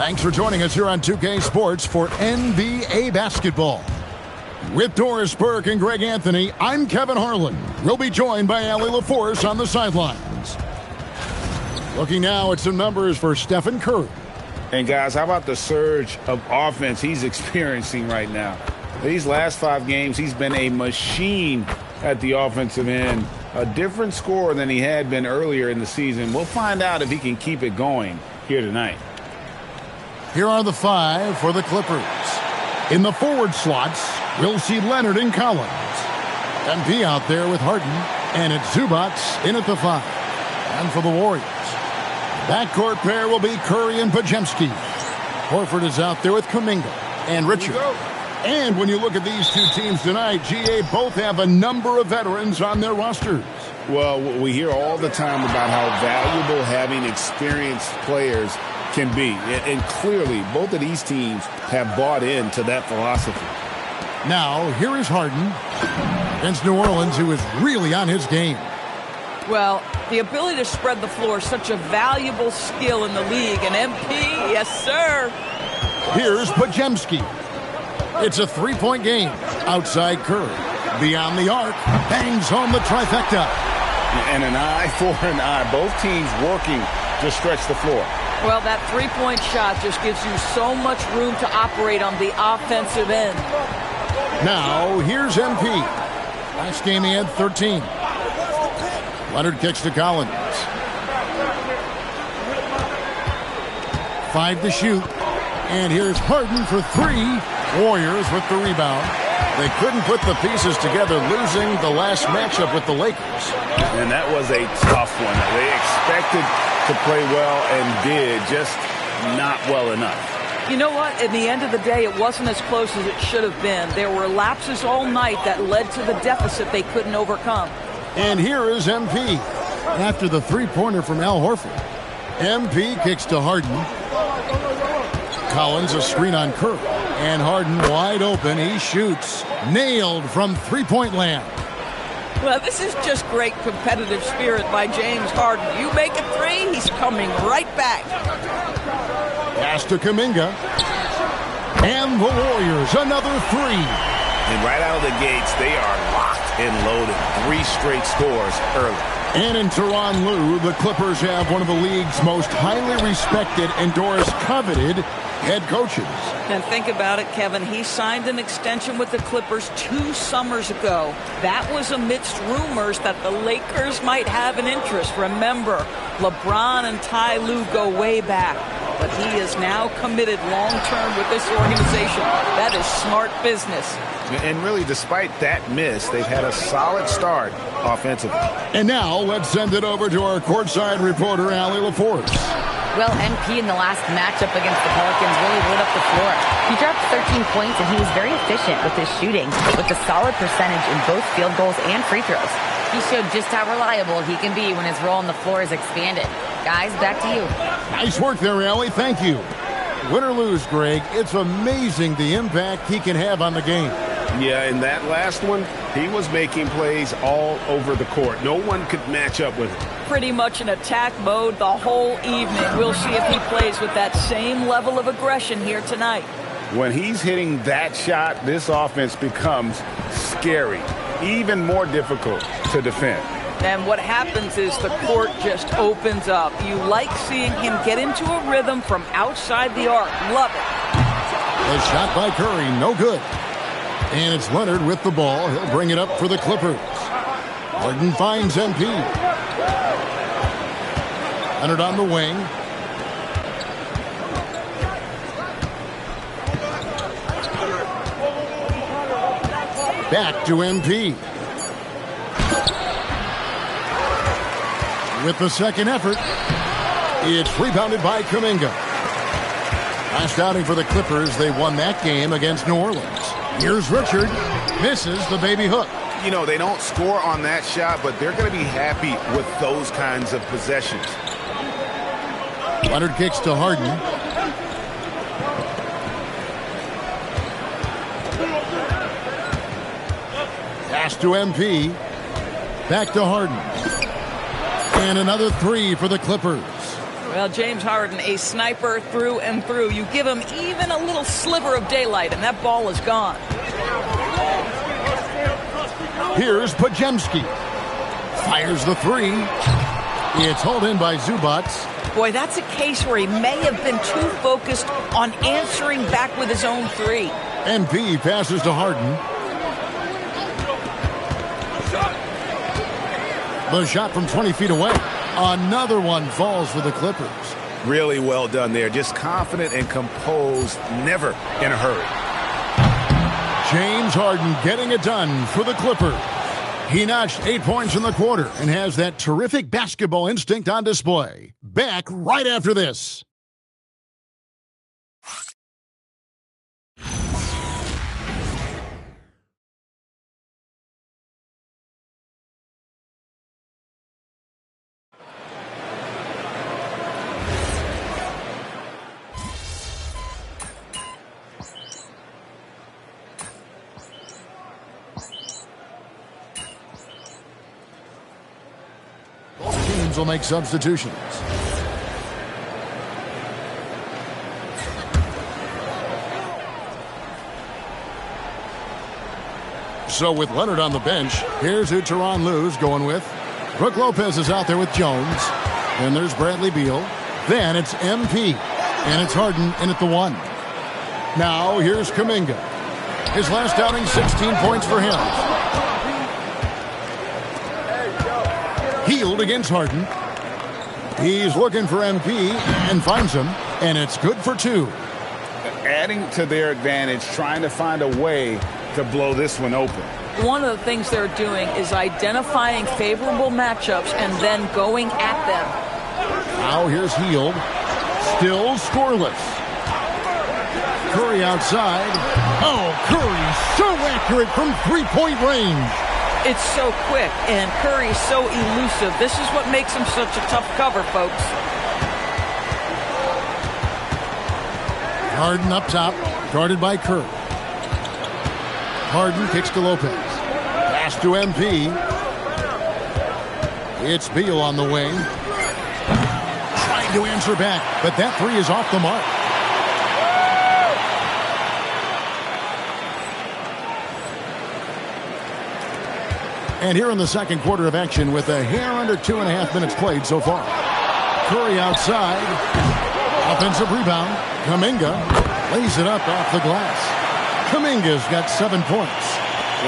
Thanks for joining us here on 2K Sports for NBA basketball. With Doris Burke and Greg Anthony, I'm Kevin Harlan. We'll be joined by Allie LaForce on the sidelines. Looking now at some numbers for Stephen Curry. And guys, how about the surge of offense he's experiencing right now? These last 5 games, he's been a machine at the offensive end. A different scorer than he had been earlier in the season. We'll find out if he can keep it going here tonight. Here are the 5 for the Clippers. In the forward slots, we'll see Leonard and Collins. MP out there with Harden, and it's Zubac in at the 5. And for the Warriors, backcourt pair will be Curry and Podziemski. Horford is out there with Kuminga and Richard. And when you look at these two teams tonight, GA both have a number of veterans on their rosters. Well, we hear all the time about how valuable having experienced players can be. And clearly, both of these teams have bought into that philosophy. Now, here is Harden against New Orleans, who is really on his game. Well, the ability to spread the floor is such a valuable skill in the league. And MP, yes, sir. Here's Podziemski. It's a 3-point game. Outside Curry. Beyond the arc. Bangs home the trifecta. And an eye for an eye. Both teams working to stretch the floor. Well, that 3-point shot just gives you so much room to operate on the offensive end. Now, here's MP. Last game he had 13. Leonard kicks to Collins. 5 to shoot. And here's Harden for 3. Warriors with the rebound. They couldn't put the pieces together, losing the last matchup with the Lakers. And that was a tough one. They expected to play well and did, just not well enough. You know what? At the end of the day, it wasn't as close as it should have been. There were lapses all night that led to the deficit they couldn't overcome. And here is MP. After the 3-pointer from Al Horford. MP kicks to Harden. Collins a screen on Curry. And Harden wide open. He shoots. Nailed from 3-point land. Well, this is just great competitive spirit by James Harden. You make a 3, he's coming right back. Pass to Kuminga. And the Warriors, another 3. And right out of the gates, they are locked and loaded. 3 straight scores early. And in Tyronn Lue, the Clippers have one of the league's most highly respected and Doris coveted head coaches. And think about it, Kevin. He signed an extension with the Clippers 2 summers ago. That was amidst rumors that the Lakers might have an interest. Remember, LeBron and Ty Lue go way back. But he is now committed long-term with this organization. That is smart business. And really, despite that miss, they've had a solid start offensively. And now, let's send it over to our courtside reporter, Allie LaForce. Well, MP in the last matchup against the Pelicans really lit up the floor. He dropped 13 points, and he was very efficient with his shooting, with a solid percentage in both field goals and free throws. He showed just how reliable he can be when his role on the floor is expanded. Guys, back to you. Nice work there, Allie. Thank you. Win or lose, Greg, it's amazing the impact he can have on the game. Yeah, in that last one, he was making plays all over the court. No one could match up with him. Pretty much in attack mode the whole evening. We'll see if he plays with that same level of aggression here tonight. When he's hitting that shot, this offense becomes scary, even more difficult to defend. And what happens is the court just opens up. You like seeing him get into a rhythm from outside the arc. Love it. A shot by Curry, no good. And it's Leonard with the ball. He'll bring it up for the Clippers. Harden finds MP. Leonard on the wing. Back to MP. With the second effort, it's rebounded by Kuminga. Last outing for the Clippers, they won that game against New Orleans. Here's Richard, misses the baby hook. You know, they don't score on that shot, but they're going to be happy with those kinds of possessions. Leonard kicks to Harden. Pass to MP. Back to Harden. And another 3 for the Clippers. Well, James Harden, a sniper through and through. You give him even a little sliver of daylight, and that ball is gone. Here's Podziemski. Fires the three. It's hauled in by Zubac. Boy, that's a case where he may have been too focused on answering back with his own three. MP passes to Harden. The shot from 20 feet away. Another one falls for the Clippers. Really well done there. Just confident and composed, never in a hurry. James Harden getting it done for the Clippers. He notched 8 points in the quarter and has that terrific basketball instinct on display. Back right after this. Teams will make substitutions. So with Leonard on the bench, here's who Tyronn Lue's going with. Brook Lopez is out there with Jones. Then there's Bradley Beal. Then it's MP. And it's Harden in at the 1. Now here's Kuminga. His last outing, 16 points for him. Hield against Harden. He's looking for MP and finds him, and it's good for 2. Adding to their advantage, trying to find a way to blow this one open. One of the things they're doing is identifying favorable matchups and then going at them. Now here's Hield. Still scoreless. Curry outside. Oh, Curry so accurate from three-point range. It's so quick, and Curry's so elusive. This is what makes him such a tough cover, folks. Harden up top, guarded by Curry. Harden kicks to Lopez. Pass to MP. It's Beal on the wing. Trying to answer back, but that three is off the mark. And here in the second quarter of action with a hair under 2.5 minutes played so far. Curry outside. Offensive rebound. Kuminga lays it up off the glass. Kuminga's got 7 points.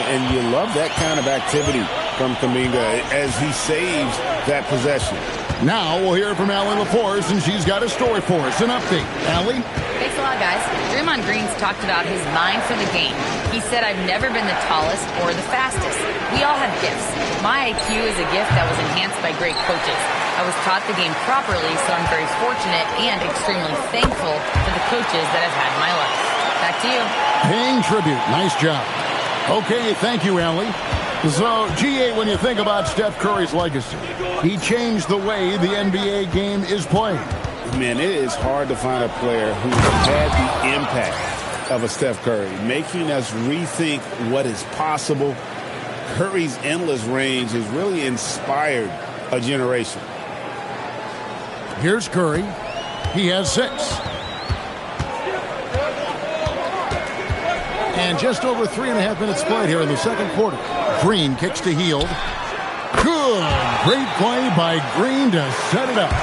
And you love that kind of activity from Kuminga as he saves that possession. Now we'll hear from Allie LaForce, and she's got a story for us. An update. Allie? Thanks a lot, guys. Draymond Green's talked about his mind for the game. He said, I've never been the tallest or the fastest. We all have gifts. My IQ is a gift that was enhanced by great coaches. I was taught the game properly, so I'm very fortunate and extremely thankful for the coaches that have had my life. Back to you. Paying tribute. Nice job. Okay, thank you, Allie. So, GA, when you think about Steph Curry's legacy, he changed the way the NBA game is played. Man, it is hard to find a player who had the impact of a Steph Curry, making us rethink what is possible. Curry's endless range has really inspired a generation. Here's Curry. He has 6. And just over 3.5 minutes played here in the second quarter. Green kicks to Hield. Good. Great play by Green to set it up.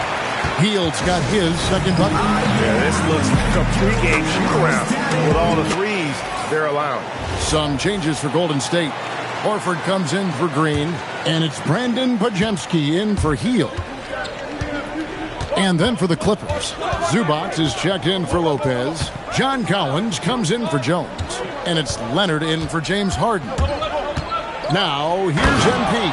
Hield's got his second bucket. Yeah, this looks like a pregame shoot-around with all the threes they're allowing. Some changes for Golden State. Horford comes in for Green, and it's Brandon Podziemski in for Hield. And then for the Clippers, Zubac is checked in for Lopez. John Collins comes in for Jones, and it's Leonard in for James Harden. Now, here's MP.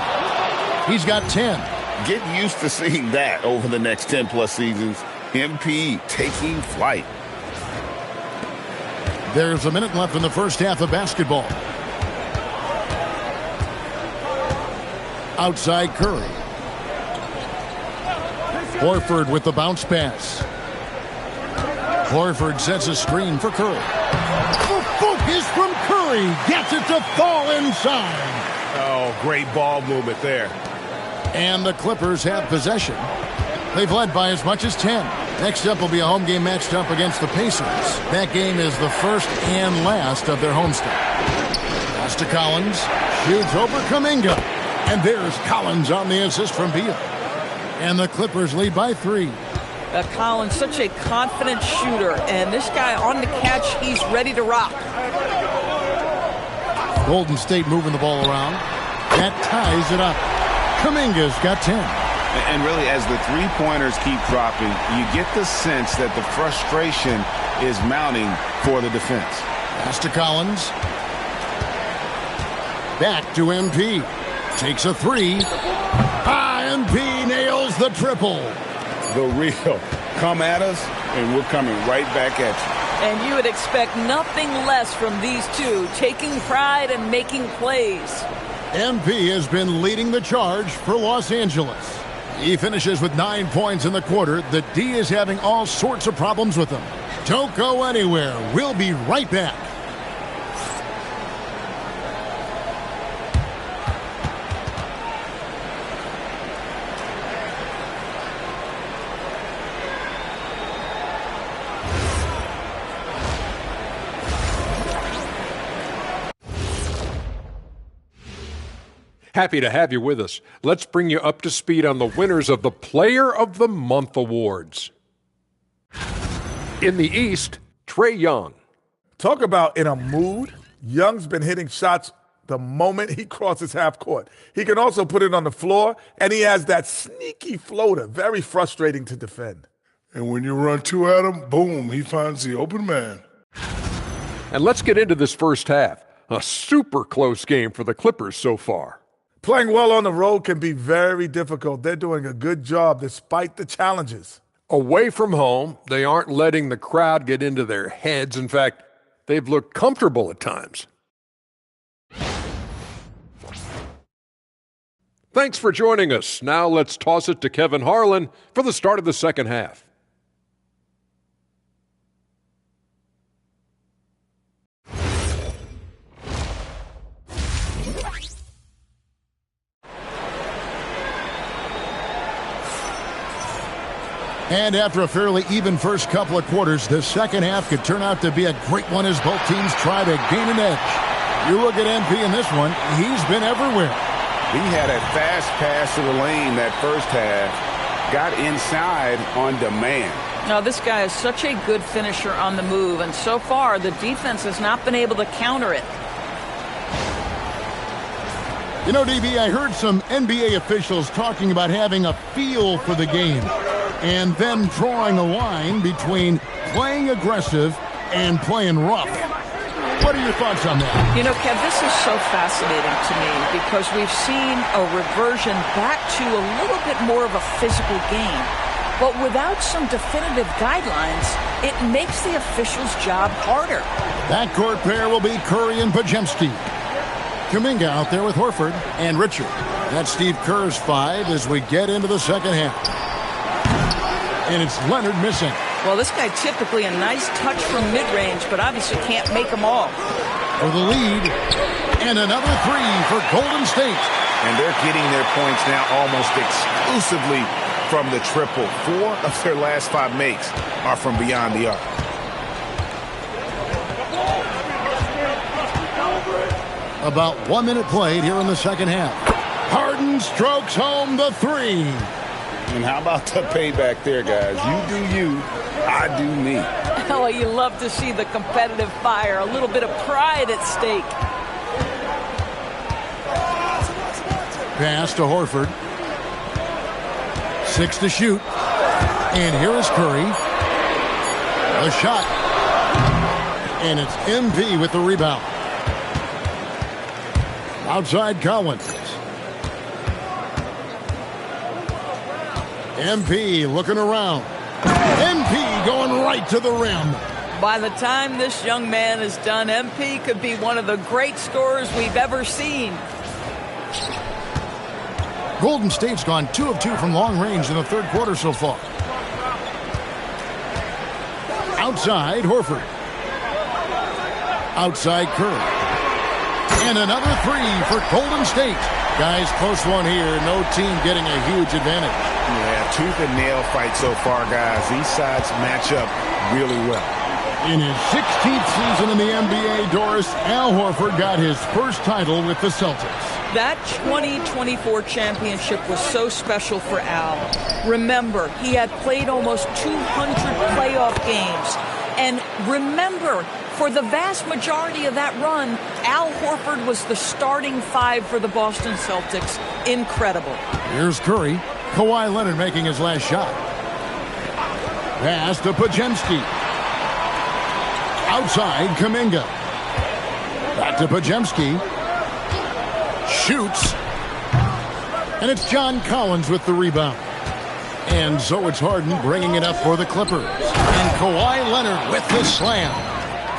He's got 10. Get used to seeing that over the next 10-plus seasons. MP taking flight. There's a minute left in the first half of basketball. Outside Curry. Horford with the bounce pass. Horford sets a screen for Curry. The focus from Curry gets it to fall inside. Oh, great ball movement there. And the Clippers have possession. They've led by as much as 10. Next up will be a home game matched up against the Pacers. That game is the first and last of their homestand. Pass to Collins. Shoots over Kuminga. And there's Collins on the assist from Beal. And the Clippers lead by 3. Collins, such a confident shooter. And this guy on the catch, he's ready to rock. Golden State moving the ball around. That ties it up. Kuminga's got 10. And really, as the three-pointers keep dropping, you get the sense that the frustration is mounting for the defense. Pass to Collins. Back to MP. Takes a 3. MP nails the triple. The real. Come at us, and we're coming right back at you. And you would expect nothing less from these two, taking pride and making plays. MP has been leading the charge for Los Angeles. He finishes with 9 points in the quarter. The D is having all sorts of problems with him. Don't go anywhere. We'll be right back. Happy to have you with us. Let's bring you up to speed on the winners of the Player of the Month awards. In the East, Trae Young. Talk about in a mood. Young's been hitting shots the moment he crosses half court. He can also put it on the floor, and he has that sneaky floater. Very frustrating to defend. And when you run 2 at him, boom, he finds the open man. And let's get into this first half. A super close game for the Clippers so far. Playing well on the road can be very difficult. They're doing a good job despite the challenges. Away from home, they aren't letting the crowd get into their heads. In fact, they've looked comfortable at times. Thanks for joining us. Now let's toss it to Kevin Harlan for the start of the second half. And after a fairly even first couple of quarters, the second half could turn out to be a great one as both teams try to gain an edge. You look at MP in this one, he's been everywhere. He had a fast pass to the lane that first half, got inside on demand. Now, this guy is such a good finisher on the move, and so far the defense has not been able to counter it. You know, DB, I heard some NBA officials talking about having a feel for the game and then drawing a line between playing aggressive and playing rough. What are your thoughts on that? You know, Kev, this is so fascinating to me because we've seen a reversion back to a little bit more of a physical game. But without some definitive guidelines, it makes the officials' job harder. That court pair will be Curry and Podziemski. Kuminga out there with Horford and Richard. That's Steve Kerr's 5 as we get into the second half. And it's Leonard missing. Well, this guy typically a nice touch from mid-range, but obviously can't make them all. For the lead, and another 3 for Golden State. And they're getting their points now almost exclusively from the triple. 4 of their last 5 makes are from beyond the arc. About 1 minute played here in the second half. Harden strokes home the 3. And how about the payback there, guys? You do you, I do me. Oh, you love to see the competitive fire, a little bit of pride at stake. Pass to Horford. 6 to shoot. And here is Curry. A shot. And it's MP with the rebound. Outside Collins. MP looking around. MP going right to the rim. By the time this young man is done, MP could be one of the great scorers we've ever seen. Golden State's gone 2 of 2 from long range in the third quarter so far. Outside Horford. Outside Curry. And another 3 for Golden State. Guys, close one here. No team getting a huge advantage. Yeah, tooth and nail fight so far, guys. These sides match up really well. In his 16th season in the NBA, Doris, Al Horford got his first title with the Celtics. That 2024 championship was so special for Al. Remember, he had played almost 200 playoff games. And remember, for the vast majority of that run, Al Horford was the starting five for the Boston Celtics. Incredible. Here's Curry. Kawhi Leonard making his last shot. Pass to Podziemski. Outside, Kuminga. Back to Podziemski. Shoots. And it's John Collins with the rebound. And so it's Harden bringing it up for the Clippers. And Kawhi Leonard with the slam.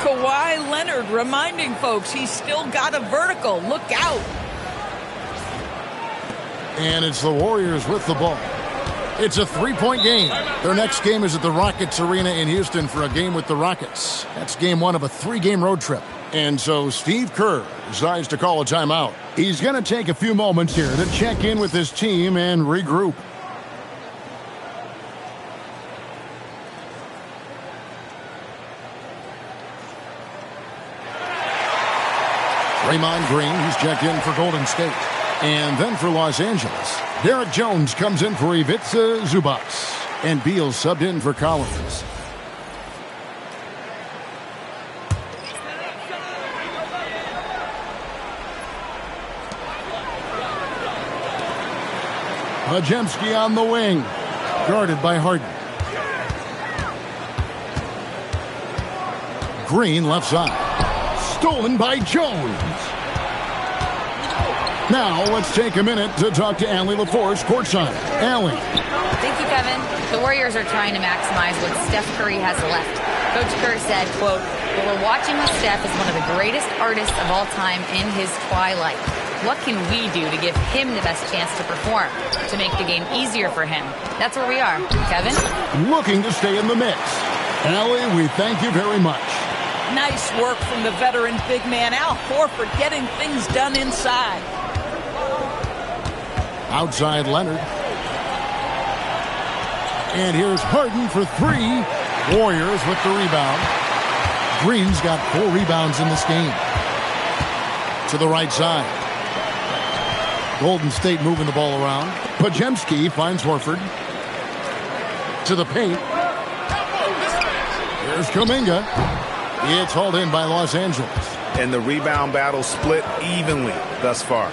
Kawhi Leonard reminding folks he's still got a vertical. Look out. And it's the Warriors with the ball. It's a three-point game. Their next game is at the Rockets Arena in Houston for a game with the Rockets. That's game one of a three-game road trip. And so Steve Kerr decides to call a timeout. He's going to take a few moments here to check in with his team and regroup. Draymond Green, he's checked in for Golden State. And then for Los Angeles, Derek Jones comes in for Ivica Zubac. And Beal subbed in for Collins. Podziemski on the wing, guarded by Harden. Green left side, stolen by Jones. Now let's take a minute to talk to Allie LaForce courtside. Allie. Thank you, Kevin. The Warriors are trying to maximize what Steph Curry has left. Coach Kerr said, quote, "What we're watching with Steph is one of the greatest artists of all time in his twilight. What can we do to give him the best chance to perform, to make the game easier for him?" That's where we are. Kevin? Looking to stay in the mix. Allie, we thank you very much. Nice work from the veteran big man Al Horford getting things done inside. Outside Leonard. And here's Harden for three. Warriors with the rebound. Green's got 4 rebounds in this game. To the right side. Golden State moving the ball around. Podziemski finds Horford. To the paint. Here's Kuminga. It's hauled in by Los Angeles. And the rebound battle split evenly thus far.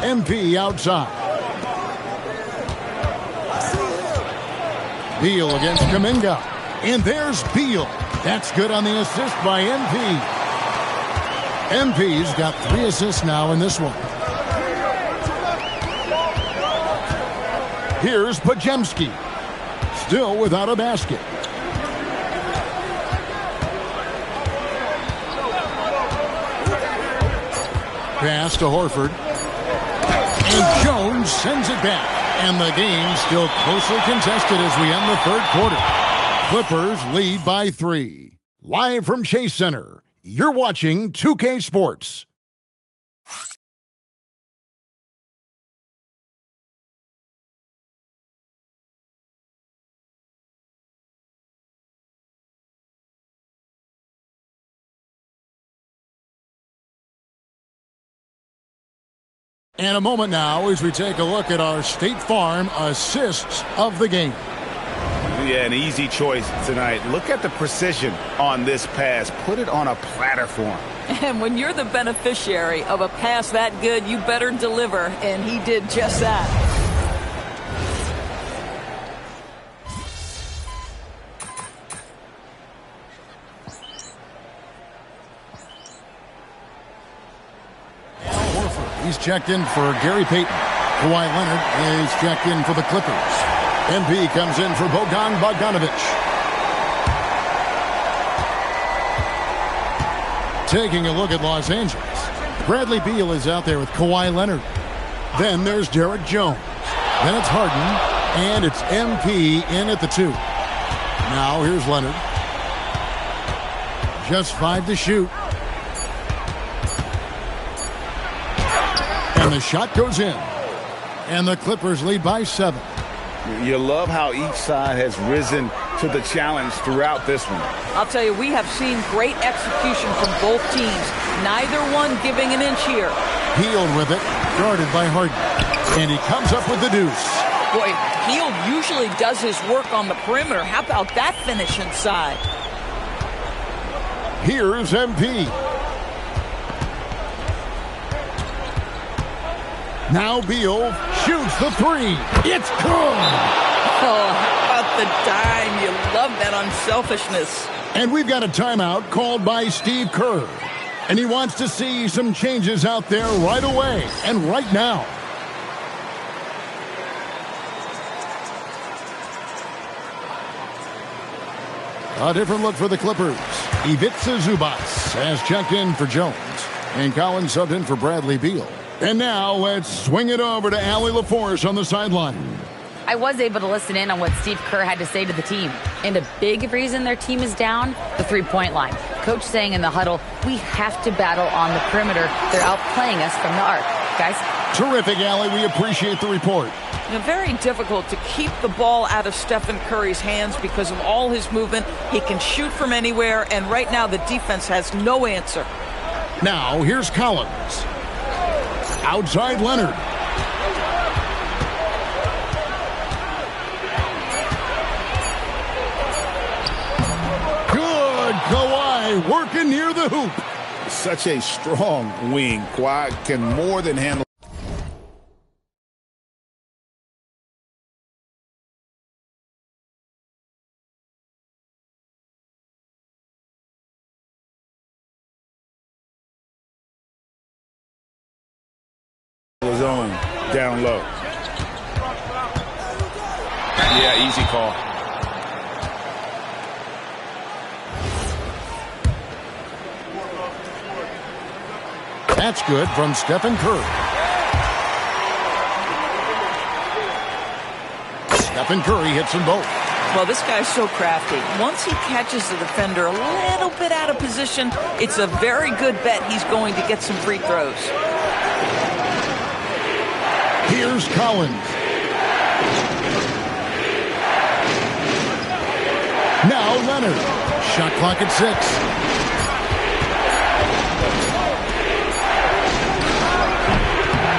MP outside. Beal against Kuminga. And there's Beal. That's good on the assist by MP. MP's got 3 assists now in this one. Here's Podziemski. Still without a basket. Pass to Horford. And Jones sends it back. And the game still closely contested as we end the third quarter. Clippers lead by 3. Live from Chase Center, you're watching 2K Sports. And a moment now as we take a look at our State Farm assists of the game. Yeah, an easy choice tonight. Look at the precision on this pass. Put it on a platter for him. And when you're the beneficiary of a pass that good, you better deliver. And he did just that. He's checked in for Gary Payton. Kawhi Leonard is checked in for the Clippers. MP comes in for Bogdan Bogdanovic. Taking a look at Los Angeles. Bradley Beal is out there with Kawhi Leonard. Then there's Derek Jones. Then it's Harden. And it's MP in at the 2. Now here's Leonard. Just 5 to shoot. And the shot goes in. And the Clippers lead by 7. You love how each side has risen to the challenge throughout this one. I'll tell you, we have seen great execution from both teams. Neither one giving an inch here. Hield with it, guarded by Harden. And he comes up with the deuce. Boy, Hield usually does his work on the perimeter. How about that finish inside? Here's MP. Now Beal shoots the 3. It's good! Oh, how about the dime? You love that unselfishness. And we've got a timeout called by Steve Kerr. And he wants to see some changes out there right away and right now. A different look for the Clippers. Ivica Zubac has checked in for Jones. And Collins subbed in for Bradley Beal. And now let's swing it over to Allie LaForce on the sideline. I was able to listen in on what Steve Kerr had to say to the team. And a big reason their team is down, the three-point line. Coach saying in the huddle, we have to battle on the perimeter. They're outplaying us from the arc. Guys? Terrific, Allie. We appreciate the report. Very difficult to keep the ball out of Stephen Curry's hands because of all his movement. He can shoot from anywhere, and right now the defense has no answer. Now, here's Collins. Outside Leonard. Good. Kawhi working near the hoop. Such a strong wing. Kawhi can more than handle. Zone down low. Yeah, easy call. That's good from Stephen Curry. Stephen Curry hits them both. Well, this guy's so crafty. Once he catches the defender a little bit out of position, it's a very good bet he's going to get some free throws. Here's Collins. Now Leonard. Shot clock at 6.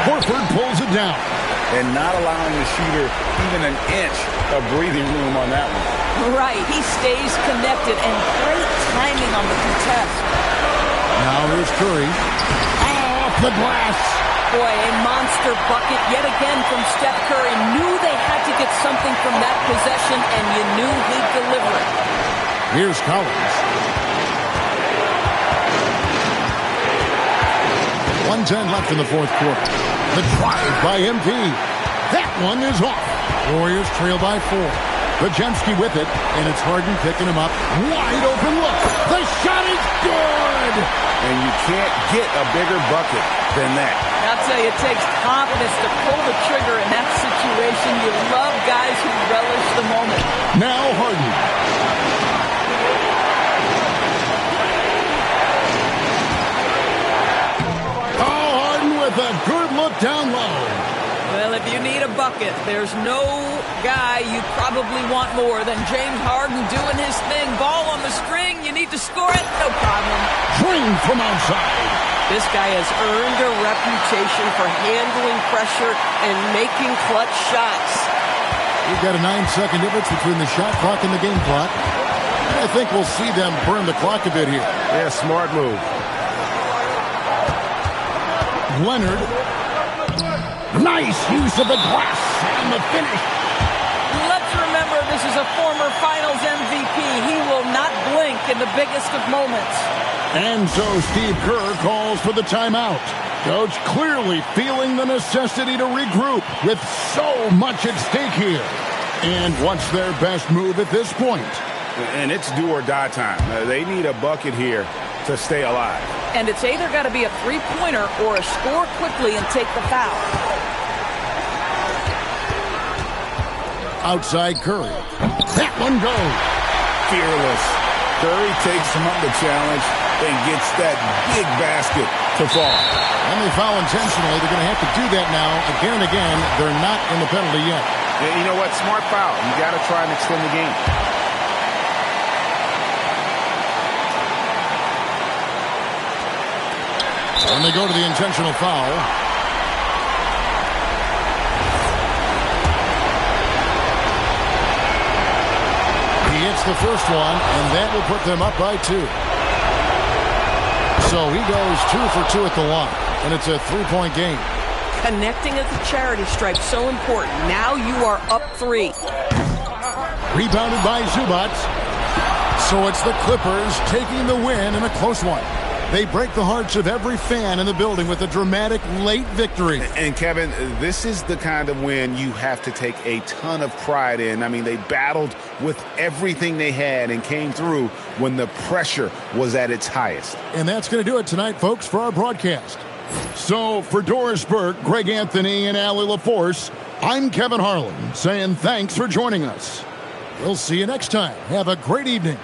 Horford pulls it down. And not allowing the shooter even an inch of breathing room on that one. Right, he stays connected, and great timing on the contest. Now here's Curry. Off the glass. Boy, a monster bucket yet again from Steph Curry. Knew they had to get something from that possession, and you knew he'd deliver it. Here's Collins. 1:10 left in the fourth quarter. The drive by MP. That one is off. Warriors trail by 4. Podziemski with it, and it's Harden picking him up. Wide open look. The shot is good. And you can't get a bigger bucket than that. I'll tell you, it takes confidence to pull the trigger in that situation. You love guys who relish the moment. Now Harden. Oh, Harden with a good look down low. Well, if you need a bucket, there's no guy you probably want more than James Harden doing his thing. Ball on the string, you need to score it, no problem. Swing from outside. This guy has earned a reputation for handling pressure and making clutch shots. We've got a 9-second difference between the shot clock and the game clock. I think we'll see them burn the clock a bit here. Yeah, smart move. Leonard. Nice use of the glass and the finish. Let's remember this is a former Finals MVP. He will not blink in the biggest of moments. And so Steve Kerr calls for the timeout. Coach clearly feeling the necessity to regroup with so much at stake here. And what's their best move at this point? And it's do or die time. They need a bucket here to stay alive. And it's either got to be a three-pointer or a score quickly and take the foul. Outside Curry. That one goes. Fearless. Curry takes him up the challenge and gets that big basket to fall. And they foul intentionally. They're going to have to do that now again and again. They're not in the penalty yet. Yeah, you know what? Smart foul. You got to try and extend the game. And they go to the intentional foul. He hits the first one, and that will put them up by 2. So he goes 2 for 2 at the line, and it's a 3-point game. Connecting at the charity stripe, so important. Now you are up 3. Rebounded by Zubac. So it's the Clippers taking the win in a close one. They break the hearts of every fan in the building with a dramatic late victory. And Kevin, this is the kind of win you have to take a ton of pride in. I mean, they battled with everything they had and came through when the pressure was at its highest. And that's going to do it tonight, folks, for our broadcast. So for Doris Burke, Greg Anthony, and Allie LaForce, I'm Kevin Harlan saying thanks for joining us. We'll see you next time. Have a great evening.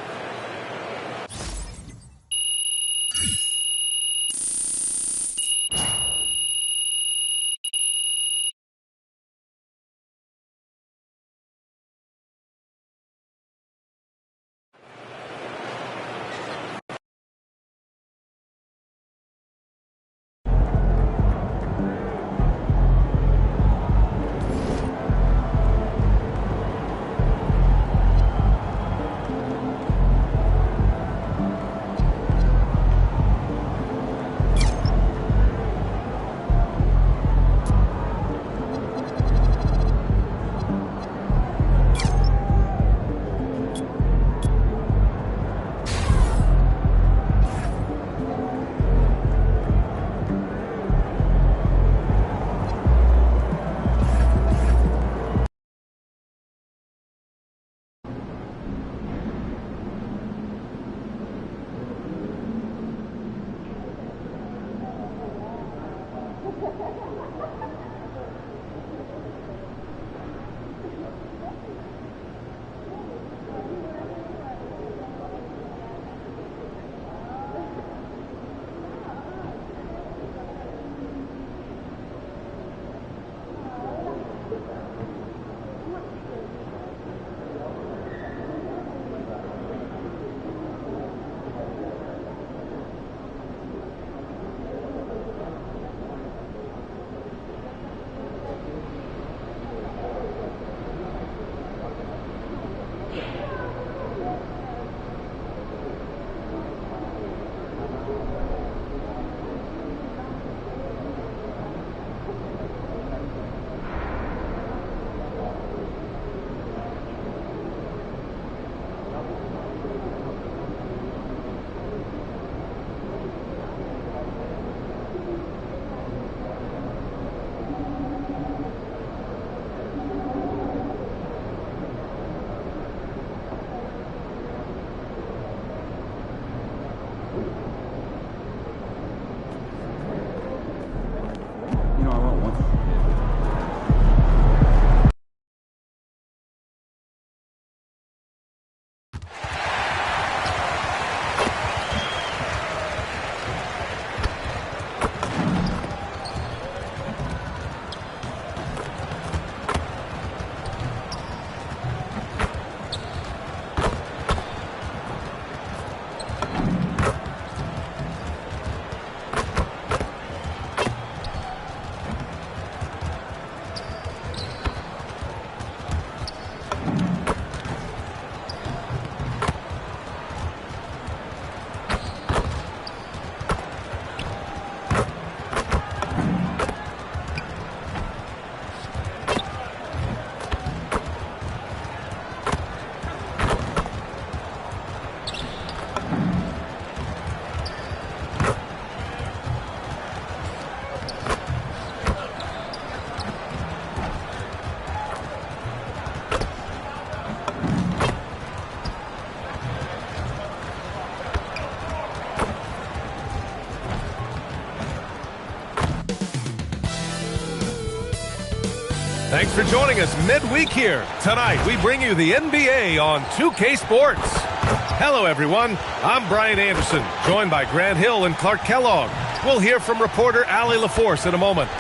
Thanks for joining us midweek here. Tonight, we bring you the NBA on 2K Sports. Hello, everyone. I'm Brian Anderson, joined by Grant Hill and Clark Kellogg. We'll hear from reporter Allie LaForce in a moment.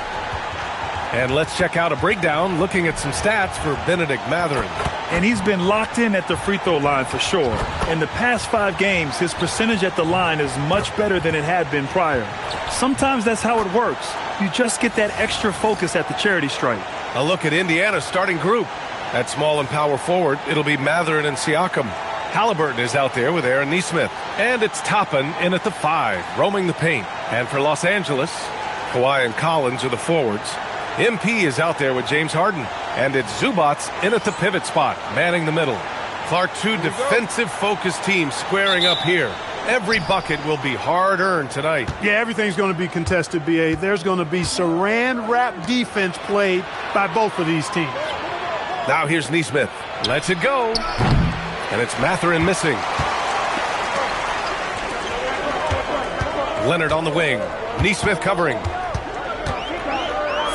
And let's check out a breakdown looking at some stats for Bennedict Mathurin. And he's been locked in at the free throw line for sure. In the past 5 games, his percentage at the line is much better than it had been prior. Sometimes that's how it works. You just get that extra focus at the charity stripe. A look at Indiana's starting group. At small and power forward, it'll be Mathurin and Siakam. Halliburton is out there with Aaron Nesmith. And it's Toppin in at the 5, roaming the paint. And for Los Angeles, Kawhi and Collins are the forwards. MP is out there with James Harden. And it's Zubats in at the pivot spot, manning the middle. Clark, 2 defensive-focused teams squaring up here. Every bucket will be hard-earned tonight. Yeah, everything's going to be contested, B.A. There's going to be saran-wrap defense played by both of these teams. Now here's Nesmith. Lets it go. And it's Mathurin missing. Leonard on the wing. Nesmith covering.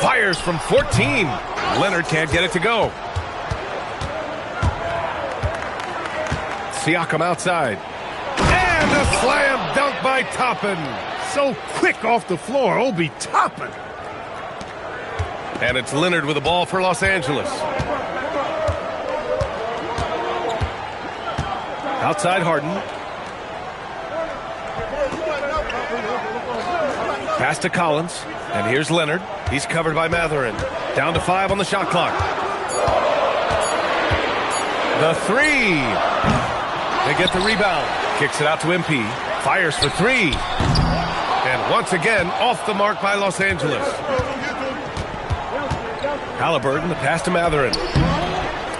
Fires from 14. Leonard can't get it to go. Siakam outside. And a slam dunk by Toppin. So quick off the floor, Obi Toppin. And it's Leonard with the ball for Los Angeles. Outside Harden. Pass to Collins. And here's Leonard. He's covered by Mathurin. Down to 5 on the shot clock. The 3. They get the rebound. Kicks it out to MP. Fires for 3. And once again, off the mark by Los Angeles. Halliburton, the pass to Mathurin.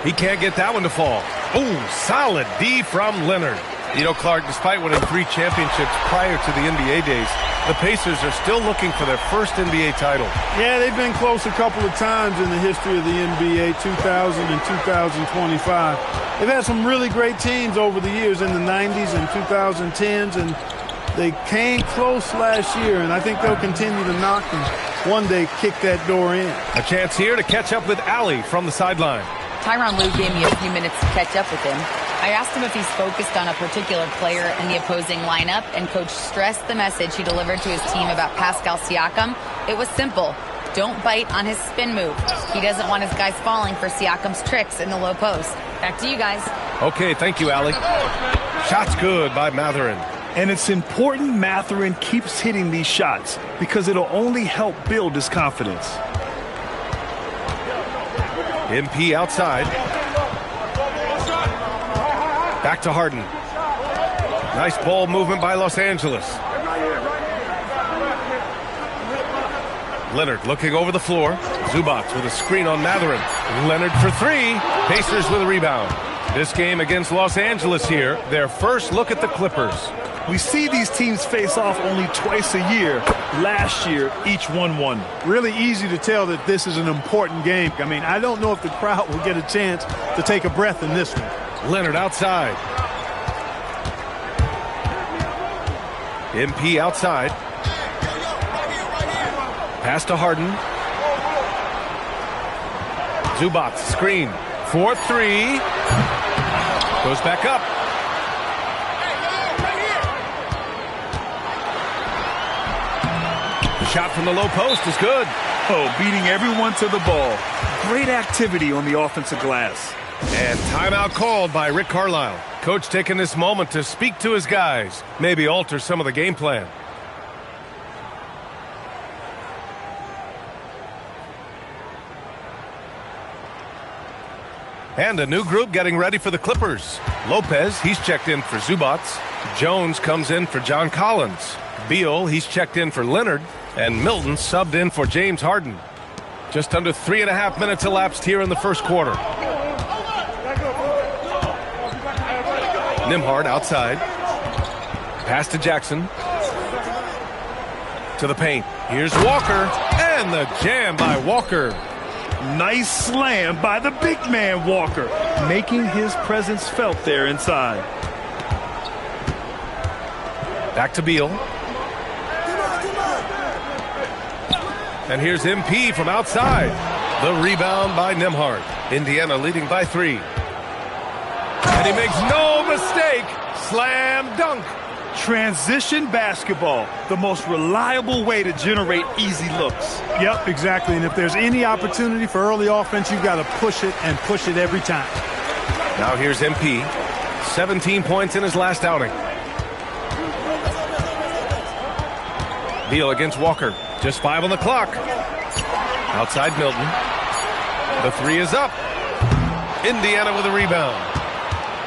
He can't get that one to fall. Ooh, solid D from Leonard. You know, Clark, despite winning 3 championships prior to the NBA days, the Pacers are still looking for their first NBA title. Yeah, they've been close a couple of times in the history of the NBA, 2000 and 2025. They've had some really great teams over the years in the 90s and 2010s, and they came close last year, and I think they'll continue to knock and one day kick that door in. A chance here to catch up with Allie from the sideline. Tyronn Lue gave me a few minutes to catch up with him. I asked him if he's focused on a particular player in the opposing lineup, and Coach stressed the message he delivered to his team about Pascal Siakam. It was simple. Don't bite on his spin move. He doesn't want his guys falling for Siakam's tricks in the low post. Back to you guys. Okay, thank you, Allie. Shot's good by Mathurin. And it's important Mathurin keeps hitting these shots because it'll only help build his confidence. MP outside. Back to Harden. Nice ball movement by Los Angeles. Leonard looking over the floor. Zubats with a screen on Mathurin. Leonard for 3. Pacers with a rebound. This game against Los Angeles here, their first look at the Clippers. We see these teams face off only twice a year. Last year, each won. Really easy to tell that this is an important game. I mean, I don't know if the crowd will get a chance to take a breath in this one. Leonard outside. MP outside. Pass to Harden. Zubats screen. 4-3. Goes back up. The shot from the low post is good. Oh, beating everyone to the ball. Great activity on the offensive glass. And timeout called by Rick Carlisle. Coach taking this moment to speak to his guys. Maybe alter some of the game plan. And a new group getting ready for the Clippers. Lopez, he's checked in for Zubats. Jones comes in for John Collins. Beal, he's checked in for Leonard. And Milton subbed in for James Harden. Just under 3.5 minutes elapsed here in the first quarter. Nembhard outside. Pass to Jackson. To the paint. Here's Walker. And the jam by Walker. Nice slam by the big man Walker, making his presence felt there inside. Back to Beal. And here's MP from outside. The rebound by Nembhard. Indiana leading by 3. And he makes no mistake. Slam dunk. Transition basketball, the most reliable way to generate easy looks. Yep, exactly. And if there's any opportunity for early offense, you've got to push it and push it every time. Now here's MP. 17 points in his last outing. Beal against Walker. Just 5 on the clock. Outside Milton. The 3 is up. Indiana with a rebound.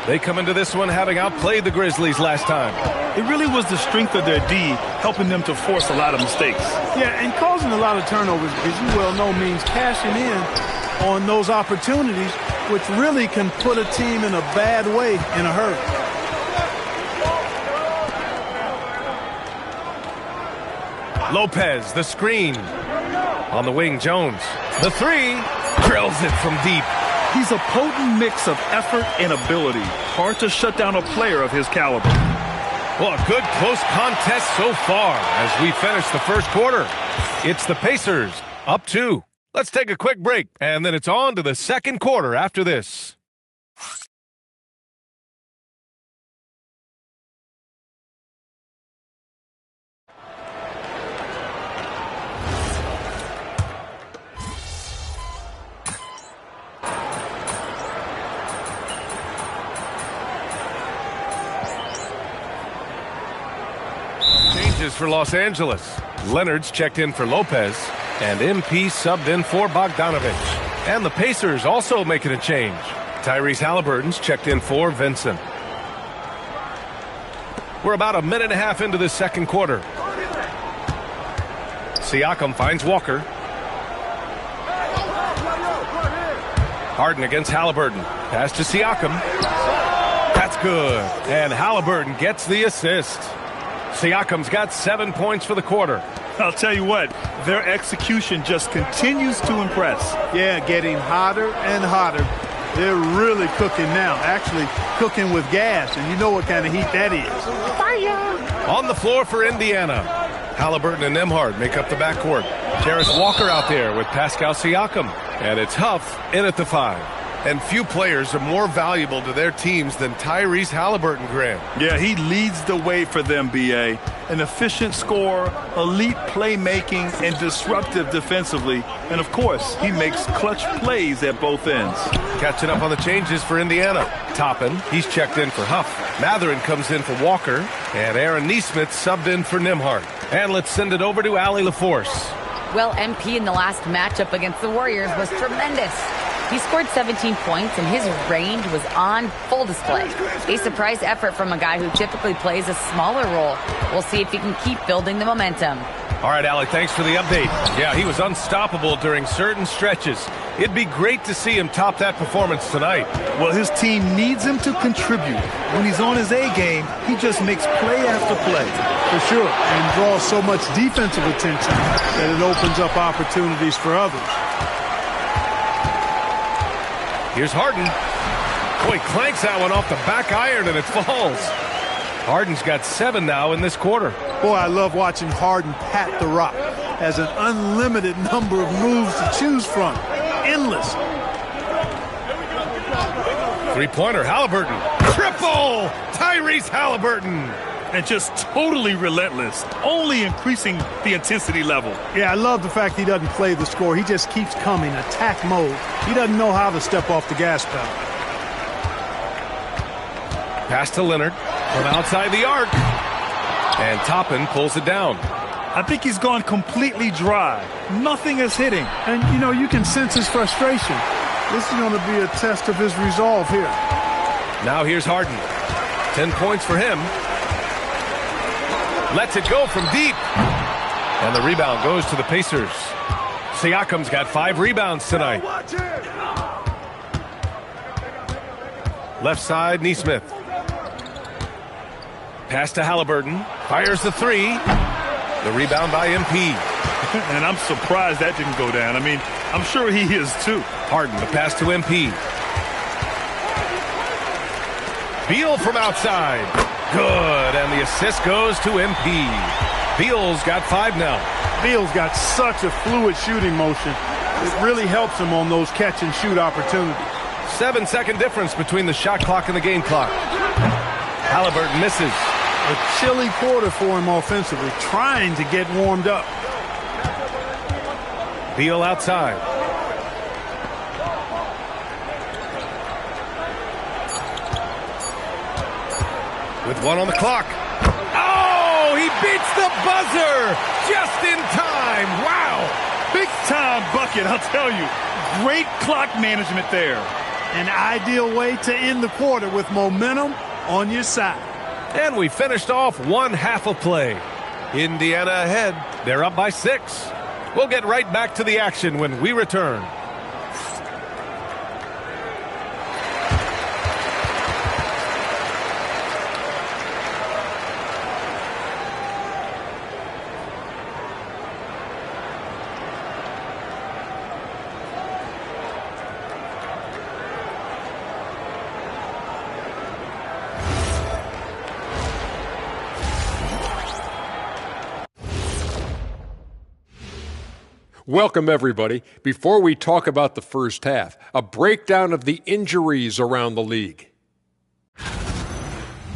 They come into this one having outplayed the Grizzlies last time. It really was the strength of their D helping them to force a lot of mistakes. Yeah, and causing a lot of turnovers, as you well know, means cashing in on those opportunities, which really can put a team in a bad way in a hurry. Lopez, the screen. On the wing, Jones. The 3 drills it from deep. He's a potent mix of effort and ability. Hard to shut down a player of his caliber. Well, a good close contest so far as we finish the first quarter. It's the Pacers up 2. Let's take a quick break, and then it's on to the second quarter after this. For Los Angeles. Leonard's checked in for Lopez, and MP subbed in for Bogdanovich. And the Pacers also making a change. Tyrese Halliburton's checked in for Vincent. We're about a minute and a half into the second quarter. Siakam finds Walker. Harden against Halliburton. Pass to Siakam. That's good. And Halliburton gets the assist. Siakam's got 7 points for the quarter. I'll tell you what, their execution just continues to impress. Yeah, getting hotter and hotter. They're really cooking now, actually cooking with gas, and you know what kind of heat that is. Fire! On the floor for Indiana. Halliburton and Nembhard make up the backcourt. Jarris Walker out there with Pascal Siakam. And it's Huff in at the 5. And few players are more valuable to their teams than Tyrese Halliburton, Graham. Yeah, he leads the way for them, B.A. An efficient scorer, elite playmaking, and disruptive defensively. And, of course, he makes clutch plays at both ends. Catching up on the changes for Indiana. Toppin, he's checked in for Huff. Matherin comes in for Walker. And Aaron Nesmith subbed in for Nembhard. And let's send it over to Allie LaForce. Well, MP in the last matchup against the Warriors was tremendous. He scored 17 points, and his range was on full display. A surprise effort from a guy who typically plays a smaller role. We'll see if he can keep building the momentum. All right, Allie, thanks for the update. Yeah, he was unstoppable during certain stretches. It'd be great to see him top that performance tonight. Well, his team needs him to contribute. When he's on his A game, he just makes play after play. For sure, and draws so much defensive attention that it opens up opportunities for others. Here's Harden. Boy, clanks that one off the back iron and it falls. Harden's got 7 now in this quarter. Boy, I love watching Harden pat the rock. Has an unlimited number of moves to choose from. Endless. Three-pointer, Halliburton. Triple! Tyrese Halliburton. And just totally relentless, only increasing the intensity level. Yeah, I love the fact he doesn't play the score. He just keeps coming, attack mode. He doesn't know how to step off the gas pedal. Pass to Leonard from outside the arc. And Toppin pulls it down. I think he's gone completely dry. Nothing is hitting. And, you know, you can sense his frustration. This is going to be a test of his resolve here. Now here's Harden. 10 points for him. Lets it go from deep. And the rebound goes to the Pacers. Siakam's got 5 rebounds tonight. Left side, Nesmith. Pass to Halliburton. Fires the 3. The rebound by MP. And I'm surprised that didn't go down. I mean, I'm sure he is too. Harden, the pass to MP. Beal from outside. Good, and the assist goes to MP. Beal's got 5 now. Beal's got such a fluid shooting motion. It really helps him on those catch-and-shoot opportunities. 7-second difference between the shot clock and the game clock. Halliburton misses. A chilly quarter for him offensively, trying to get warmed up. Beal outside. With 1 on the clock. Oh, he beats the buzzer just in time. Wow. Big time bucket, I'll tell you. Great clock management there. An ideal way to end the quarter with momentum on your side. And we finished off 1 half of play. Indiana ahead. They're up by 6. We'll get right back to the action when we return. Welcome, everybody. Before we talk about the first half, a breakdown of the injuries around the league.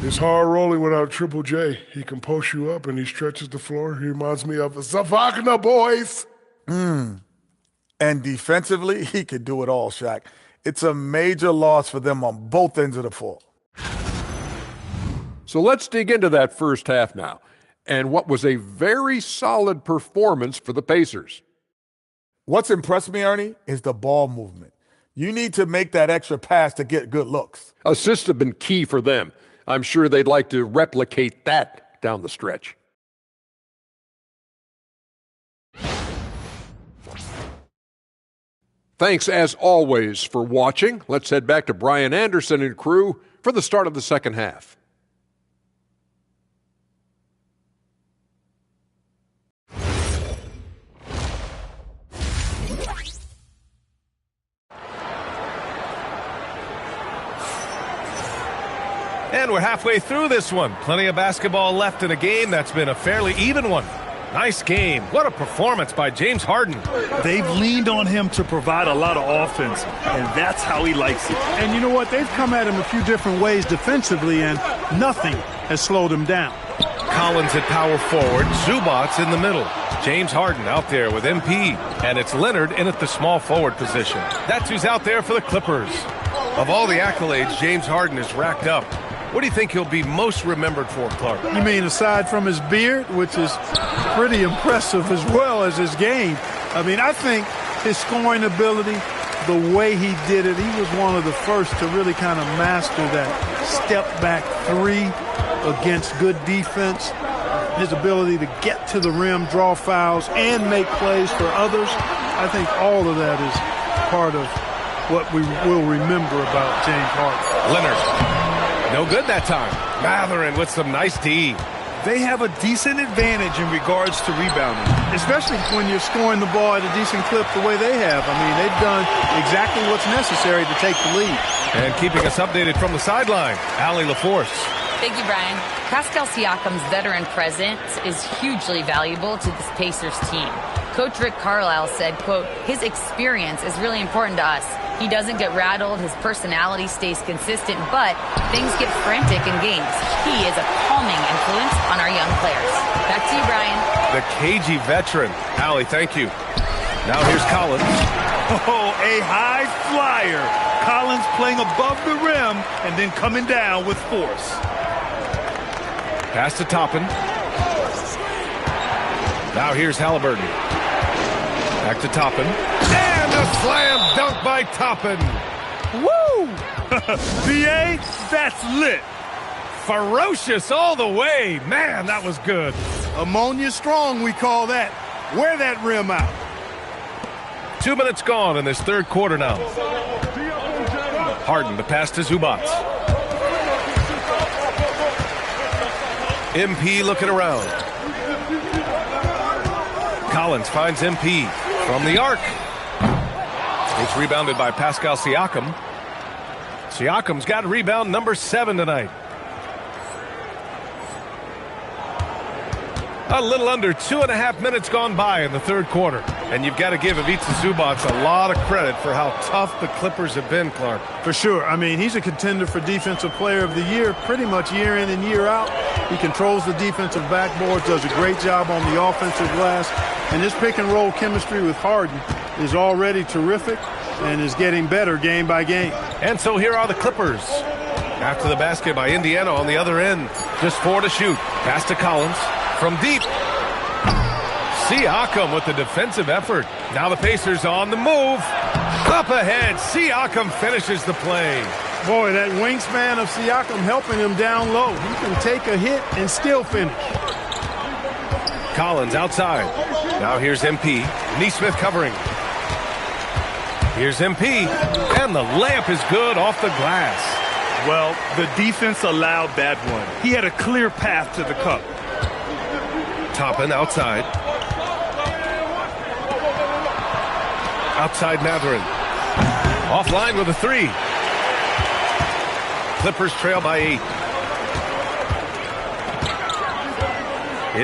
It's hard rolling without Triple J. He can post you up and he stretches the floor. He reminds me of Zavagna, boys. And defensively, he could do it all, Shaq. It's a major loss for them on both ends of the floor. So let's dig into that first half now, and what was a very solid performance for the Pacers. What's impressed me, Ernie, is the ball movement. You need to make that extra pass to get good looks. Assists have been key for them. I'm sure they'd like to replicate that down the stretch. Thanks, as always, for watching. Let's head back to Brian Anderson and crew for the start of the second half. And we're halfway through this one. Plenty of basketball left in a game that's been a fairly even one. Nice game. What a performance by James Harden. They've leaned on him to provide a lot of offense, and that's how he likes it. And you know what? They've come at him a few different ways defensively, and nothing has slowed him down. Collins at power forward. Zubats in the middle. James Harden out there with MP. And it's Leonard in at the small forward position. That's who's out there for the Clippers. Of all the accolades James Harden has racked up, what do you think he'll be most remembered for, Clark? You mean aside from his beard, which is pretty impressive, as well as his game? I mean, I think his scoring ability, the way he did it, he was one of the first to really kind of master that step-back three against good defense. His ability to get to the rim, draw fouls, and make plays for others. I think all of that is part of what we will remember about James Harden. Leonard. No good that time. Matherin with some nice D. They have a decent advantage in regards to rebounding. Especially when you're scoring the ball at a decent clip the way they have. I mean, they've done exactly what's necessary to take the lead. And keeping us updated from the sideline, Allie LaForce. Thank you, Brian. Pascal Siakam's veteran presence is hugely valuable to this Pacers team. Coach Rick Carlisle said, quote, his experience is really important to us. He doesn't get rattled, his personality stays consistent, but things get frantic in games. He is a calming influence on our young players. Back to you, Brian. The cagey veteran. Allie, thank you. Now here's Collins. Oh, a high flyer. Collins playing above the rim and then coming down with force. Pass to Toppin. Now here's Halliburton. Back to Toppin. And a slam dunk by Toppin. Woo! VA, that's lit. Ferocious all the way. Man, that was good. Ammonia strong, we call that. Wear that rim out. 2 minutes gone in this third quarter now. Harden, the pass to Zubats. MP looking around. Collins finds MP from the arc. It's rebounded by Pascal Siakam. Siakam's got rebound number 7 tonight. A little under 2.5 minutes gone by in the third quarter. And you've got to give Ivica Zubac a lot of credit for how tough the Clippers have been, Clark. For sure. I mean, he's a contender for Defensive Player of the Year pretty much year in and year out. He controls the defensive backboards, does a great job on the offensive glass, and his pick-and-roll chemistry with Harden is already terrific and is getting better game by game. And so here are the Clippers. After the basket by Indiana on the other end. Just 4 to shoot. Pass to Collins. From deep. Siakam with the defensive effort. Now the Pacers on the move. Up ahead. Siakam finishes the play. Boy, that wingspan of Siakam helping him down low. He can take a hit and still finish. Collins outside. Now here's MP. Nesmith covering. Here's MP. And the layup is good off the glass. Well, the defense allowed that one. He had a clear path to the cup. Toppin outside. Outside Mathurin. Offline with a 3. Clippers trail by 8.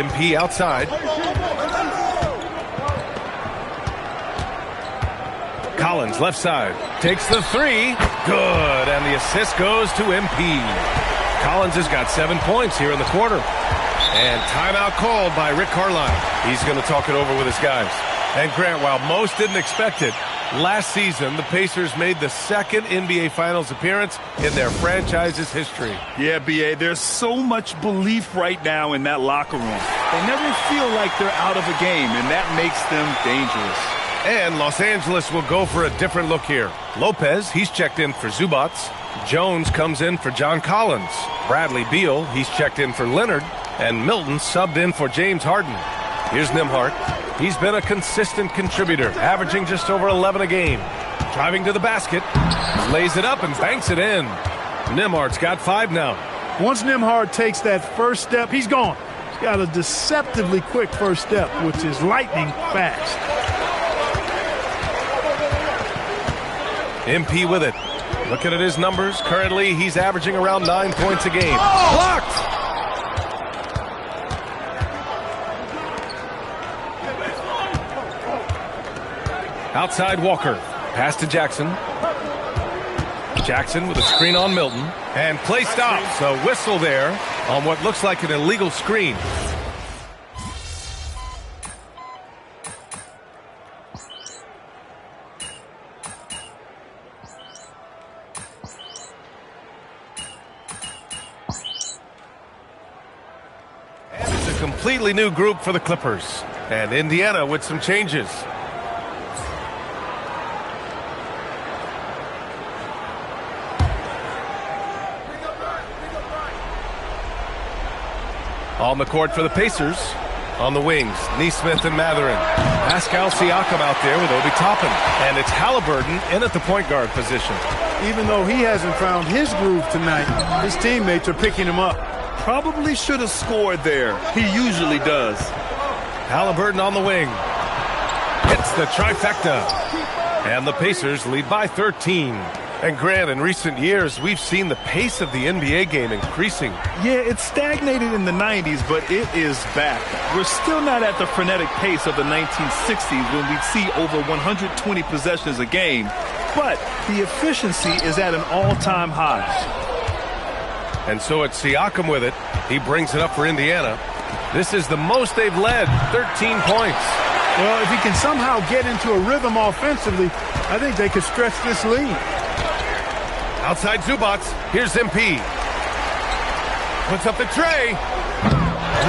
MP outside. Collins left side. Takes the 3. Good. And the assist goes to MP. Collins has got 7 points here in the quarter. And timeout called by Rick Carlisle. He's going to talk it over with his guys. And Grant, while most didn't expect it, last season the Pacers made the second NBA Finals appearance in their franchise's history. Yeah, B.A., there's so much belief right now in that locker room. They never feel like they're out of a game, and that makes them dangerous. And Los Angeles will go for a different look here. Lopez, he's checked in for Zubac. Jones comes in for John Collins. Bradley Beal, he's checked in for Leonard. And Milton subbed in for James Harden. Here's Nembhard. He's been a consistent contributor, averaging just over 11 a game. Driving to the basket, lays it up and banks it in. Nembhard's got 5 now. Once Nembhard takes that first step, he's gone. He's got a deceptively quick first step, which is lightning fast. MP with it. Looking at his numbers, currently he's averaging around 9 points a game. Blocked! Outside Walker. Pass to Jackson. Jackson with a screen on Milton. And play stops. A whistle there on what looks like an illegal screen. And it's a completely new group for the Clippers. And Indiana with some changes. On the court for the Pacers. On the wings, Nesmith and Mathurin. Pascal Siakam out there with Obi Toppin. And it's Halliburton in at the point guard position. Even though he hasn't found his groove tonight, his teammates are picking him up. Probably should have scored there. He usually does. Halliburton on the wing. Hits the trifecta. And the Pacers lead by 13. And Grant, in recent years, we've seen the pace of the NBA game increasing. Yeah, it stagnated in the 90s, but it is back. We're still not at the frenetic pace of the 1960s when we'd see over 120 possessions a game, but the efficiency is at an all-time high. And so it's Siakam with it. He brings it up for Indiana. This is the most they've led, 13 points. Well, if he can somehow get into a rhythm offensively, I think they could stretch this lead. Outside Zubac, here's MP. Puts up the tray.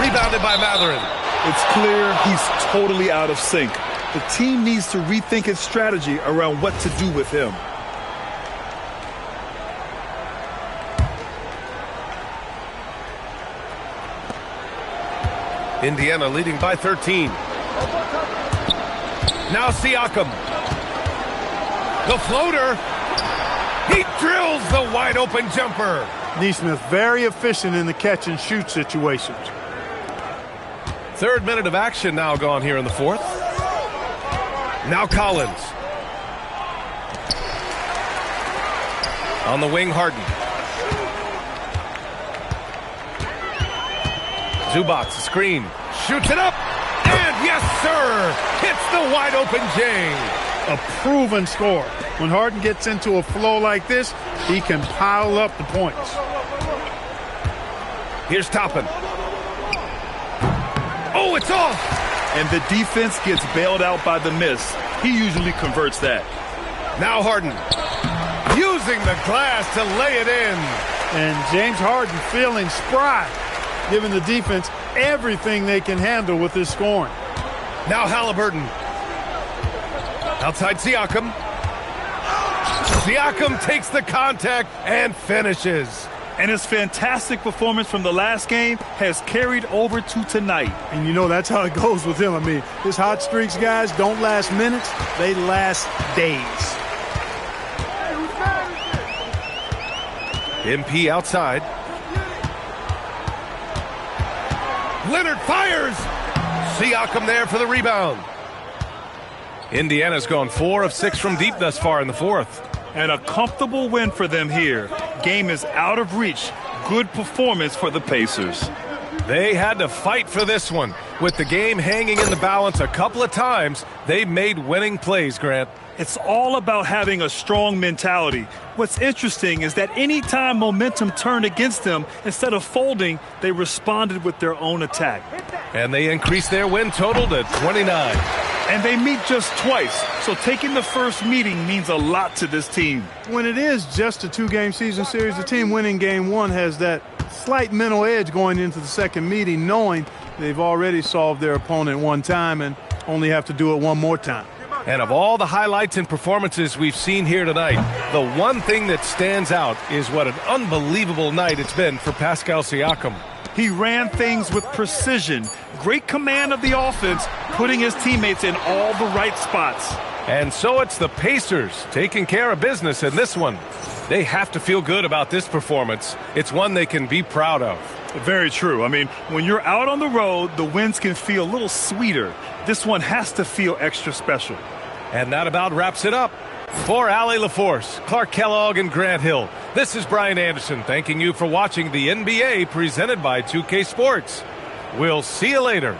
Rebounded by Mathurin. It's clear he's totally out of sync. The team needs to rethink its strategy around what to do with him. Indiana leading by 13. Now Siakam. The floater. He drills the wide-open jumper. Nesmith very efficient in the catch-and-shoot situations. 3rd minute of action now gone here in the 4th. Now Collins. On the wing, Harden. Zubac, screen. Shoots it up. And Yes, sir! Hits the wide open J. A proven scorer. When Harden gets into a flow like this, he can pile up the points. Here's Toppin. Oh, it's off! And the defense gets bailed out by the miss. He usually converts that. Now Harden. Using the glass to lay it in. And James Harden feeling spry, giving the defense everything they can handle with his scoring. Now Halliburton. Outside Siakam. Siakam takes the contact and finishes. And his fantastic performance from the last game has carried over to tonight. And you know that's how it goes with him. I mean, his hot streaks, guys, don't last minutes. They last days. MP outside. Leonard fires. Siakam there for the rebound. Indiana's gone 4 of 6 from deep thus far in the fourth. And a comfortable win for them here. Game is out of reach. Good performance for the Pacers. They had to fight for this one. With the game hanging in the balance a couple of times, they made winning plays, Grant. It's all about having a strong mentality. What's interesting is that anytime momentum turned against them, instead of folding, they responded with their own attack. And they increased their win total to 29. And they meet just twice, so taking the first meeting means a lot to this team. When it is just a 2-game season series, the team winning game 1 has that slight mental edge going into the second meeting, knowing they've already solved their opponent one time and only have to do it one more time. And of all the highlights and performances we've seen here tonight, the one thing that stands out is what an unbelievable night it's been for Pascal Siakam. He ran things with precision, great command of the offense, putting his teammates in all the right spots. And so it's the Pacers taking care of business in this one. They have to feel good about this performance. It's one they can be proud of. Very true. I mean, when you're out on the road, the wins can feel a little sweeter. This one has to feel extra special. And that about wraps it up. For Allie LaForce, Clark Kellogg, and Grant Hill, this is Brian Anderson thanking you for watching the NBA presented by 2K Sports. We'll see you later.